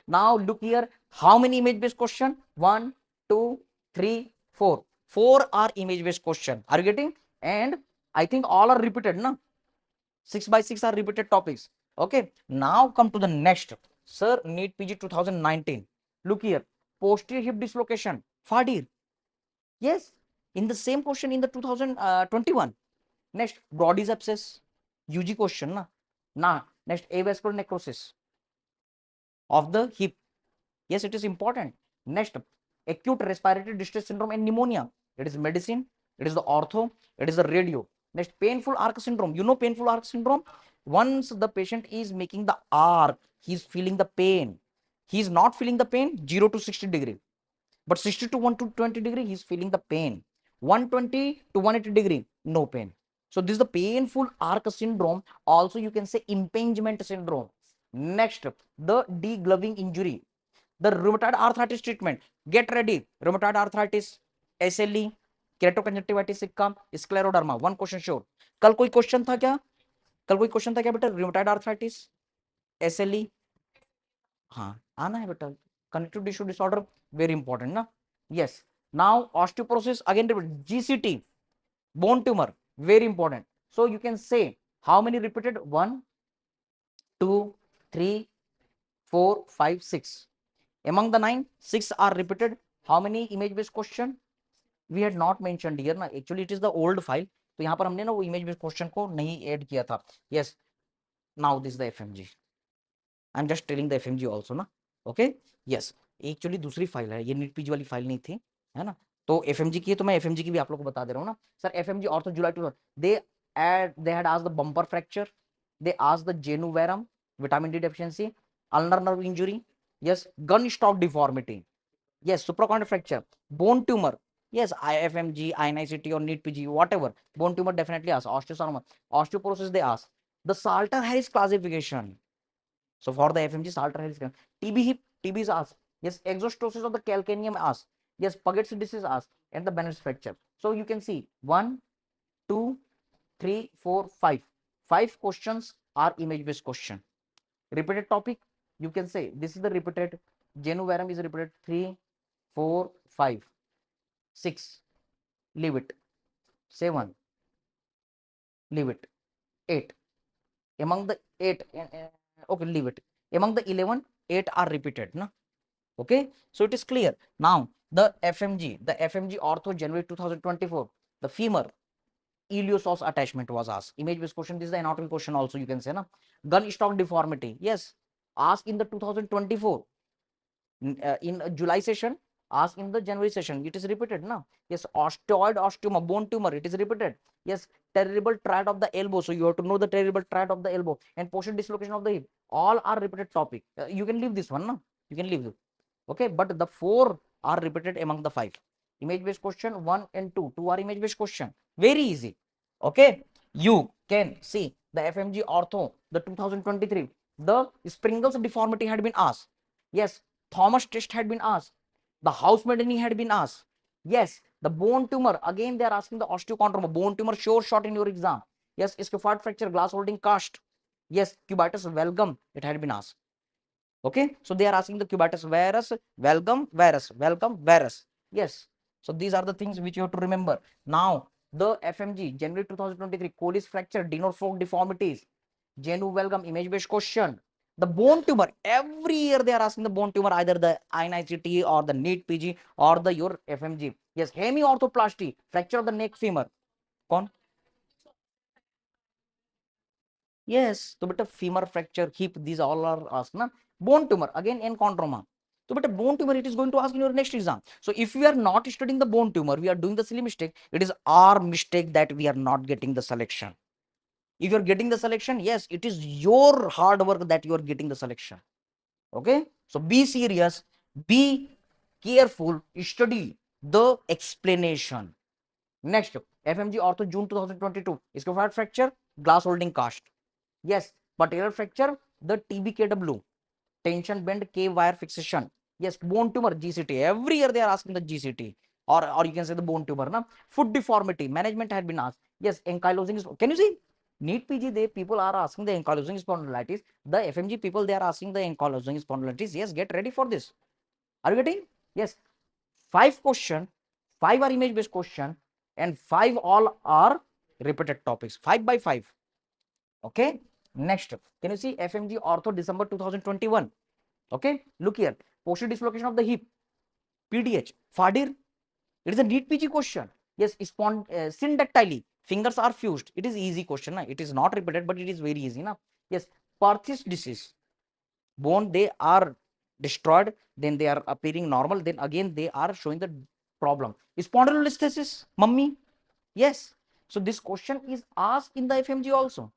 [SPEAKER 1] Now look here. How many image-based question? 1, 2, 3, 4. 4 are image-based question. Are you getting? And I think all are repeated, no? 6 by 6 are repeated topics. Okay. Now come to the next. Sir, NEET PG 2019. Look here. Posterior hip dislocation. Fadir. Yes. In the same question in the 2021. Next, Brody's abscess. UG question, na? Now, next, avascular necrosis of the hip. Yes, it is important. Next, acute respiratory distress syndrome and pneumonia. It is medicine. It is the ortho. It is the radio. Next, painful arc syndrome. You know painful arc syndrome? Once the patient is making the arc, he is feeling the pain. He is not feeling the pain 0 to 60 degree. But 60 to 120 degree, he is feeling the pain. 120 to 180 degree, no pain. So this is the painful arc syndrome. Also, you can say impingement syndrome. Next, the degloving injury. The rheumatoid arthritis treatment. Get ready. Rheumatoid arthritis, SLE, keratoconjunctivitis सिक्का, scleroderma. One question sure. कल कोई question था क्या? कल कोई question था क्या बेटा? rheumatoid arthritis, SLE. हाँ, आना है बेटा. Connective tissue disorder, very important, na? Yes. Now osteoporosis, again GCT, bone tumor, very important. So you can say how many repeated? 1, 2, 3, 4, 5, 6. Among the 9, 6 are repeated. How many image based question? We had not mentioned here, ना? Actually it is the old file. तो यहाँ पर हमने ना वो image based question को नहीं add किया था. Yes. Now this is the FMG. I'm just telling the FMG also, ना? Okay? Yes. एक्चुअली दूसरी फाइल है, ये नीट पीजी वाली फाइल नहीं थी, है ना? तो एफएमजी की है, तो मैं एफएमजी की भी आप लोगों को बता दे रहा हूँ ना. Sir FMG ortho July 2 they had asked the bumper fracture, they asked the genu varum, vitamin D deficiency, ulnar nerve injury, yes, gun stock deformity, yes, supracondylar fracture, bone tumor, yes, IFMG, INICT or NEET PG, whatever, bone tumor definitely asked, osteosarcoma, osteoporosis they asked, the Salter Harris classification. So for the FMG, Salter Harris, TB hip, TB is asked. Yes, exostosis of the calcaneum asked. Yes, Puckett's disease asked, and the Bennett's fracture. So you can see 1, 2, 3, 4, 5. 5 questions are image-based question. Repeated topic, you can say this is the repeated. Genu varum is repeated 3, 4, 5, 6. Leave it. 7. Leave it. 8. Among the 8, okay, leave it. Among the 11, 8 are repeated. No? Okay, so it is clear. Now the FMG ortho January 2024, the femur, iliopsoas attachment was asked. Image based question. This is the anatomy question also, you can say na. Gun stock deformity, yes, asked in the 2024 in July session, asked in the January session. It is repeated now. Yes, osteoid osteoma, bone tumor. It is repeated. Yes, terrible triad of the elbow. So you have to know the terrible triad of the elbow and posterior dislocation of the hip. All are repeated topic. You can leave this one, no? You can leave it. Okay, but the 4 are repeated among the 5. Image based question 1 and 2. 2 are image based question. Very easy. Okay, you can see the FMG ortho, the 2023. The Springles deformity had been asked. Yes, Thomas test had been asked. The house maideni had been asked. Yes, the bone tumor. Again, they are asking the osteochondroma. Bone tumor sure shot in your exam. Yes, scaphoid fracture, glass holding cast. Yes, cubitus valgum. It had been asked. Okay, so they are asking the cubitus varus, valgum, varus. Yes, so these are the things which you have to remember. Now, the FMG, January 2023, Colles fracture, Dinor-Folk deformities, Genu valgum, image based question. The bone tumor, every year they are asking the bone tumor, either the INICT or the NEET PG or the your FMG. Yes, hemiorthoplasty, fracture of the neck femur. Con? Yes, so beta femur fracture, hip, these all are asked. Na? Bone tumor, again enchondroma. So beta bone tumor, it is going to ask in your next exam. So if we are not studying the bone tumor, we are doing the silly mistake. It is our mistake that we are not getting the selection. If you are getting the selection, yes, it is your hard work that you are getting the selection. Okay, so be serious, be careful, study the explanation. Next, FMG ortho June 2022, scaphoid fracture, glass holding cast. Yes, patellar fracture, the TBKW, tension bend K wire fixation. Yes, bone tumor, GCT. Every year they are asking the GCT, or you can say the bone tumor. Na? Foot deformity, management had been asked. Yes, ankylosing. Can you see? NEET PG, they people are asking the ankylosing spondylitis. The FMG people, they are asking the ankylosing spondylitis. Yes, get ready for this. Are you getting? Yes. 5 question, 5 are image based question, and 5 all are repeated topics. 5 by 5. Okay, next, can you see FMG ortho December 2021? Okay, look here, posterior dislocation of the hip, PDH, FADIR. It is a NEET PG question. Yes, syndactyly, fingers are fused. It is easy question. Na? It is not repeated, but it is very easy. Na? Yes, Perthes disease, bone they are destroyed, then they are appearing normal, then again they are showing the problem. Spondylolisthesis, mummy. Yes, so this question is asked in the FMG also.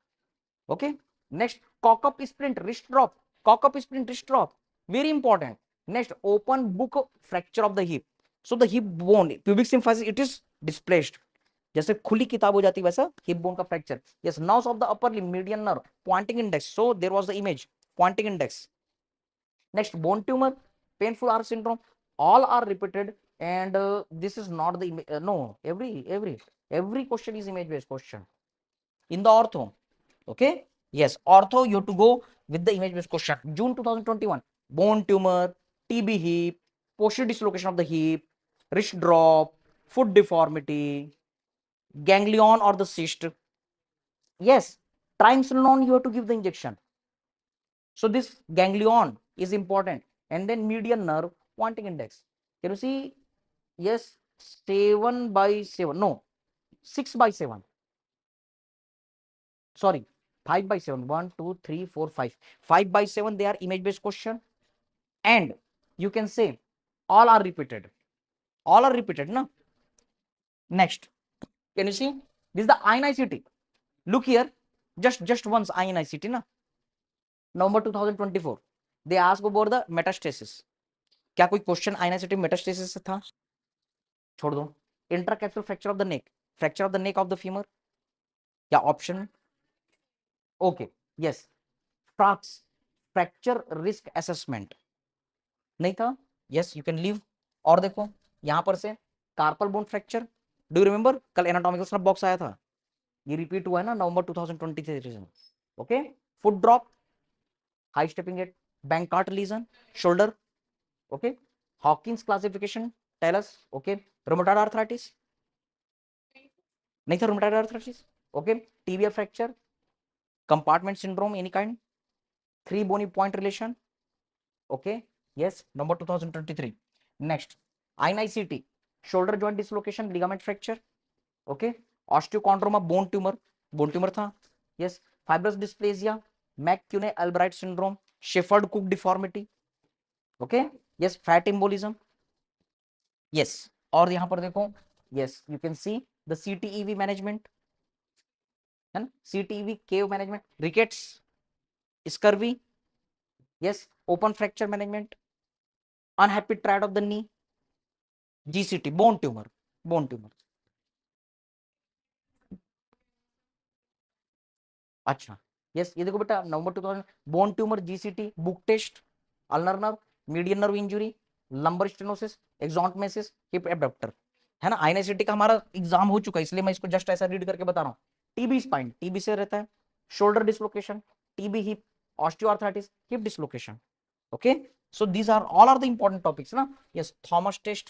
[SPEAKER 1] Okay, next, cock up sprint wrist drop, cock up sprint wrist drop, very important. Next, open book fracture of the hip. So the hip bone, pubic symphysis, it is displaced. जैसे खुली किताब हो जाती वैसा hip bone का fracture. Yes, nerves of the upper limb, median nerve, pointing index. So there was the image, pointing index. Next, bone tumor, painful R syndrome, all are repeated, and this is not the no, every question is image based question in the ortho. Okay, yes, ortho you have to go with the image based question. June 2021, bone tumor, TB hip, posterior dislocation of the hip, wrist drop, foot deformity, ganglion or the cyst. Yes, triamcinolone you have to give the injection. So this ganglion is important, and then median nerve, pointing index. Can you see? Yes, 7 by 7, no, 6 by 7, sorry, 5 by 7, 1 2 3 4 5, 5 by 7, they are image based question, and you can say all are repeated, no? Next, can you see? This is the INICT. Look here, just once INICT, na? November 2024, they ask about the metastasis. क्या कोई question आइनासिटी metastasis से था? छोड़ दो. Intracapsular fracture of the neck, fracture of the neck of the femur, क्या option? Okay, yes, फ्रैक्स, fracture risk assessment नहीं था. Yes, you can leave. और देखो यहां पर से carpal bone fracture, do you remember कल एनाटॉमिकल स्नैप बॉक्स आया था, ये रिपीट हुआ है ना नवंबर 2023 में. Okay, foot drop, high stepping gait, Bankart lesion, shoulder. Okay, Hawkins classification, tell us. Okay, rheumatoid arthritis, नहीं था rheumatoid arthritis. Okay, tibia fracture, compartment syndrome any kind, 3 bony point relation. Okay, yes, number 2023. Next, INICT, shoulder joint dislocation, ligament fracture. Okay, osteochondroma bone tumour था, yes. Fibrous dysplasia, McCune Albright syndrome, shepherd कुक deformity, okay, yes. Fat embolism, yes. और यहां पर देखो, yes, you can see the CTEV management, है ना, CTEV cave management, rickets, scurvy, yes, open fracture management, unhappy triad of the knee, GCT, bone tumour, bone tumour. अच्छा, yes, ये देखो बेटा, नवंबर 2000, bone tumour, GCT, book test, ulnar nerve, median nerve injury, lumbar stenosis, axonotmesis, hip abductor, है ना। INICET का हमारा exam हो चुका है, इसलिए मैं इसको जस्ट ऐसा रीड करके बता रहा हूँ। टीबी स्पाइन, टीबी से रहता है, shoulder dislocation, TB hip, osteoarthritis, hip dislocation, okay. So these are all are the important topics ना, yes. Thomas test,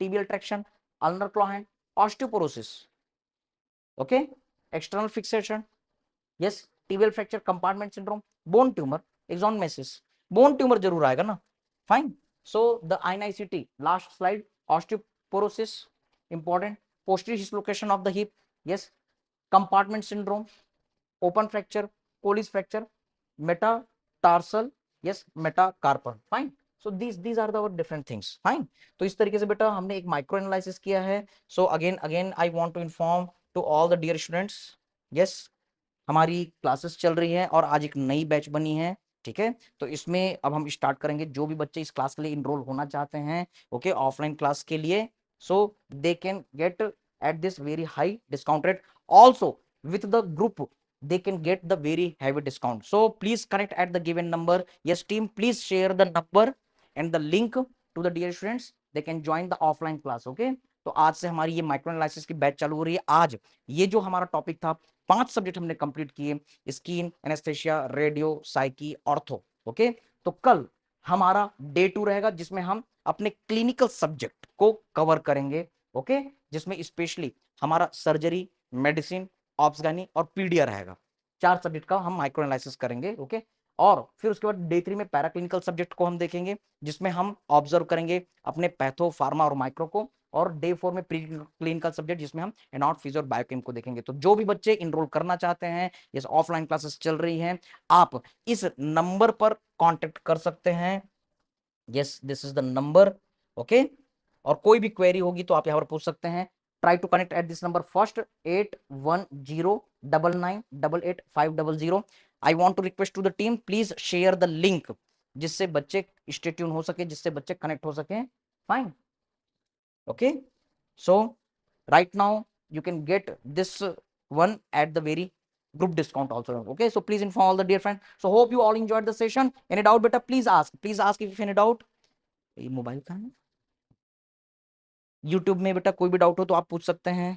[SPEAKER 1] tibial traction, ulnar claw hand, osteoporosis, okay, external fixation, yes, tibial fracture, compartment syndrome, bone tumour, axonotmesis, bone tumour जरूर आएगा ना, fine. So the INICET, last slide, osteoporosis important, posterior dislocation of the hip, yes, compartment syndrome, open fracture, Colles fracture, metatarsal, yes, metacarpal, fine. So these are the different things, fine. तो इस तरीके से बेटा हमने एक micro analysis किया है। So again again I want to inform to all the dear students, yes, हमारी क्लासेस चल रही है और आज एक नई बैच बनी है, ठीक है। तो इसमें अब हम स्टार्ट करेंगे, जो भी बच्चे इस क्लास के लिए इनरोल होना चाहते हैं, ओके, ऑफलाइन क्लास के लिए, so they can get at this very high discount rate, also with the group they can get the very heavy discount. So please connect at the given number. Yes team, please share the number and the link to the dear students, they can join the offline class, okay। तो आज से हमारी ये micro analysis की batch चालू हो रही है। आज ये जो हमारा टॉपिक था, 5 सब्जेक्ट हमने कंप्लीट किए, skin, anaesthesia, radio, psyche, ortho, okay. तो कल हमारा डे 2 रहेगा, जिसमें हम अपने क्लिनिकल सब्जेक्ट को कवर करेंगे, ओके, जिसमें स्पेशली हमारा सर्जरी, मेडिसिन, ऑप्सगानी और पीडिया रहेगा। 4 सब्जेक्ट का हम माइक्रो एनालिसिस करेंगे, ओके। और फिर उसके बाद डे 3 में पैराक्लिनिकल सब्जेक्ट को हम देखेंगे, जिसमें हम ऑब्जर्व करेंगे अपने पैथो, फार्मा और माइक्रो को। और डे 4 में प्री क्लिनिकल सब्जेक्ट, जिसमें हम एनॉट, फिजियो और बायोकेम को देखेंगे। तो जो भी बच्चे इनरोल करना चाहते हैं, ये ऑफलाइन क्लासेस चल रही हैं, आप इस नंबर पर कांटेक्ट कर सकते हैं, yes, this is the number, okay. और कोई भी क्वेरी होगी तो आप यहाँ पर पूछ सकते हैं। Try to connect at this number first, 810999888500। I want to request to the team, please share the link, जिससे बच्चे स्टे ट्यून हो सके, जिससे बच्चे कनेक्ट हो सके, fine, okay. So right now you can get this one at the very group discount also, okay। So please inform all the dear friends. So hope you all enjoyed the session. Any doubt beta, please ask if any doubt। ये mobile का है, YouTube में बेटा कोई भी doubt हो तो आप पूछ सकते हैं।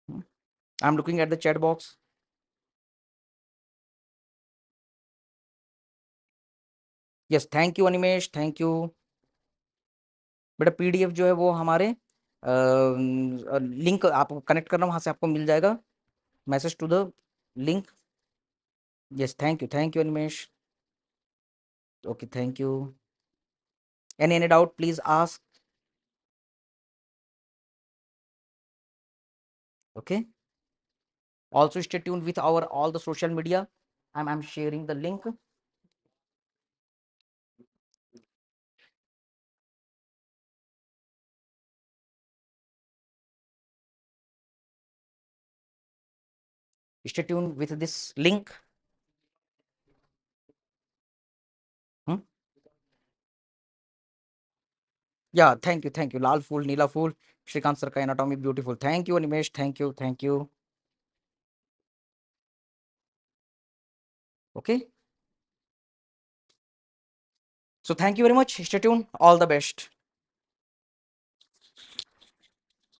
[SPEAKER 1] I am looking at the chat box. Yes, thank you Animesh, thank you बेटा। पीडीएफ जो है वो हमारे लिंक आप कनेक्ट करना, वहां से आपको मिल जाएगा, message to the link. Yes, thank you Animesh, okay, thank you. Any doubt, please ask, okay। Also stay tuned with our all the social media. I'm sharing the link. Stay tuned with this link. Hmm? Yeah, thank you, Lal Fool, Neela Fool, Shrikant Sir ka anatomy beautiful, thank you Animesh, thank you, okay। So thank you very much, stay tuned, all the best।